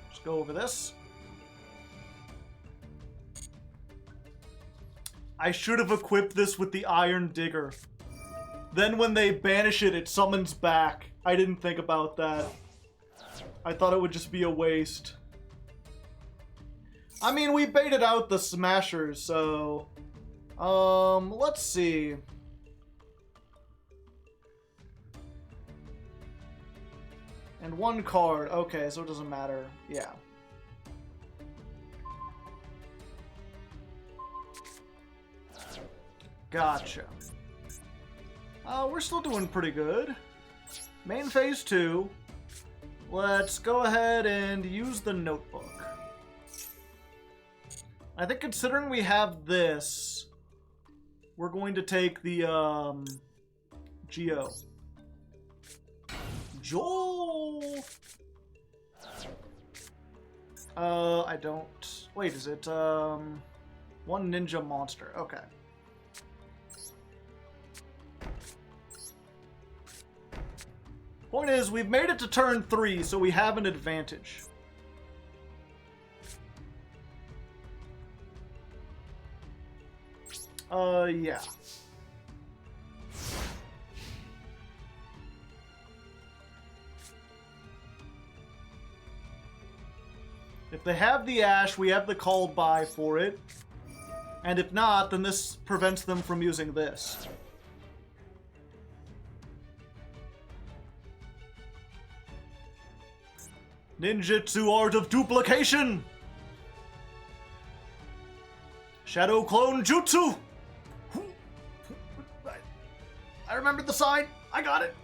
Let's go over this. I should have equipped this with the Iron Digger. Then when they banish it, it summons back. I didn't think about that. I thought it would just be a waste. I mean, we baited out the Smashers, so... let's see. And 1 card. Okay, so it doesn't matter. Yeah. Gotcha. We're still doing pretty good. Main phase 2. Let's go ahead and use the notebook. I think considering we have this, we're going to take the, Geo. Joel! I don't... Wait, is it, 1 ninja monster? Okay. Point is, we've made it to turn 3, so we have an advantage. Yeah. If they have the Ash, we have the called by for it. And if not, then this prevents them from using this. Ninjutsu Art of Duplication! Shadow Clone Jutsu! I remembered the sign! I got it!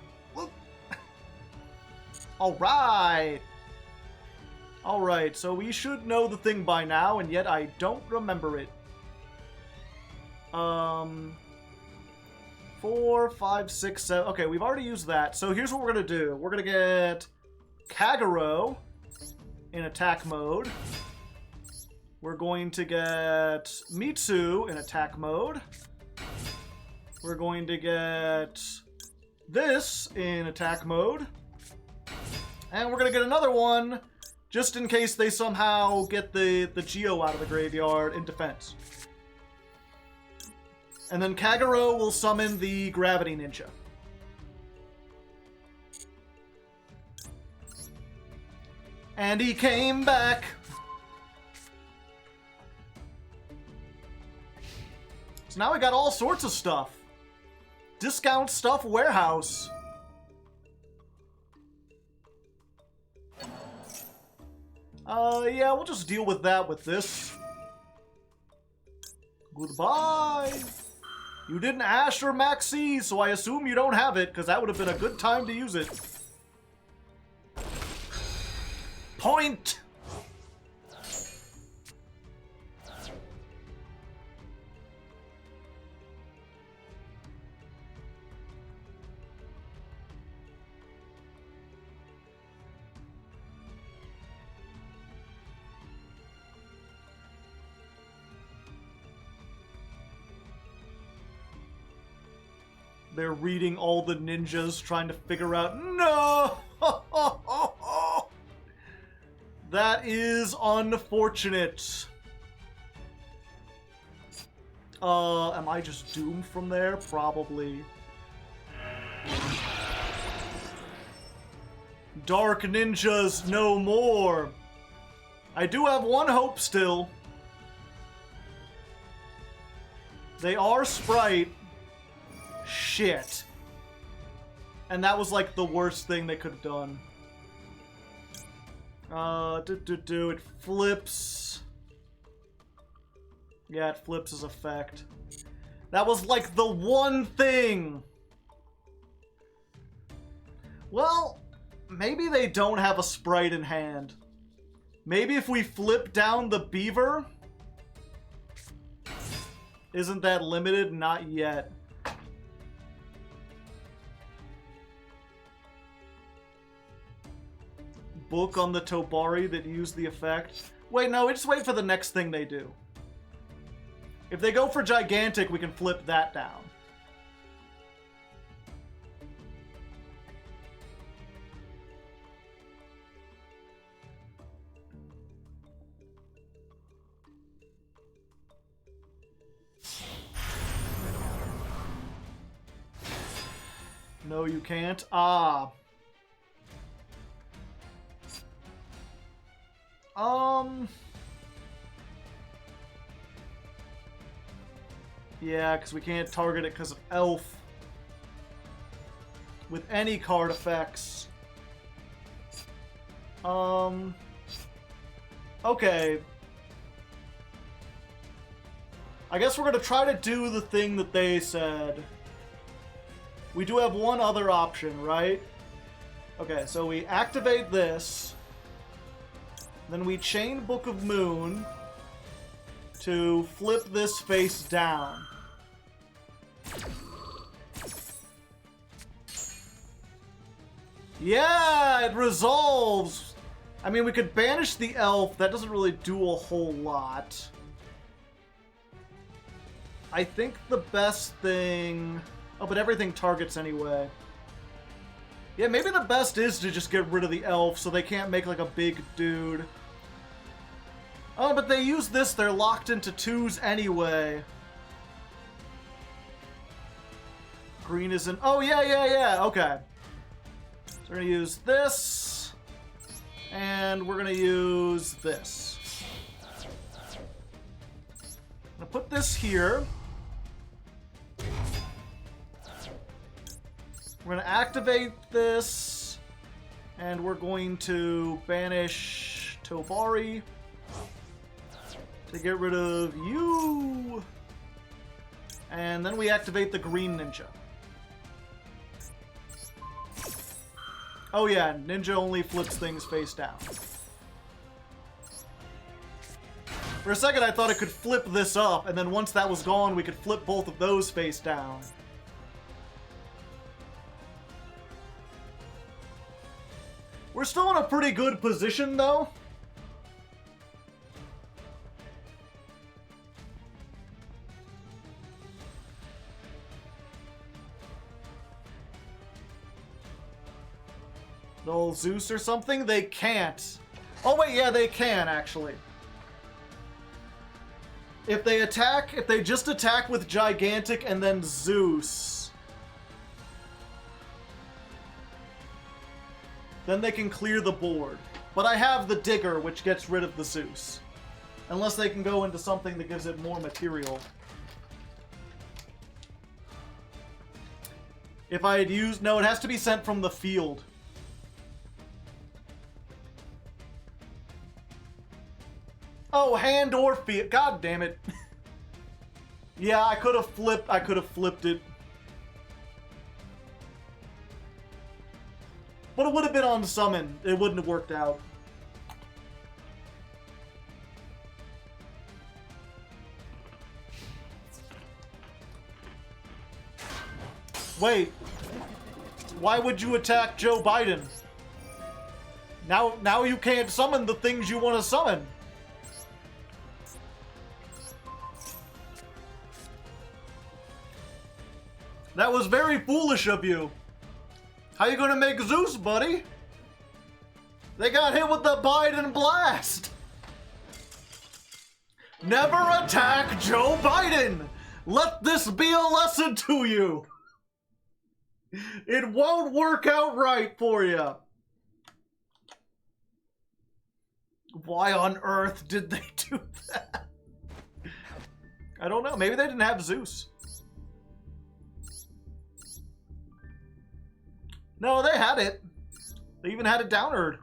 Alright! Alright, so we should know the thing by now, and yet I don't remember it. 4, 5, 6, 7... Okay, we've already used that. So here's what we're gonna do. We're gonna get Kagero in attack mode. We're going to get Mitsu in attack mode. We're going to get this in attack mode. And we're going to get another one just in case they somehow get the Geo out of the graveyard in defense. And then Kagero will summon the Gravity Ninja. And he came back. So now we got all sorts of stuff. Discount stuff warehouse. Yeah, we'll just deal with that with this. Goodbye. You didn't ash or maxi, so I assume you don't have it, because that would have been a good time to use it. Point! They're reading all the ninjas, trying to figure out... No! That is unfortunate. Am I just doomed from there? Probably. Dark ninjas no more. I do have one hope still. They are Sprite. Shit. And that was like the worst thing they could have done. It flips. Yeah, it flips his effect. That was like the one thing. Well, maybe they don't have a Sprite in hand. Maybe if we flip down the beaver. Isn't that limited? Not yet. Book on the Tobari that used the effect. Wait, no, we just wait for the next thing they do. If they go for Gigantic, we can flip that down. No, you can't. Ah. Yeah, because we can't target it because of Elf. With any card effects. Okay. I guess we're gonna try to do the thing that they said. We do have one other option, right? Okay, so we activate this. Then we chain Book of Moon to flip this face down. Yeah, it resolves. I mean, we could banish the elf. That doesn't really do a whole lot. I think the best thing... Oh, but everything targets anyway. Yeah, maybe the best is to just get rid of the elf so they can't make like a big dude. Oh, but they use this, they're locked into 2s anyway. Green isn't... Oh, yeah, okay. So we're gonna use this. And we're gonna use this. I'm gonna put this here. We're gonna activate this. And we're going to banish Tobari. To get rid of you. And then we activate the green ninja. Oh yeah, ninja only flips things face down. For a second I thought it could flip this up, and then once that was gone we could flip both of those face down. We're still in a pretty good position though. No Zeus or something? They can't. Oh wait, yeah, they can actually. If they attack, if they just attack with Gigantic and then Zeus, then they can clear the board. But I have the Digger, which gets rid of the Zeus. Unless they can go into something that gives it more material. If I had used... No, it has to be sent from the field. Oh, hand or field. God damn it. Yeah, I could have flipped it. But it would have been on summon. It wouldn't have worked out. Wait. Why would you attack Joe Biden? Now you can't summon the things you want to summon. That was very foolish of you. How you gonna make Zeus, buddy? They got hit with the Biden blast. Never attack Joe Biden. Let this be a lesson to you. It won't work out right for you. Why on earth did they do that? I don't know. Maybe they didn't have Zeus. No, they had it. They even had it downward.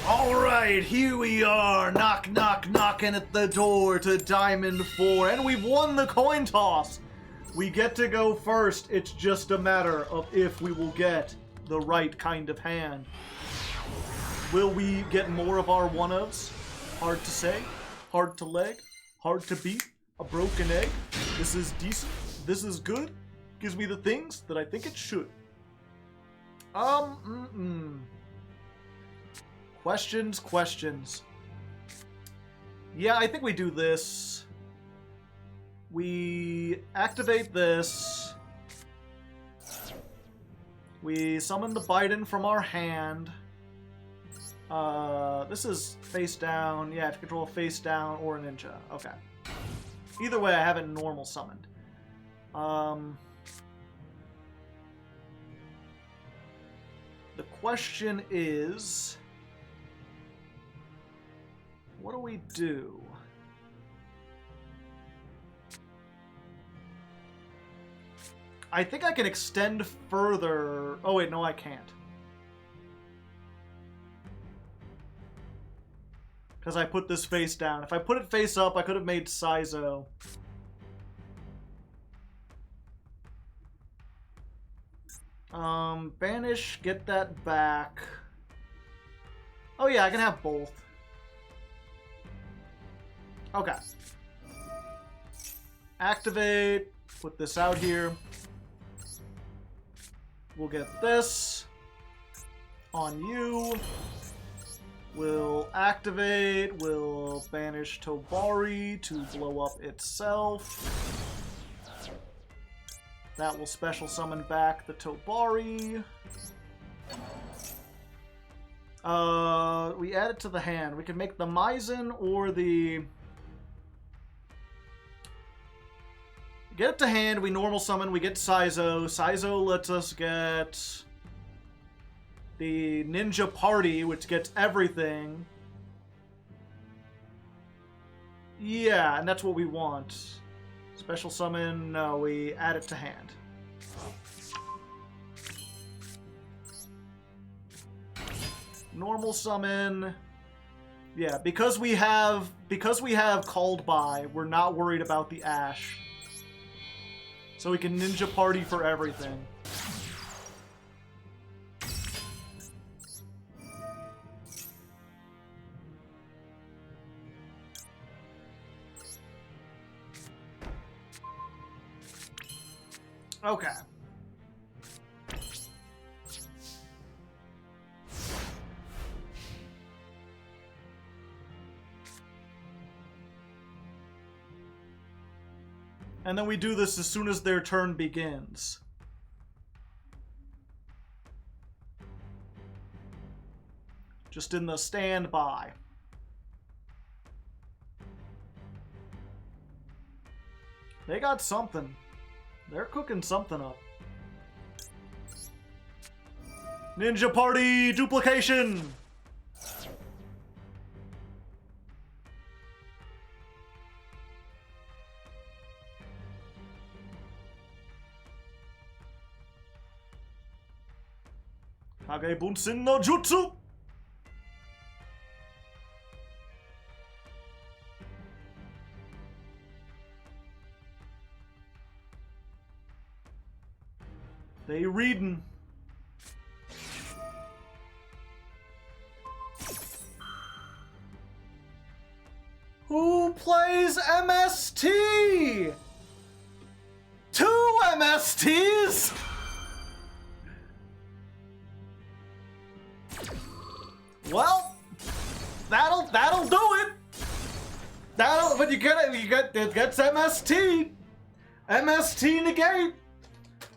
Alright, here we are, knocking at the door to Diamond 4, and we've won the coin toss! We get to go first, it's just a matter of if we will get the right kind of hand. Will we get more of our one-ofs? Hard to say, hard to leg, hard to beat, a broken egg. This is decent, this is good, gives me the things that I think it should. Questions. Yeah, I think we do this. We activate this. We summon the Biden from our hand. This is face down. Yeah, to control face down or a ninja. Okay. Either way, I have it normal summoned. The question is... what do we do? I think I can extend further. Oh wait, no I can't. Because I put this face down. If I put it face up, I could have made Saizo. Banish, get that back. Oh yeah, I can have both. Okay. Activate. Put this out here. We'll get this on you. We'll activate. We'll banish Tobari to blow up itself. That will special summon back the Tobari. We add it to the hand. We can make the Maizen or the... get it to hand, we normal summon, we get Saizo. Saizo lets us get the Ninja Party, which gets everything. Yeah, and that's what we want. Special summon, no, we add it to hand. Normal summon. Yeah, because we have called by, we're not worried about the Ash. So we can Ninja Party for everything. Okay. And then we do this as soon as their turn begins. Just in the standby. They got something. They're cooking something up. Ninja Party duplication! Kage Bunsen no Jutsu! They readin'. Who plays MST? 2 MSTs? Well, that'll do it. But it gets MST. MST negate.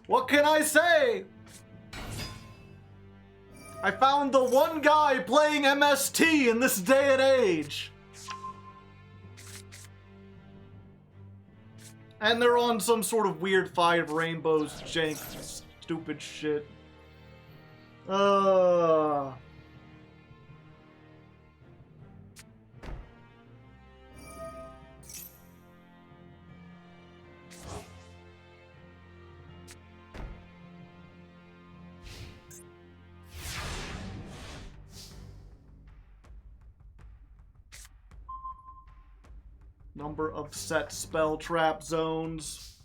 What can I say? I found the one guy playing MST in this day and age. And they're on some sort of weird 5 rainbows jank stupid shit. Number of set spell trap zones.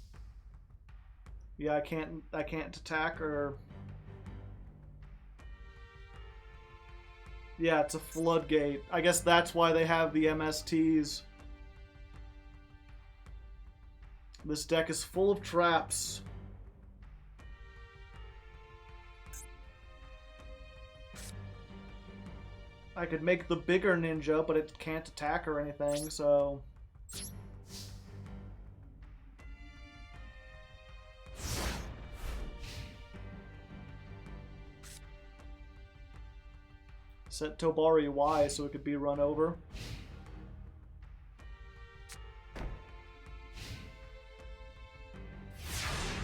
Yeah, I can't attack or... Yeah, it's a floodgate. I guess that's why they have the MSTs. This deck is full of traps. I could make the bigger ninja, but it can't attack or anything, so... Set Tobari Y so it could be run over.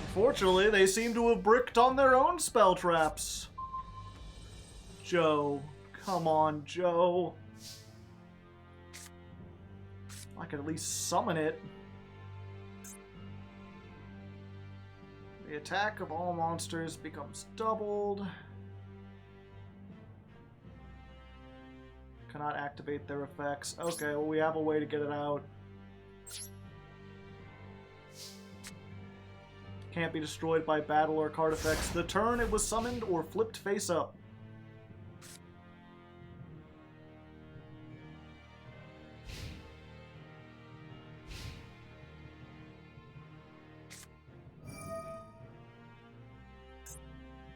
Unfortunately, they seem to have bricked on their own spell traps. Joe. Come on, Joe. I could at least summon it. The attack of all monsters becomes doubled. Cannot activate their effects. Okay, well, we have a way to get it out. Can't be destroyed by battle or card effects the turn it was summoned or flipped face up.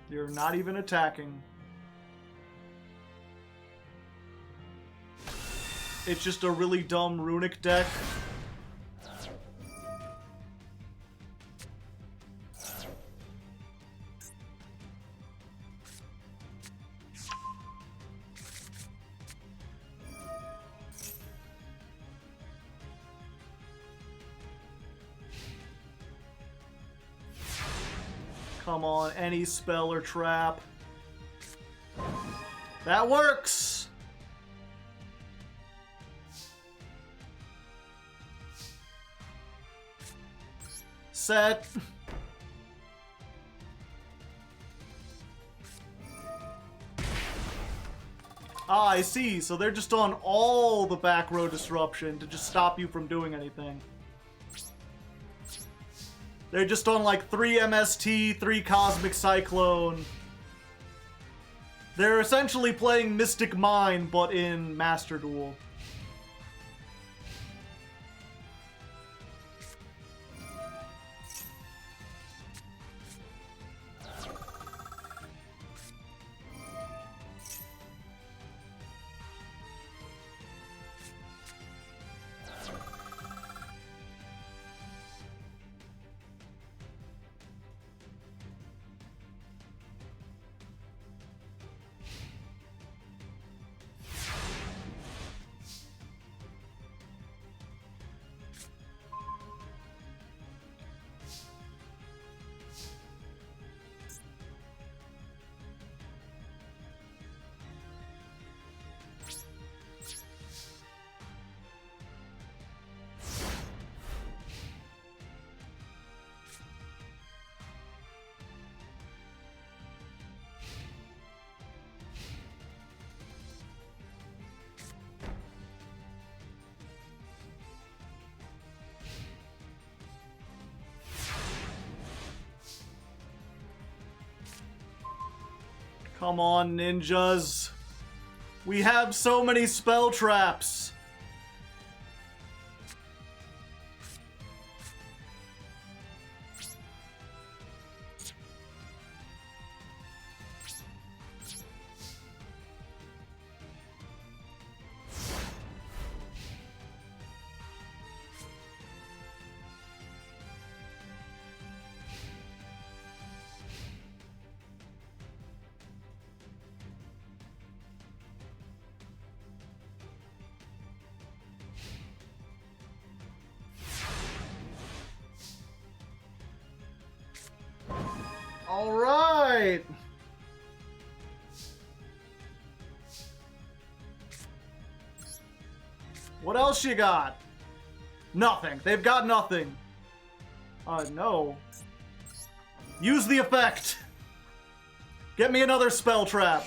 You're not even attacking. It's just a really dumb runic deck. Come on, any spell or trap. That works! Set. Ah, I see. So they're just on all the back row disruption to just stop you from doing anything. They're just on like 3 MST, 3 Cosmic Cyclone. They're essentially playing Mystic Mine, but in Master Duel. Come on, ninjas. We have so many spell traps. All right. What else you got? Nothing. They've got nothing. No. Use the effect. Get me another spell trap.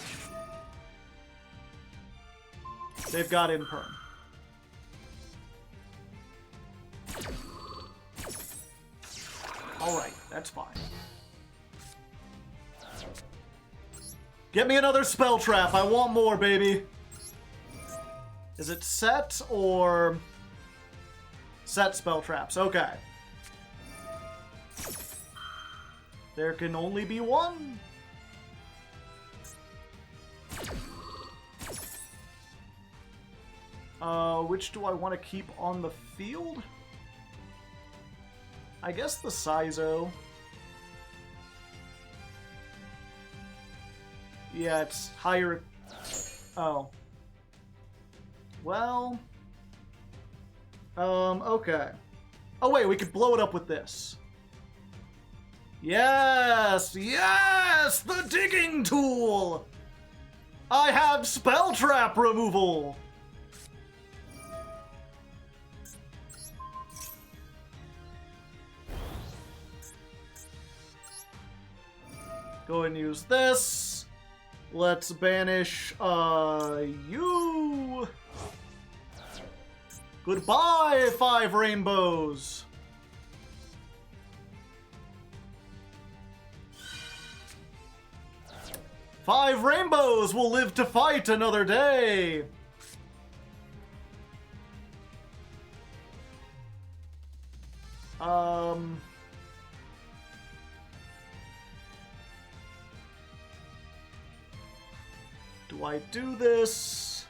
They've got imperm. Alright, that's fine. Get me another spell trap. I want more, baby. Is it set or... Set spell traps. Okay. There can only be one. Which do I want to keep on the field? I guess the Sizo. Yeah, it's higher... Oh. Well... okay. Oh wait, we could blow it up with this. Yes! Yes! The digging tool! I have spell trap removal! Go and use this. Let's banish, you! Goodbye, 5 rainbows! Five rainbows will live to fight another day! Do I do this?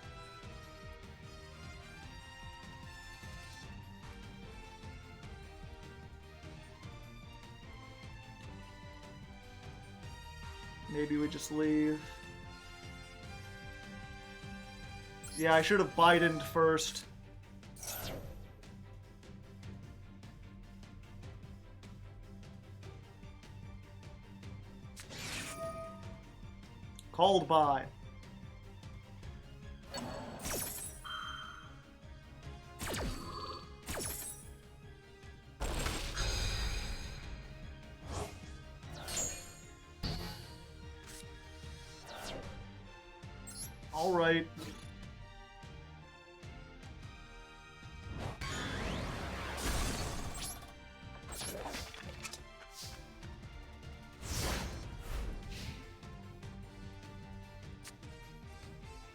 Maybe we just leave. Yeah, I should have Bidened first. Called by. All right.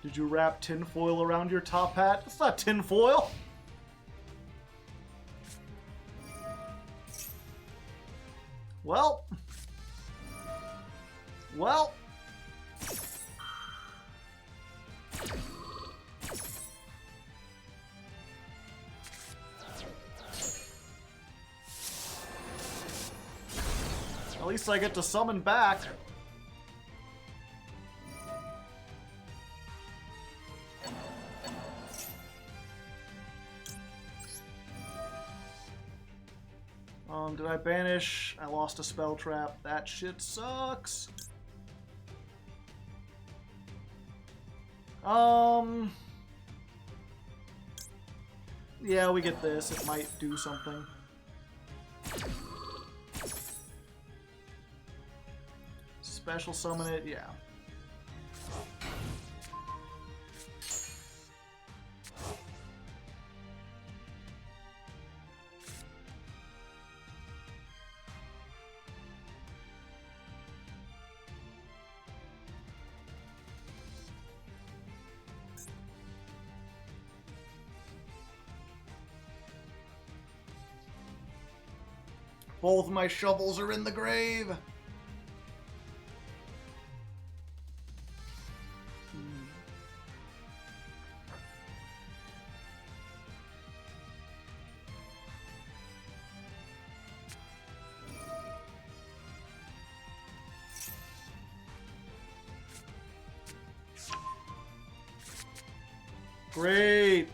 Did you wrap tinfoil around your top hat? It's not tinfoil. Well. Well. At least I get to summon back. Did I banish? I lost a spell trap. That shit sucks. Yeah, we get this. It might do something. Special summon it, yeah. Both my shovels are in the grave. Great.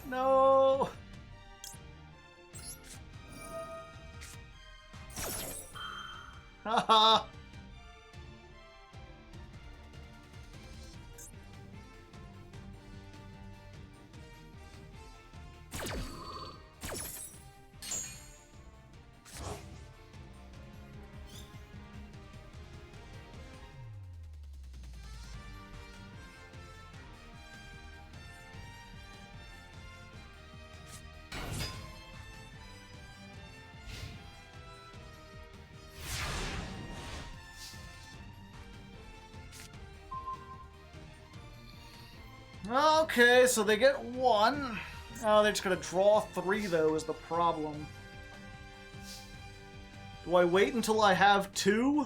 No. Haha. Okay, so they get one. Oh, they're just gonna draw 3 though is the problem. Do I wait until I have 2?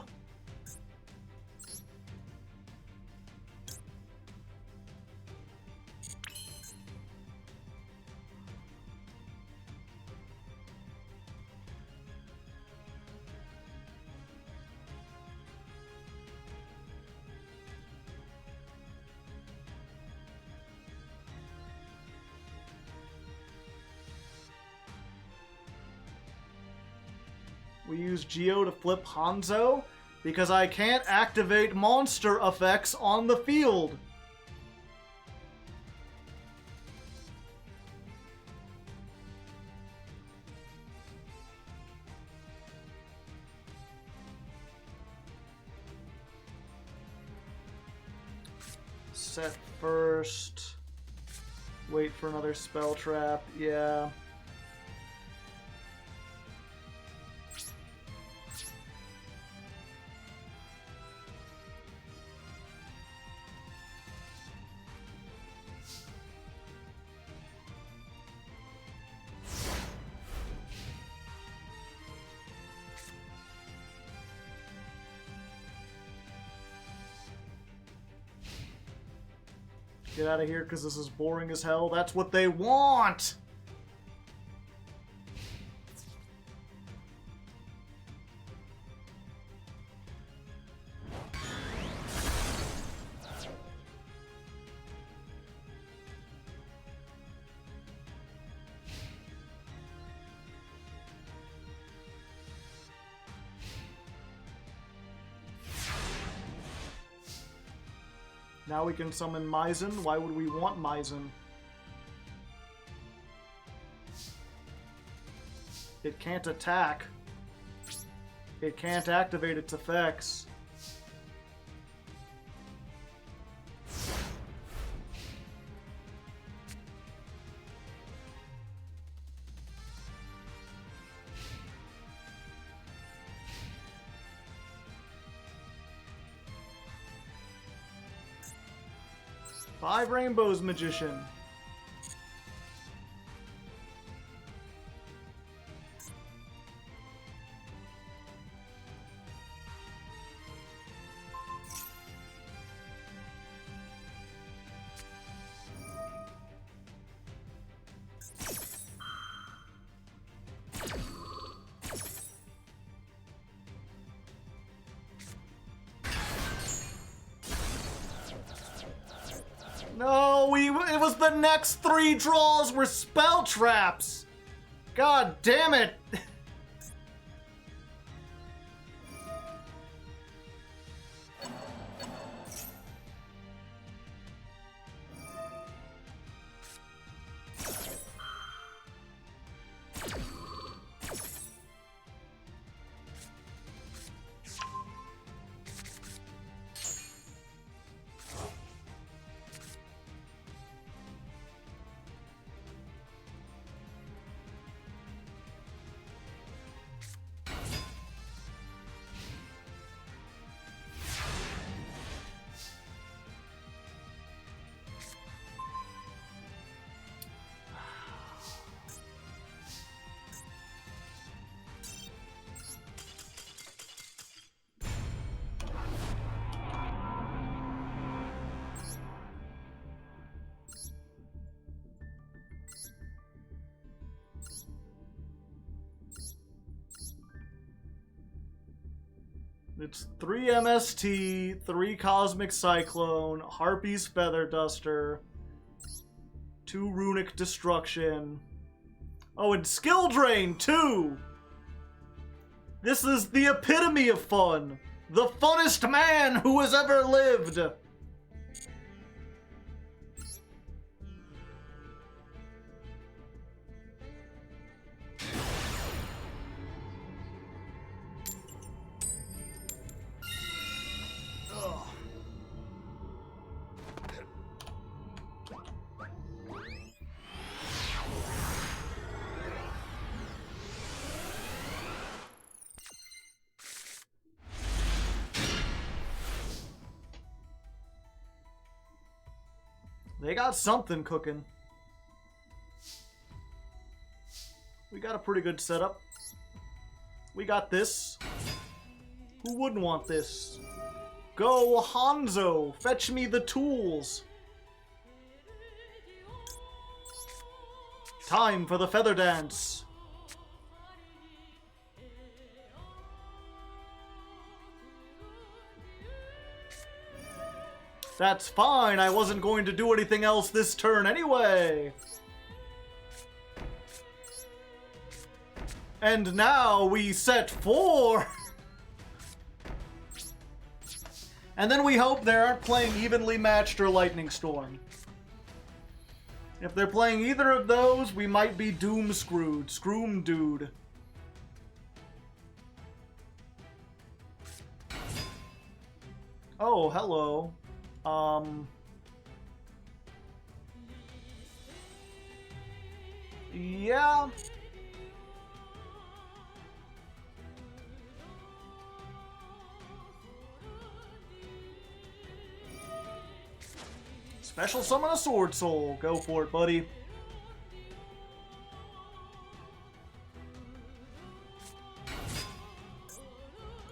We use Geo to flip Hanzo because I can't activate monster effects on the field. Set first. Wait for another spell trap. Yeah. Get out of here because this is boring as hell. That's what they want! Now we can summon Maizen. Why would we want Maizen? It can't attack. It can't activate its effects. Five Rainbows, Magician. No, it was the next 3 draws were spell traps. God damn it. It's 3 MST, 3 Cosmic Cyclone, Harpy's Feather Duster, 2 Runic Destruction. Oh, and Skill Drain, too! This is the epitome of fun! The funnest man who has ever lived! They got something cooking. We got a pretty good setup. We got this. Who wouldn't want this? Go, Hanzo! Fetch me the tools! Time for the feather dance! That's fine, I wasn't going to do anything else this turn anyway! And now we set 4! And then we hope they aren't playing Evenly Matched or Lightning Storm. If they're playing either of those, we might be doom screwed. Scroom dude. Oh, hello. Yeah. Special summon a Sword Soul. Go for it, buddy.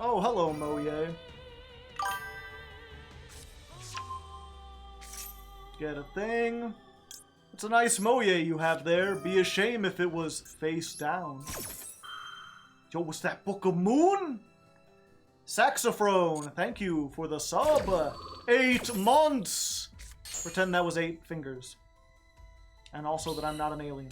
Oh, hello, Moye. Get a thing. It's a nice Moye you have there. Be a shame if it was face down. Yo, was that Book of Moon? Saxophone, thank you for the sub. 8 months. Pretend that was 8 fingers. And also that I'm not an alien.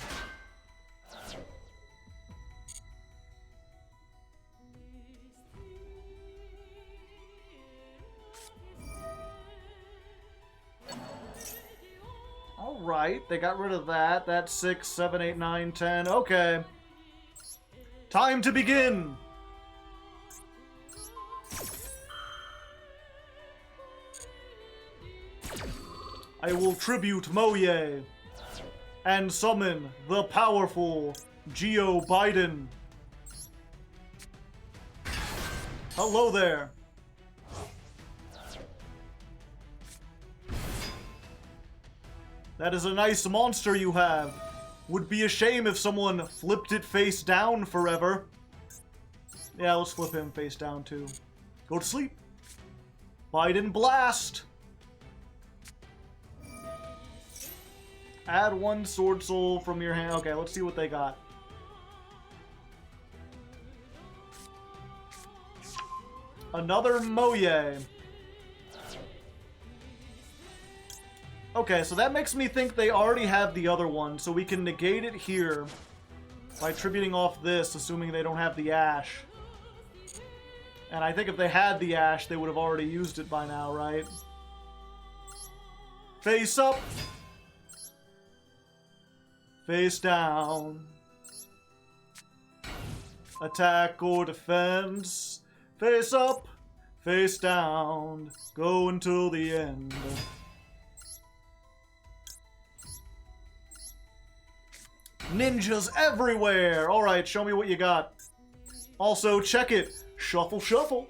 Alright, they got rid of that. That's 6, 7, 8, 9, 10. Okay. Time to begin! I will tribute Moye and summon the powerful Geo Biden. Hello there. That is a nice monster you have. Would be a shame if someone flipped it face down forever. Yeah, let's flip him face down too. Go to sleep. Biden Blast. Add 1 Sword Soul from your hand. Okay, let's see what they got. Another Moye. Okay, so that makes me think they already have the other one, so we can negate it here by tributing off this, assuming they don't have the Ash. And I think if they had the Ash, they would have already used it by now, right? Face up! Face down. Attack or defense. Face up, face down. Go until the end. Ninjas everywhere! Alright, show me what you got. Also, check it. Shuffle, shuffle.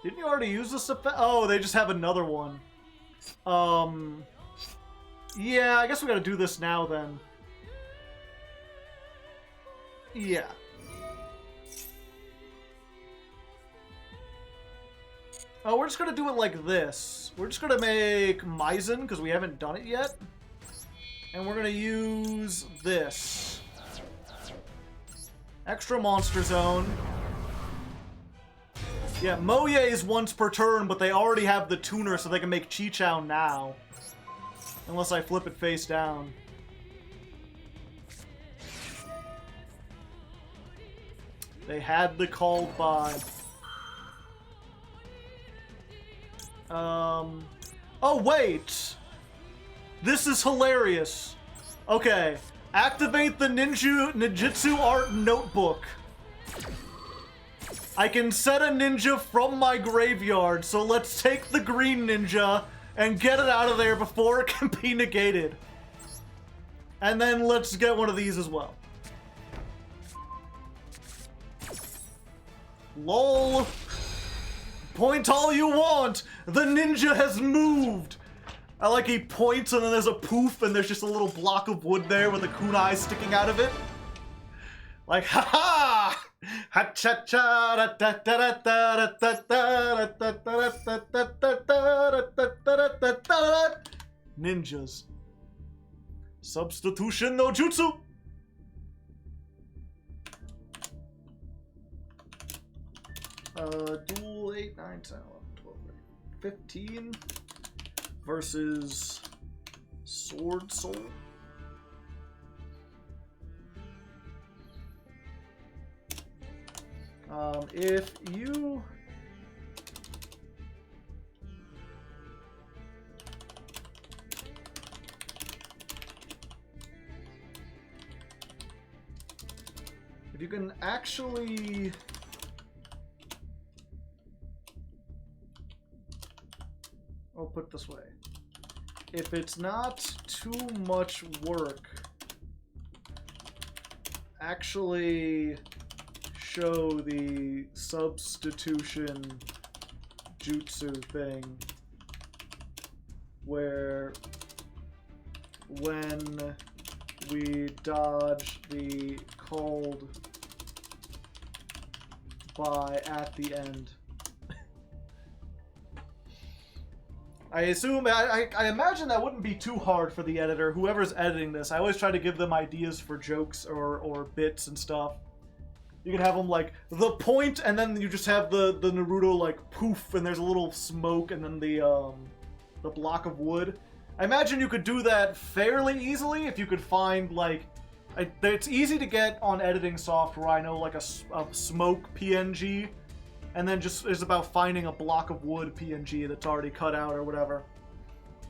Didn't you already use this effect? Oh, they just have another one. Yeah, I guess we gotta do this now then. Yeah. Oh, we're just gonna do it like this. We're just gonna make Maizen, because we haven't done it yet. And we're gonna use this. Extra Monster Zone. Yeah, Moye is once per turn, but they already have the tuner, so they can make Chi-Chow now. Unless I flip it face down. They had the called by. Oh, wait! This is hilarious. Okay. Activate the Ninjutsu Art Notebook. I can set a ninja from my graveyard, so let's take the green ninja and get it out of there before it can be negated. And then let's get one of these as well. LOL. Point all you want! The ninja has moved! I like he points and then there's a poof and there's just a little block of wood there with a kunai sticking out of it. Like, ha-ha! Ha-cha-cha! Ninjas. Substitution no jutsu! Duel 8, 9, 10, 11, 12, 15 versus Sword Soul. If you can actually I'll put it this way. If it's not too much work, actually show the substitution jutsu thing where when we dodge the called by at the end. I assume, I imagine that wouldn't be too hard for the editor, whoever's editing this. I always try to give them ideas for jokes or bits and stuff. You can have them like, the point, and then you just have the Naruto like poof, and there's a little smoke, and then the block of wood. I imagine you could do that fairly easily if you could find like, it's easy to get on editing software, I know, like a smoke PNG. and then just is about finding a block of wood PNG that's already cut out or whatever.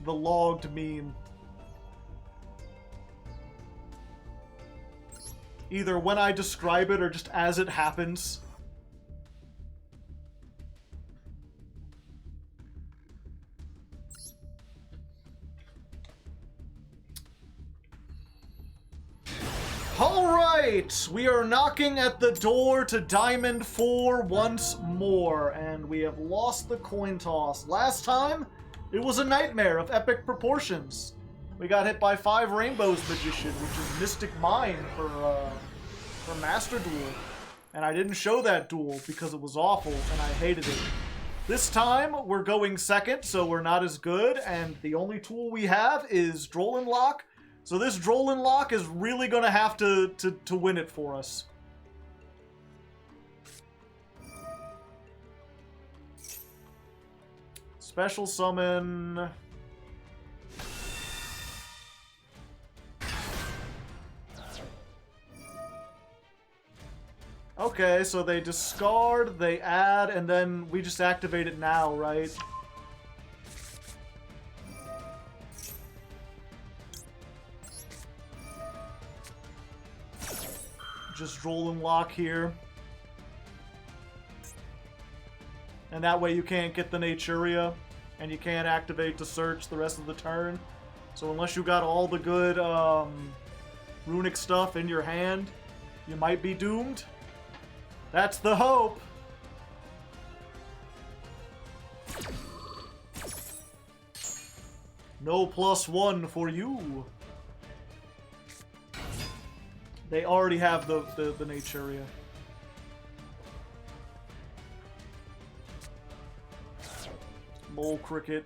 The logged meme. Either when I describe it or just as it happens. Alright, we are knocking at the door to Diamond 4 once more, and we have lost the coin toss. Last time, it was a nightmare of epic proportions. We got hit by 5 Rainbows Magician, which is Mystic Mine for Master Duel. And I didn't show that duel because it was awful, and I hated it. This time, we're going second, so we're not as good, and the only tool we have is Drollin Lock. So this Drollin Lock is really going to have to win it for us. Special summon... Okay, so they discard, they add, and then we just activate it now, right? Just Drollin Lock here. And that way you can't get the Naturia, and you can't activate to search the rest of the turn. So unless you got all the good runic stuff in your hand, you might be doomed. That's the hope. No +1 for you. They already have the Naturia. Mole Cricket.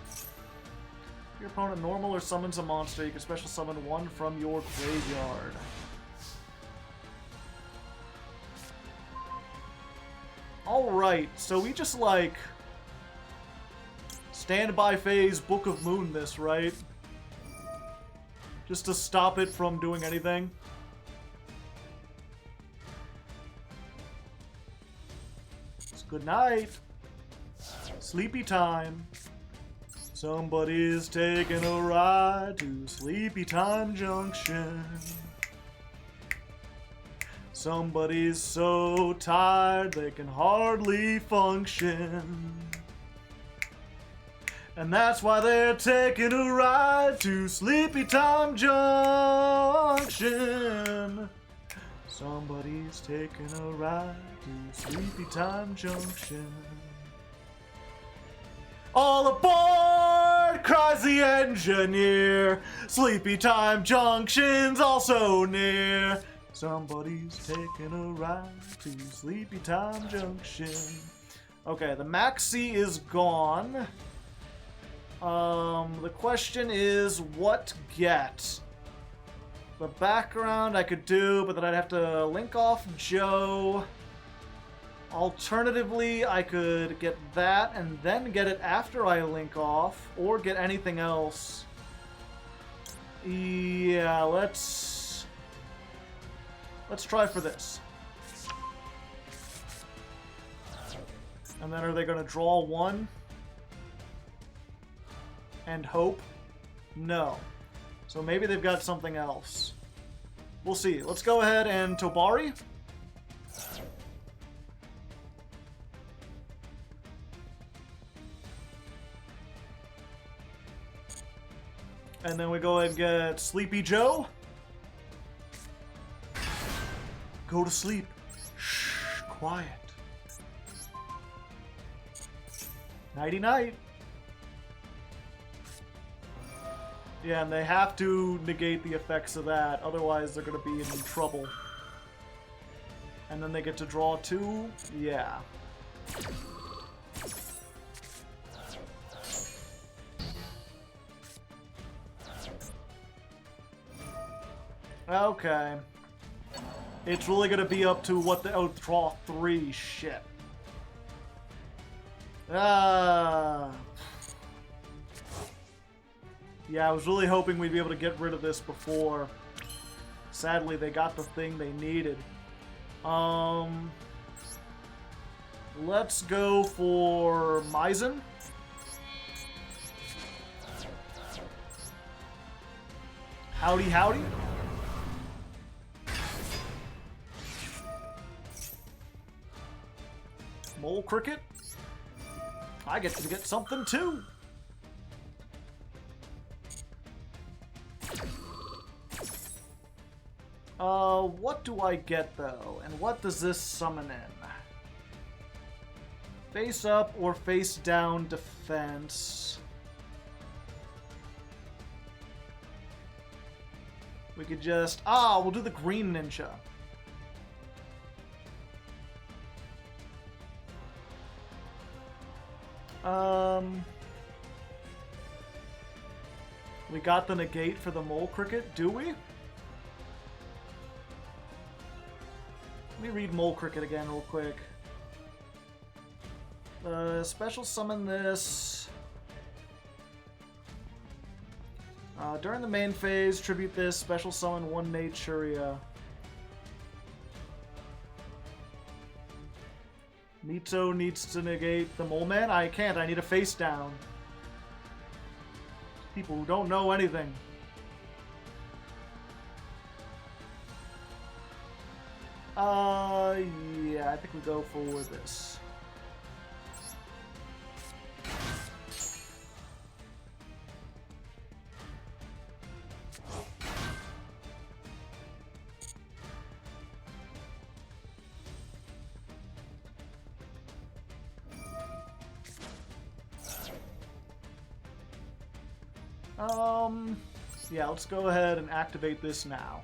If your opponent normal or summons a monster, you can special summon one from your graveyard. Alright, so we just like standby phase Book of Moon this, right? Just to stop it from doing anything. It's good night. Sleepy time. Somebody's taking a ride to Sleepy Time Junction. Somebody's so tired they can hardly function. And that's why they're taking a ride to Sleepy Time Junction. Somebody's taking a ride to Sleepy Time Junction. All aboard, cries the engineer. Sleepy Time Junction's also near. Somebody's taking a ride to Sleepy Time Junction. Okay, the Maxi is gone. The question is, what get? The background I could do, but then I'd have to link off Joe. Alternatively, I could get that and then get it after I link off, or get anything else. Yeah, let's try for this. And then are they going to draw one? And hope? No. So maybe they've got something else. We'll see. Let's go ahead and Tobari. And then we go ahead and get Sleepy Joe. Go to sleep. Shh, quiet. Nighty-night. Yeah, and they have to negate the effects of that, otherwise they're going to be in trouble. And then they get to draw 2? Yeah. Okay. It's really going to be up to what the... Oh, draw 3. Shit. Yeah, I was really hoping we'd be able to get rid of this before. Sadly, they got the thing they needed. Let's go for Maizen. Howdy, howdy. Mole Cricket. I get to get something too. What do I get though? And what does this summon in? Face up or face down defense. We could just... we'll do the green ninja. We got the negate for the Mole Cricket, do we? Let me read Mole Cricket again real quick. Special summon this. During the main phase, tribute this, special summon one Naturia. Nito needs to negate the Mole Man? I can't, I need a face down. People who don't know anything. Yeah, I think we go for this. Yeah, let's go ahead and activate this now.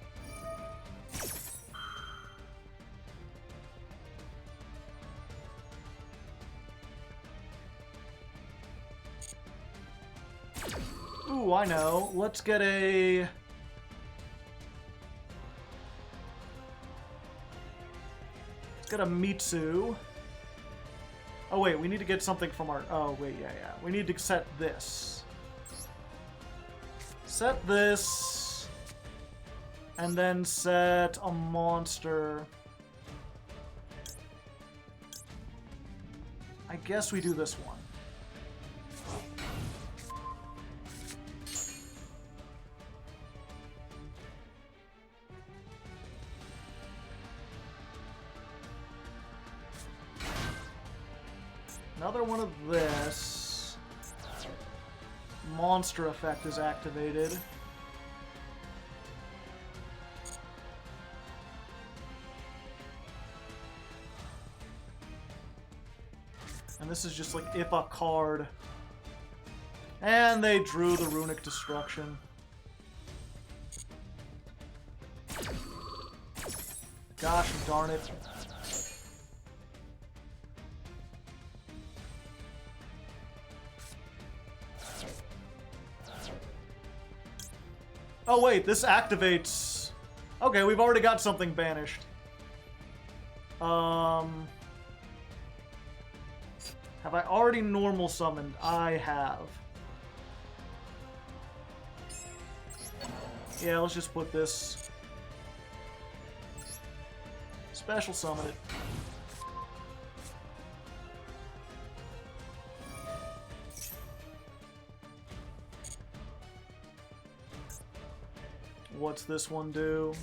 Ooh, I know. Let's get a... Let's get a Mitsu. Oh wait, we need to get something from our... Oh wait, yeah. We need to set this. Set this, and then set a monster. I guess we do this one. Another one of this. Monster effect is activated. And this is just like if a card. And they drew the Runic Destruction. Gosh darn it. Oh wait, this activates... Okay, we've already got something banished. Have I already normal summoned? I have. Yeah, let's just put this. Special summon it. What's this one do?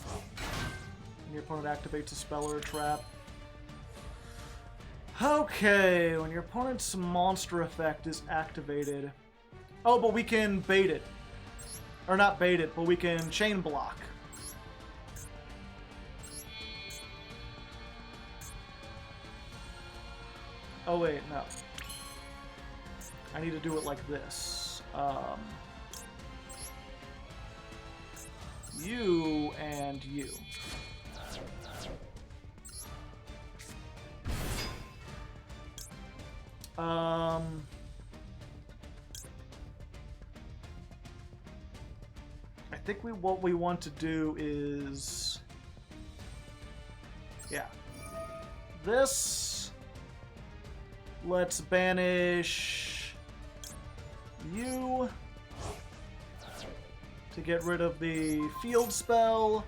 When your opponent activates a spell or a trap. Okay, when your opponent's monster effect is activated. Oh, but we can bait it. Or not bait it, but we can chain block. Oh wait, no. I need to do it like this. You and you. I think what we want to do is... Yeah. This... Let's banish... You... to get rid of the field spell.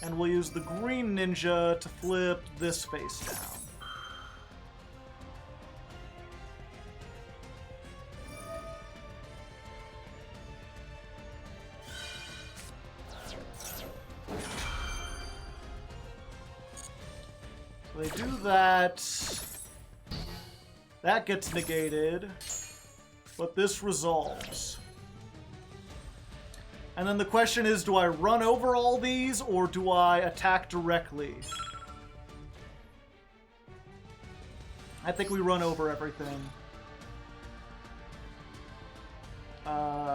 And we'll use the green ninja to flip this face down. So they do that. That gets negated. But this resolves. And then the question is, do I run over all these, or do I attack directly? I think we run over everything. Yeah.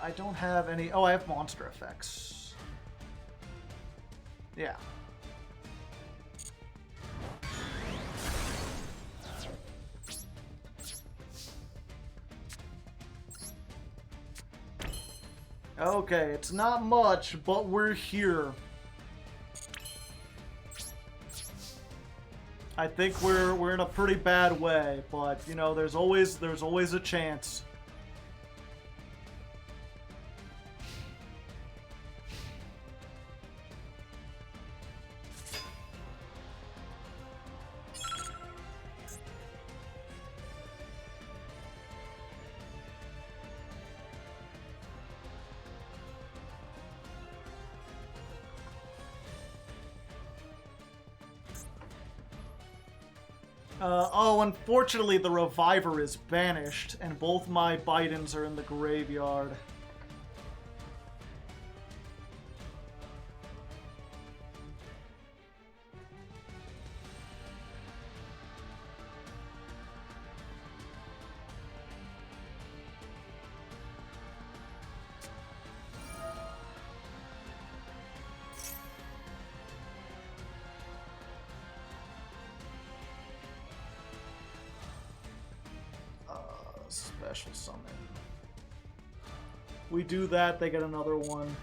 I don't have any... Oh, I have monster effects. Yeah. Okay, it's not much, but we're here. I think we're in a pretty bad way, but you know, there's always a chance. Oh, unfortunately the Reviver is banished, and both my Bidens are in the graveyard. Special summon. We do that, they get another one.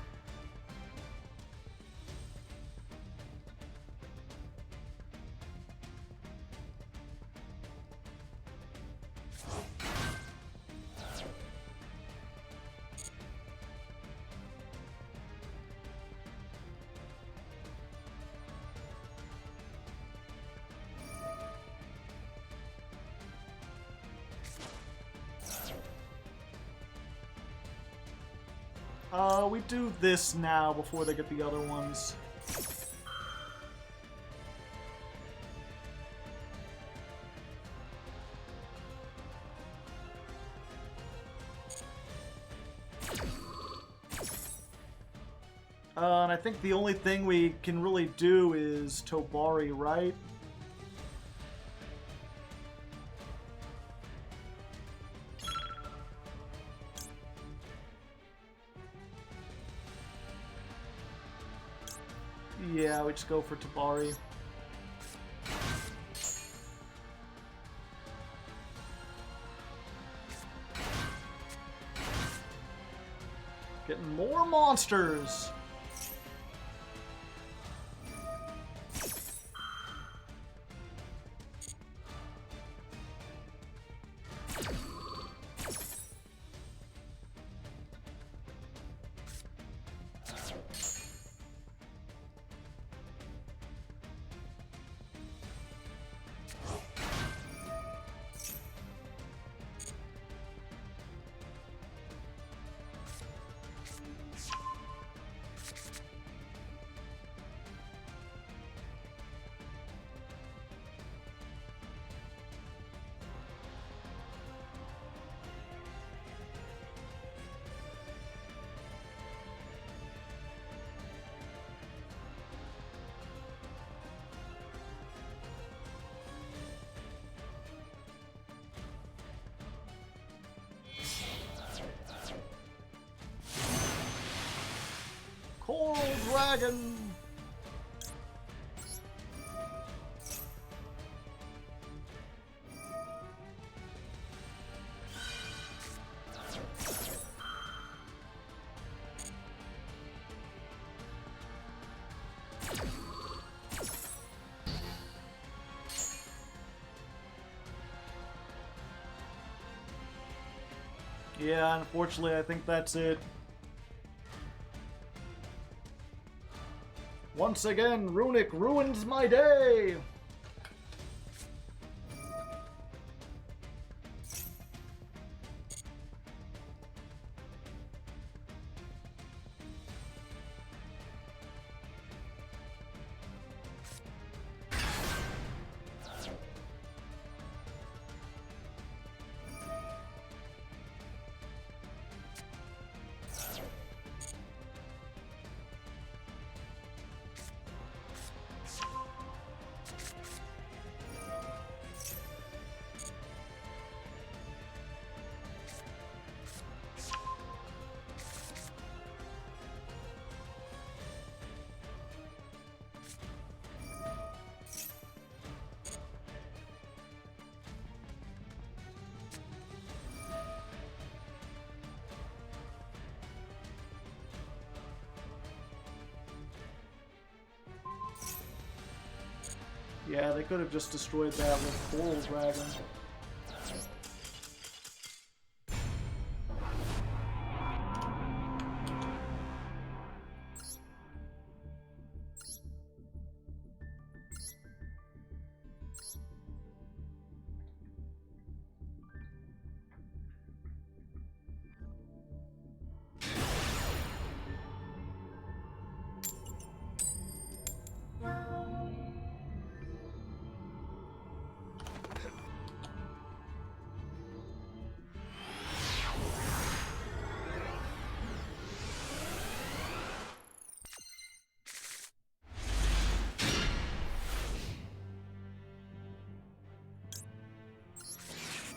We do this now before they get the other ones. And I think the only thing we can really do is Tobari, right? Yeah, we just go for Tabari. Getting more monsters! Coral Dragon! Yeah, unfortunately, I think that's it. Once again, Runic ruins my day! Yeah, they could have just destroyed that with Coral Dragon.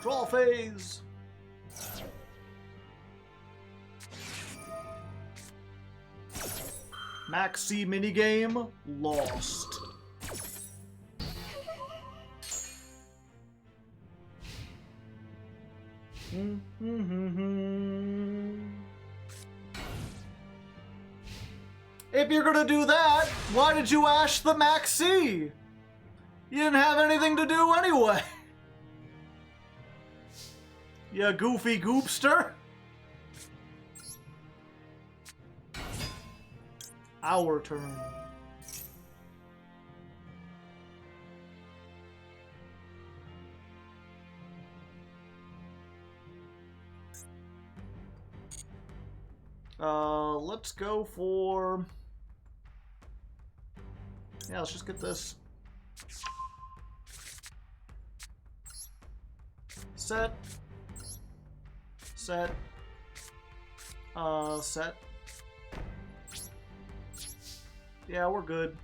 Draw phase! Max C minigame lost. If you're gonna do that, why did you ash the Max C? You didn't have anything to do anyway. You goofy goopster. Our turn. Let's go for... Yeah, let's just get this. Set. Set. Set. Yeah, we're good.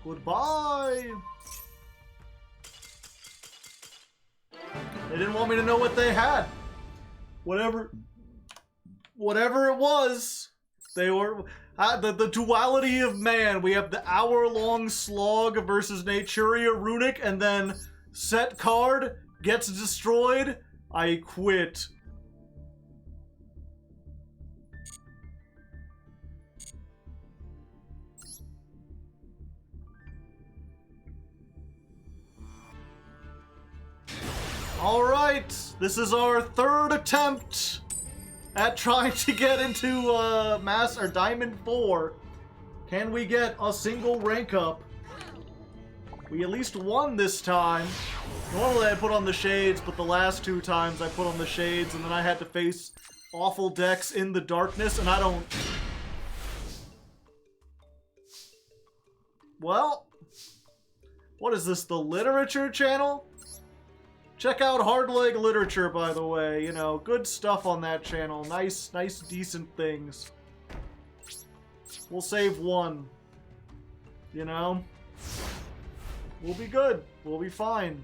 Goodbye! They didn't want me to know what they had. Whatever it was, they were... the duality of man. We have the hour-long slog versus Naturia Runic, and then set card gets destroyed. I quit. Alright, this is our third attempt at trying to get into Diamond 4. Can we get a single rank up? We at least won this time. Normally I put on the shades, but the last two times I put on the shades and then I had to face awful decks in the darkness, and I don't... Well, what is this, the literature channel? Check out Hardleg literature, by the way. You know, good stuff on that channel. Nice, decent things. We'll save one. You know? We'll be good. We'll be fine.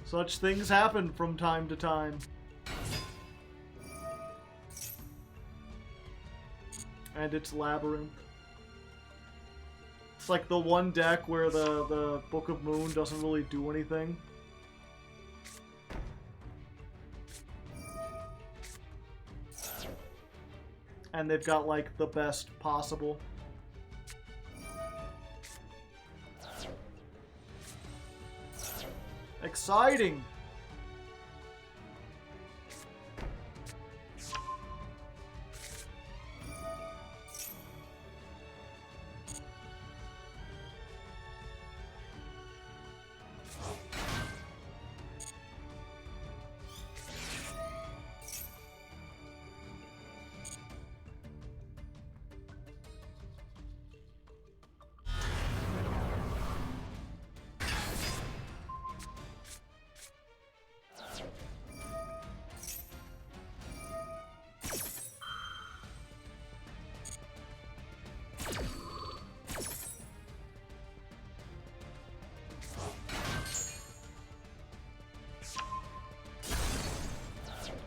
Such things happen from time to time. And it's Labyrinth. It's like the one deck where the Book of Moon doesn't really do anything. And they've got like the best possible. Exciting.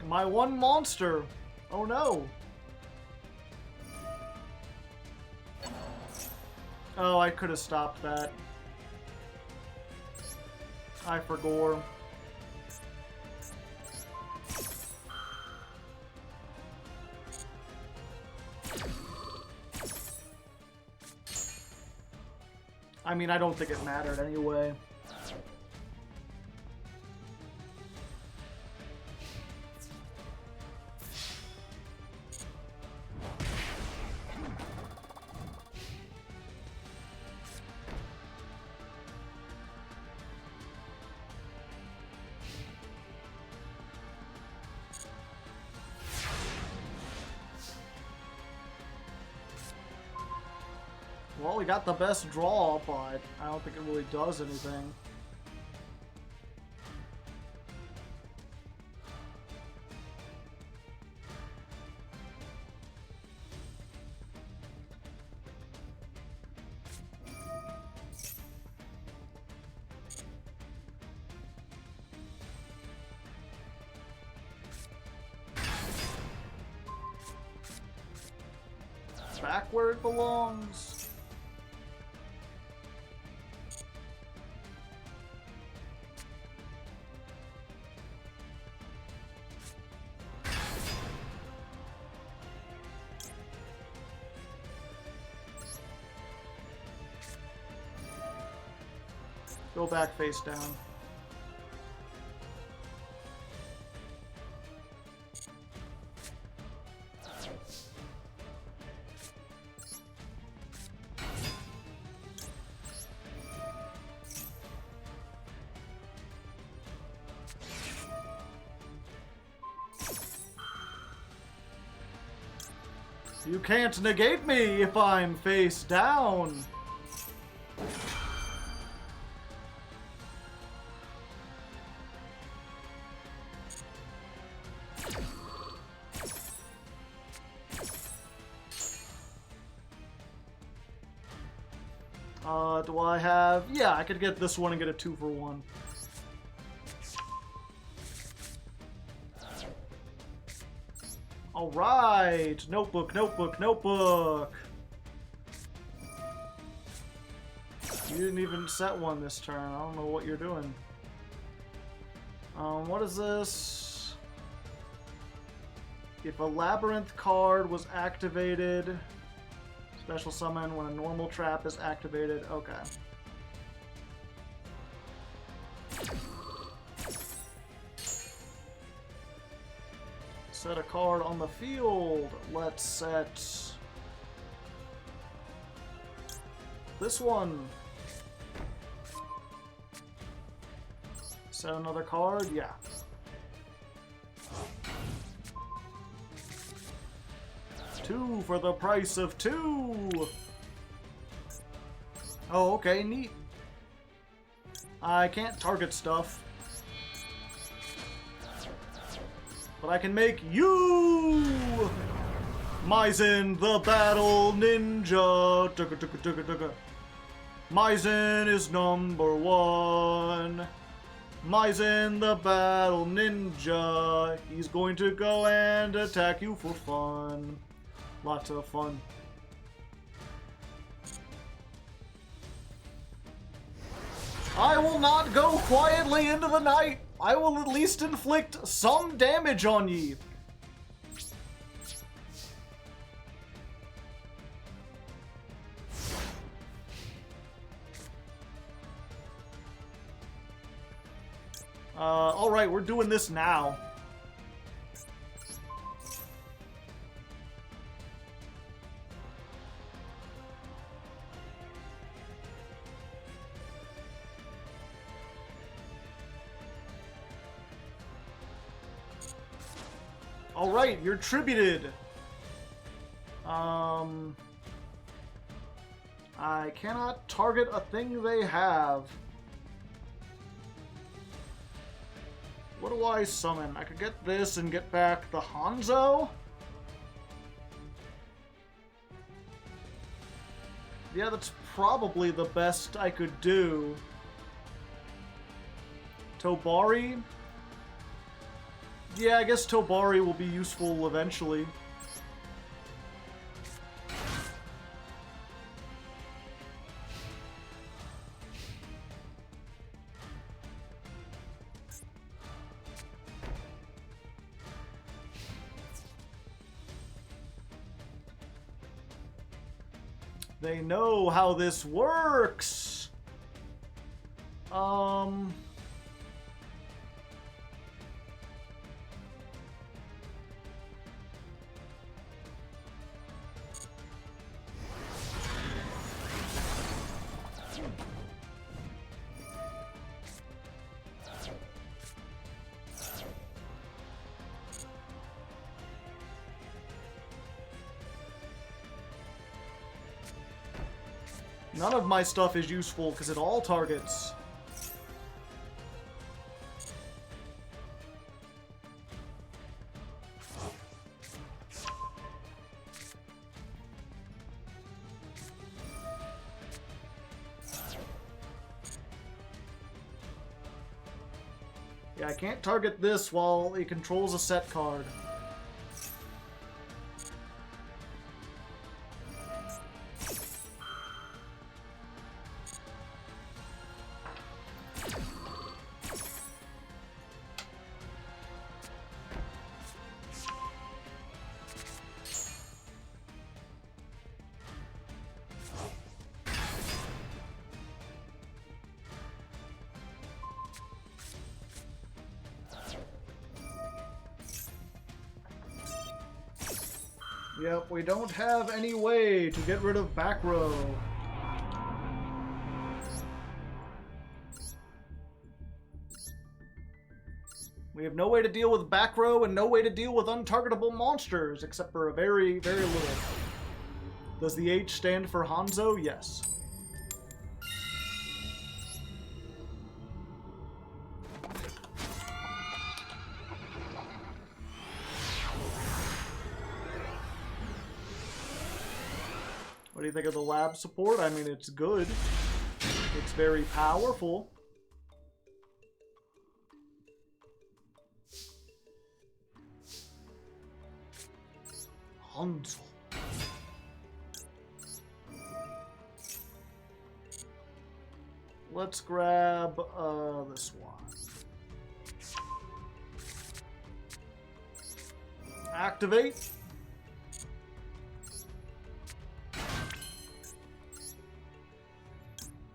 My one monster. Oh no. Oh, I could have stopped that. I forgot. I mean, I don't think it mattered anyway. Well, we got the best draw, but I don't think it really does anything. Back where it belongs. Go back face down. You can't negate me if I'm face down. Do I have... Yeah, I could get this one and get a 2-for-1. Alright! Notebook, notebook, notebook! You didn't even set one this turn. I don't know what you're doing. What is this? If a labyrinth card was activated... Special summon when a normal trap is activated. Okay. Set a card on the field. Let's set this one. Set another card. Yeah. Two for the price of two. Oh, okay, neat. I can't target stuff, but I can make you Maizen the Battle Ninja. Tuka, tuka, tuka, tuka. Maizen is #1. Maizen the Battle Ninja. He's going to go and attack you for fun. Lots of fun. I will not go quietly into the night. I will at least inflict some damage on ye. Alright, we're doing this now. Alright, you're tributed. I cannot target a thing they have. What do I summon? I could get this and get back the Hanzo? Yeah, that's probably the best I could do. Tobari? Yeah, I guess Tobari will be useful eventually. They know how this works. None of my stuff is useful because it all targets. Yeah, I can't target this while it controls a set card. Yep, we don't have any way to get rid of back row. We have no way to deal with back row and no way to deal with untargetable monsters, except for a very, very little. Does the H stand for Hanzo? Yes. What do you think of the lab support? I mean, it's good. It's very powerful. Hanzo. Let's grab this one. Activate.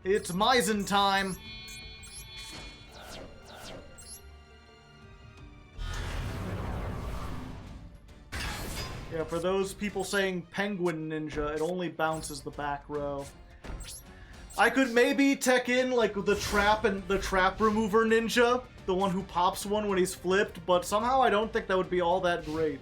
It's Maizen time. Yeah, for those people saying Penguin Ninja, it only bounces the back row. I could maybe tech in like the trap and the trap remover ninja, the one who pops one when he's flipped, but somehow I don't think that would be all that great.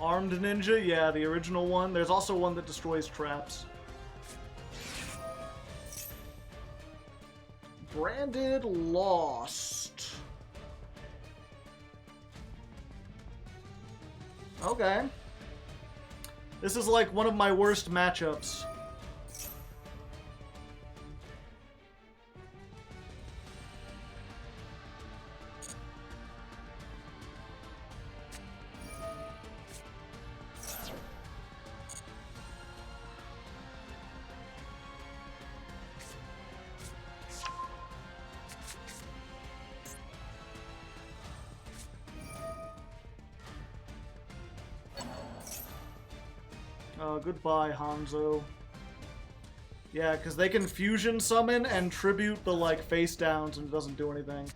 Armed Ninja? Yeah, the original one. There's also one that destroys traps. Branded Lost. Okay. This is like one of my worst matchups. Goodbye, Hanzo. Yeah, because they can fusion summon and tribute the, like, face downs and it doesn't do anything.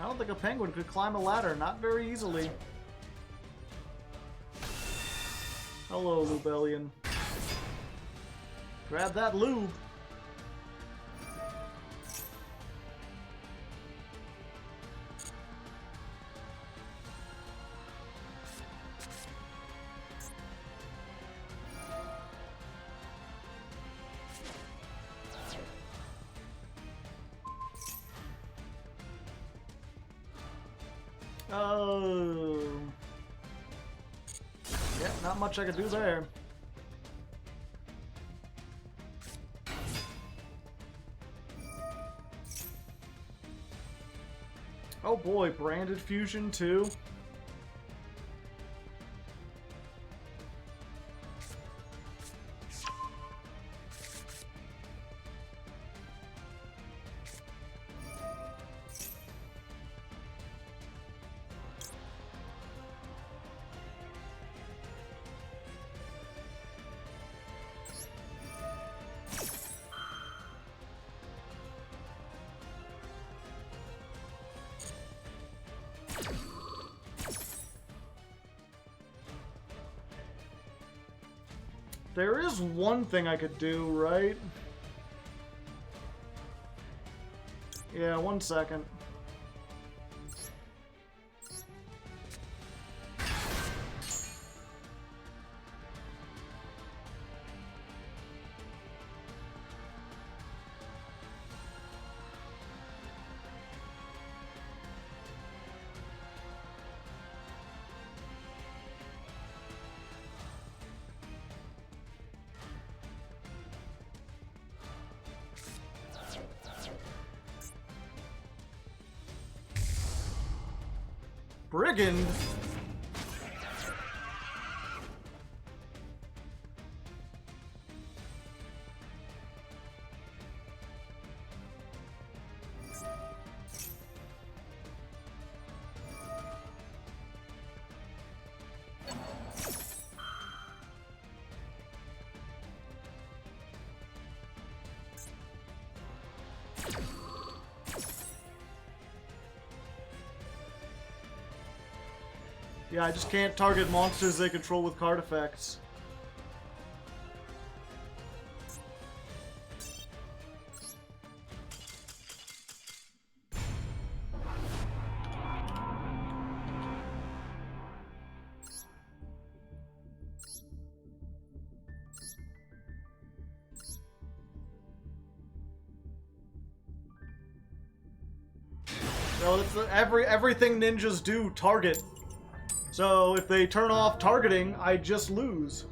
I don't think a penguin could climb a ladder, not very easily. Hello, Lubellion. Grab that lube. Oh. Yeah, not much I could do there. Oh boy, branded fusion too. There is one thing I could do, right? Yeah, 1 second. Brigand? Yeah, I just can't target monsters they control with card effects. So that's everything ninjas do, target. So if they turn off targeting, I just lose.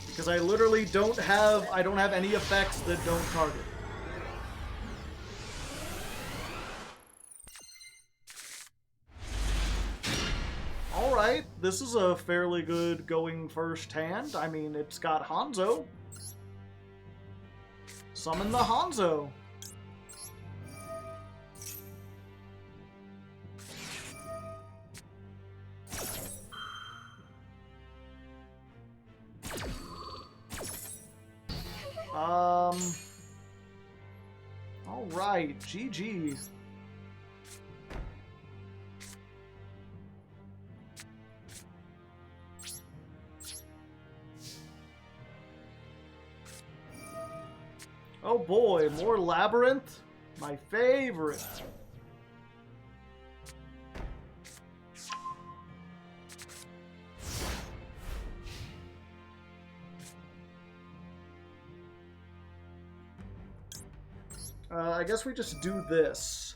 Because I literally don't have any effects that don't target. Alright, this is a fairly good going first hand. I mean, it's got Hanzo. Summon the Hanzo. Alright, GG. Oh boy, more Labyrinth? My favorite. I guess we just do this.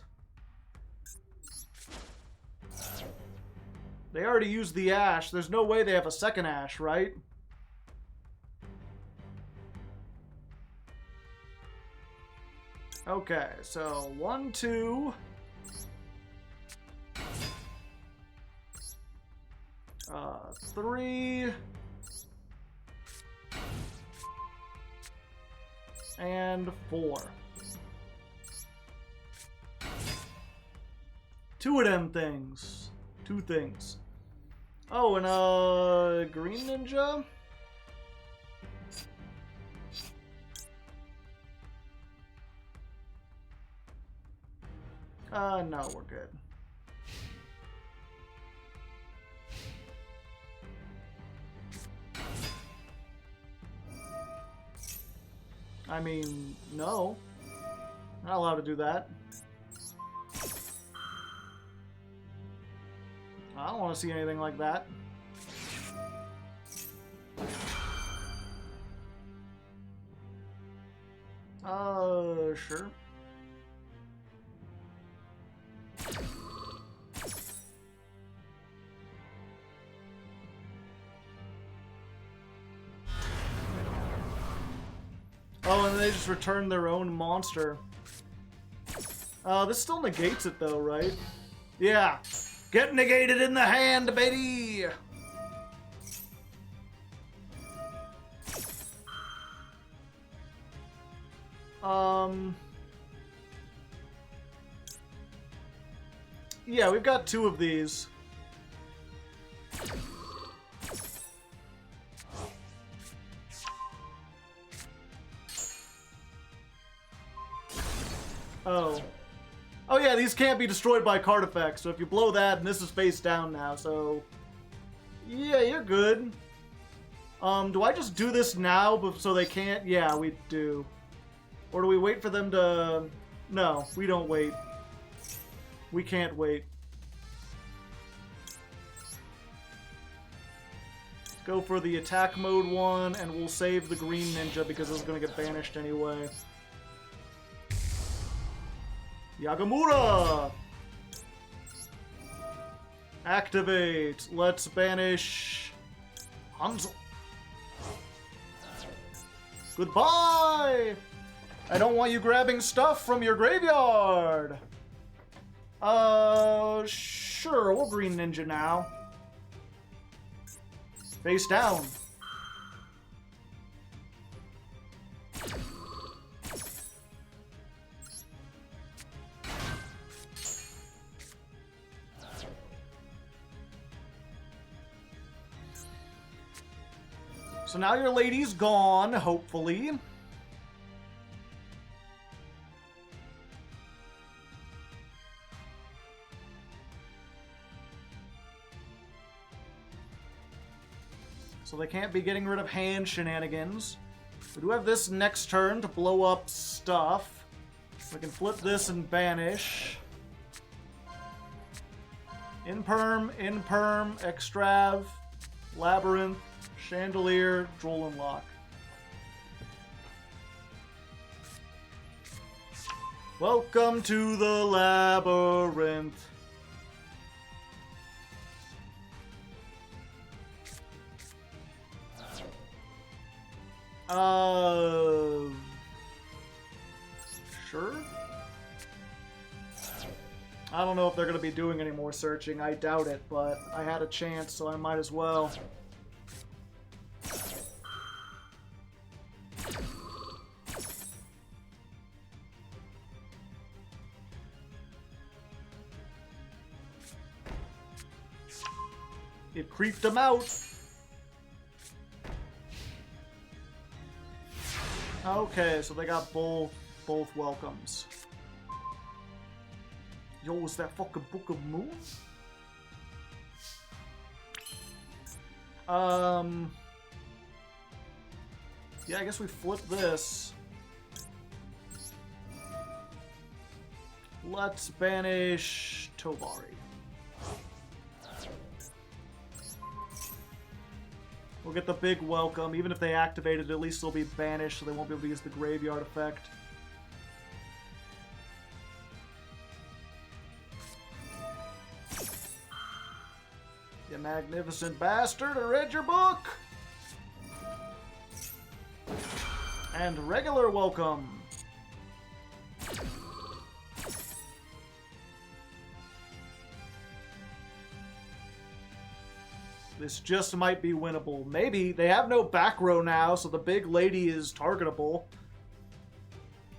They already used the ash. There's no way they have a second ash, right? Okay, so 1, 2. 3. And 4. 2 of them things. 2 things. Oh, and green ninja? No, we're good. I mean, no. Not allowed to do that. I don't want to see anything like that. Sure. Oh, and they just return their own monster. This still negates it though, right? Yeah. Get negated in the hand, baby! Yeah, we've got 2 of these. Oh. Oh yeah, these can't be destroyed by card effects, so if you blow that, and this is face down now, so... Yeah, you're good. Do I just do this now so they can't? Yeah, we do. Or do we wait for them to... No, we don't wait. We can't wait. Go for the attack mode one, and we'll save the green ninja because it's going to get banished anyway. Yagamura! Activate. Let's banish Hanzo. Goodbye! I don't want you grabbing stuff from your graveyard! Sure, we'll green ninja now. Face down. So now your lady's gone, hopefully. So they can't be getting rid of hand shenanigans. We do have this next turn to blow up stuff. We can flip this and banish. Imperm, Extrav, Labyrinth, Chandelier, Droll and Lock. Welcome to the Labyrinth. Sure. I don't know if they're going to be doing any more searching. I doubt it, but I had a chance, so I might as well. It creeped them out. Okay, so they got both welcomes. Yo, is that fucking Book of Moon? Yeah, I guess we flip this. Let's banish Tobari. We'll get the big welcome. Even if they activate it, at least they'll be banished, so they won't be able to use the graveyard effect. You magnificent bastard, I read your book! And regular welcome. This just might be winnable. Maybe. They have no back row now, so the big lady is targetable.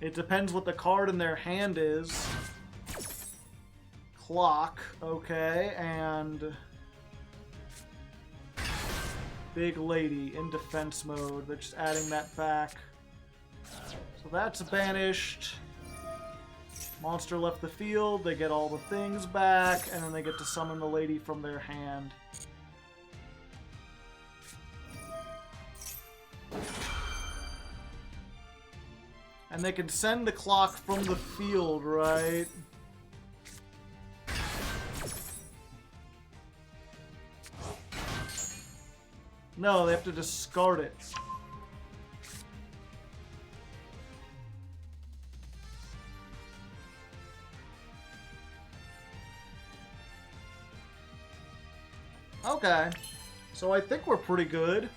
It depends what the card in their hand is. Clock. Okay, and... big lady in defense mode. They're just adding that back. So that's banished. Monster left the field. They get all the things back, and then they get to summon the lady from their hand. And they can send the clock from the field, right? No, they have to discard it. Okay. So I think we're pretty good.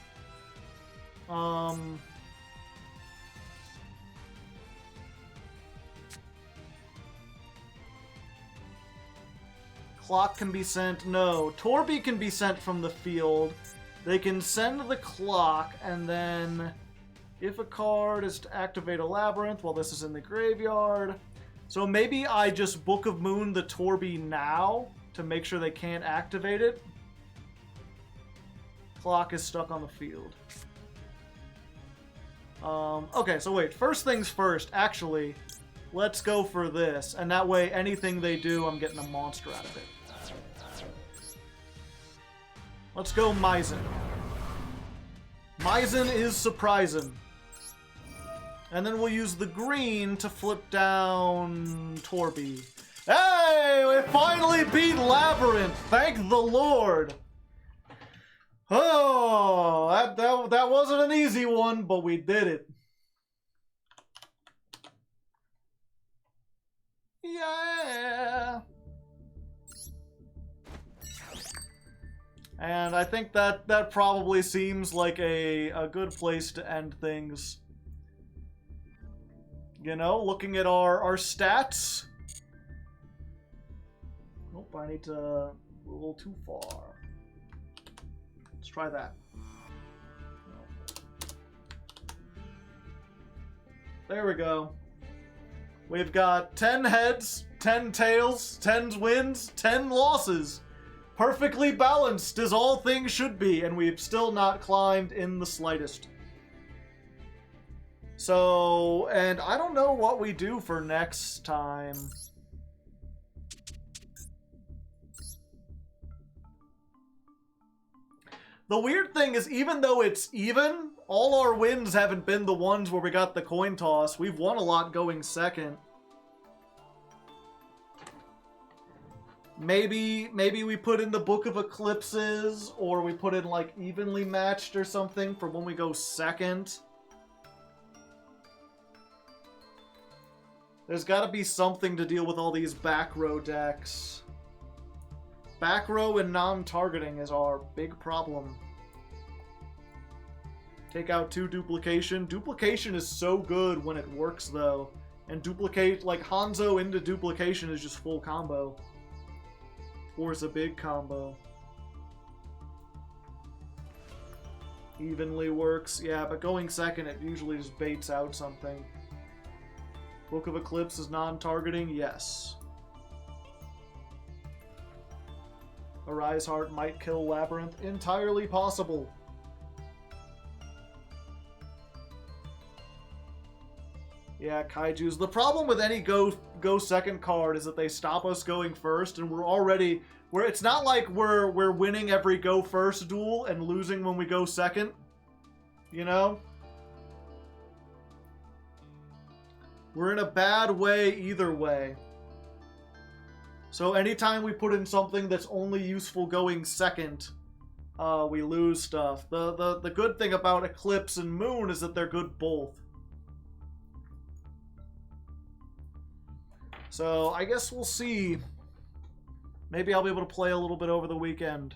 Clock can be sent. No. Torby can be sent from the field. They can send the clock, and then if a card is to activate a labyrinth while this is in the graveyard. So maybe I just Book of Moon the Torby now to make sure they can't activate it. Clock is stuck on the field. Okay, so wait. First things first, actually, let's go for this. And that way, anything they do, I'm getting a monster out of it. Let's go Maizen. Maizen is surprising. And then we'll use the green to flip down Torby. Hey! We finally beat Labyrinth! Thank the Lord! Oh, that wasn't an easy one, but we did it. Yeah! And I think that probably seems like a good place to end things. You know, looking at our stats. Nope, I need to a little too far. Let's try that. There we go. We've got 10 heads, 10 tails, 10 wins, 10 losses. Perfectly balanced as all things should be, and we've still not climbed in the slightest. So, and I don't know what we do for next time. The weird thing is, even though it's even, all our wins haven't been the ones where we got the coin toss. We've won a lot going second. Maybe we put in the Book of Eclipses, or we put in like evenly matched or something for when we go second. There's got to be something to deal with all these back row decks. Back row and non-targeting is our big problem. Take out 2 duplication. Duplication is so good when it works though. And duplicate, like Hanzo into duplication is just full combo. Or it's a big combo. Evenly works. Yeah, but going second, it usually just baits out something. Book of Eclipse is non-targeting? Yes. Arise Heart might kill Labyrinth? Entirely possible. Yeah, Kaijus. The problem with any go second card is that they stop us going first, and it's not like we're winning every go first duel and losing when we go second. You know? We're in a bad way either way. So anytime we put in something that's only useful going second, we lose stuff. The good thing about Eclipse and Moon is that they're good both. So I guess we'll see. Maybe I'll be able to play a little bit over the weekend.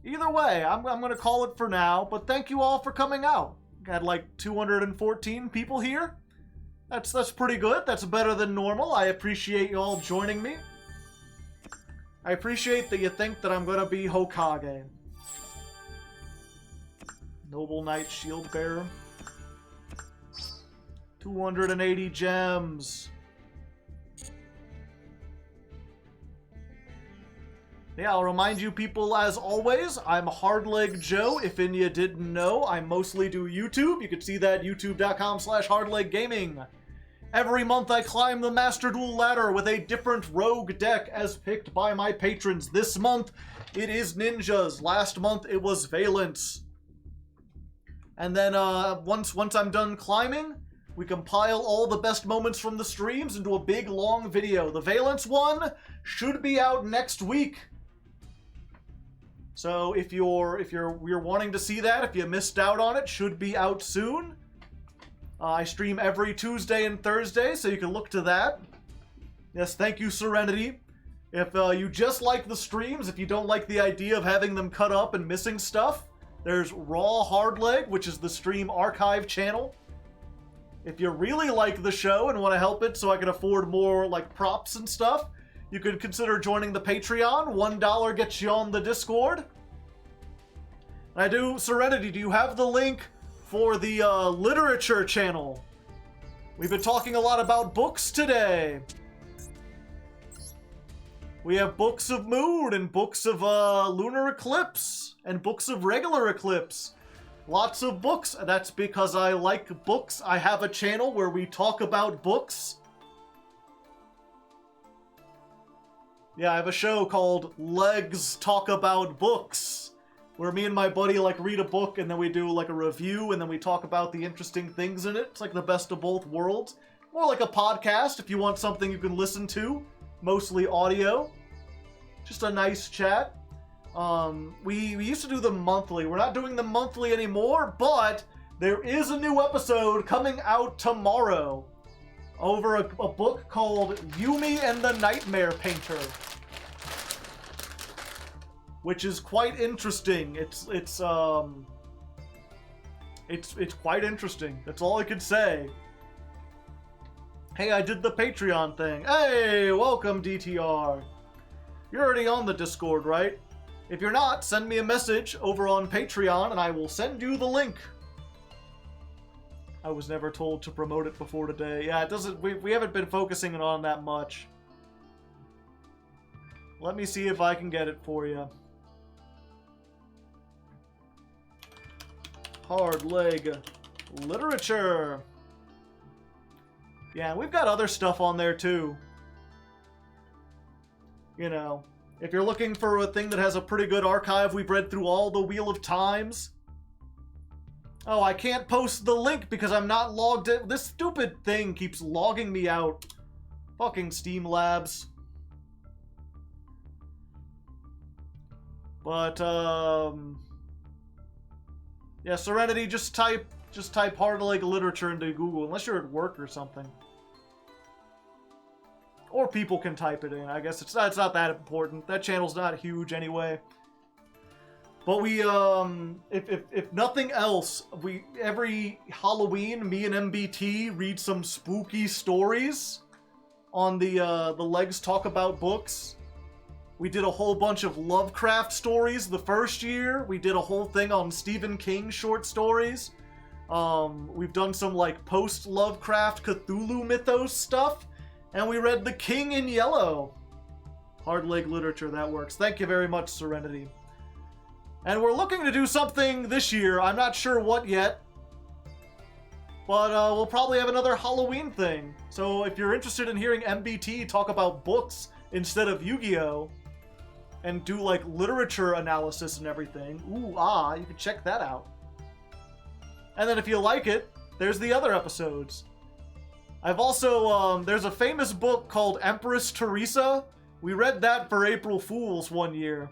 Either way, I'm going to call it for now, but thank you all for coming out. Had like 214 people here. That's pretty good. That's better than normal. I appreciate you all joining me. I appreciate that you think that I'm going to be Hokage. Noble Knight Shield Bearer. 280 gems. Yeah, I'll remind you people, as always, I'm Hardleg Joe. If any of you didn't know, I mostly do YouTube. You can see that youtube.com/hardleggaming. Every month I climb the Master Duel ladder with a different rogue deck as picked by my patrons. This month, it is ninjas. Last month, it was Valence. And then once I'm done climbing, we compile all the best moments from the streams into a big, long video. The Valence one should be out next week. So if you're wanting to see that, if you missed out on it, should be out soon. I stream every Tuesday and Thursday, so you can look to that. Yes, thank you, Serenity. If you just like the streams, if you don't like the idea of having them cut up and missing stuff, there's Raw Hardleg, which is the stream archive channel. If you really like the show and want to help it so I can afford more like props and stuff, you could consider joining the Patreon. $1 gets you on the Discord. And Serenity, do you have the link for the literature channel? We've been talking a lot about books today. We have books of moon and books of lunar eclipse and books of regular eclipse. Lots of books. That's because I like books. I have a channel where we talk about books. Yeah, I have a show called Legs Talk About Books, where me and my buddy like read a book and then we do like a review and then we talk about the interesting things in it. It's like the best of both worlds. More like a podcast if you want something you can listen to. Mostly audio. Just a nice chat. We used to do them monthly. We're not doing them monthly anymore, but there is a new episode coming out tomorrow over a book called Yumi and the Nightmare Painter, which is quite interesting. It's quite interesting. That's all I could say. Hey, I did the Patreon thing. Hey, welcome DTR. You're already on the Discord, right? If you're not, send me a message over on Patreon and I will send you the link. I was never told to promote it before today. Yeah, it doesn't. We haven't been focusing on that much. Let me see if I can get it for you. Hardleg literature. Yeah, we've got other stuff on there too. You know, if you're looking for a thing that has a pretty good archive, we've read through all the Wheel of Times. Oh, I can't post the link because I'm not logged in. This stupid thing keeps logging me out. Fucking Steam Labs. But, yeah, Serenity, just type Hardleg literature into Google, unless you're at work or something. Or people can type it in. I guess it's not that important. That channel's not huge anyway. But we, if nothing else, every Halloween, me and MBT read some spooky stories on the Legs Talk About Books. We did a whole bunch of Lovecraft stories the first year. We did a whole thing on Stephen King short stories. We've done some like post-Lovecraft Cthulhu mythos stuff. And we read The King in Yellow. Hardleg literature, that works. Thank you very much, Serenity. And we're looking to do something this year. I'm not sure what yet. But we'll probably have another Halloween thing. So if you're interested in hearing MBT talk about books instead of Yu-Gi-Oh! And do like literature analysis and everything, you can check that out. And then if you like it, there's the other episodes. I've also, there's a famous book called Empress Teresa. We read that for April Fools one year.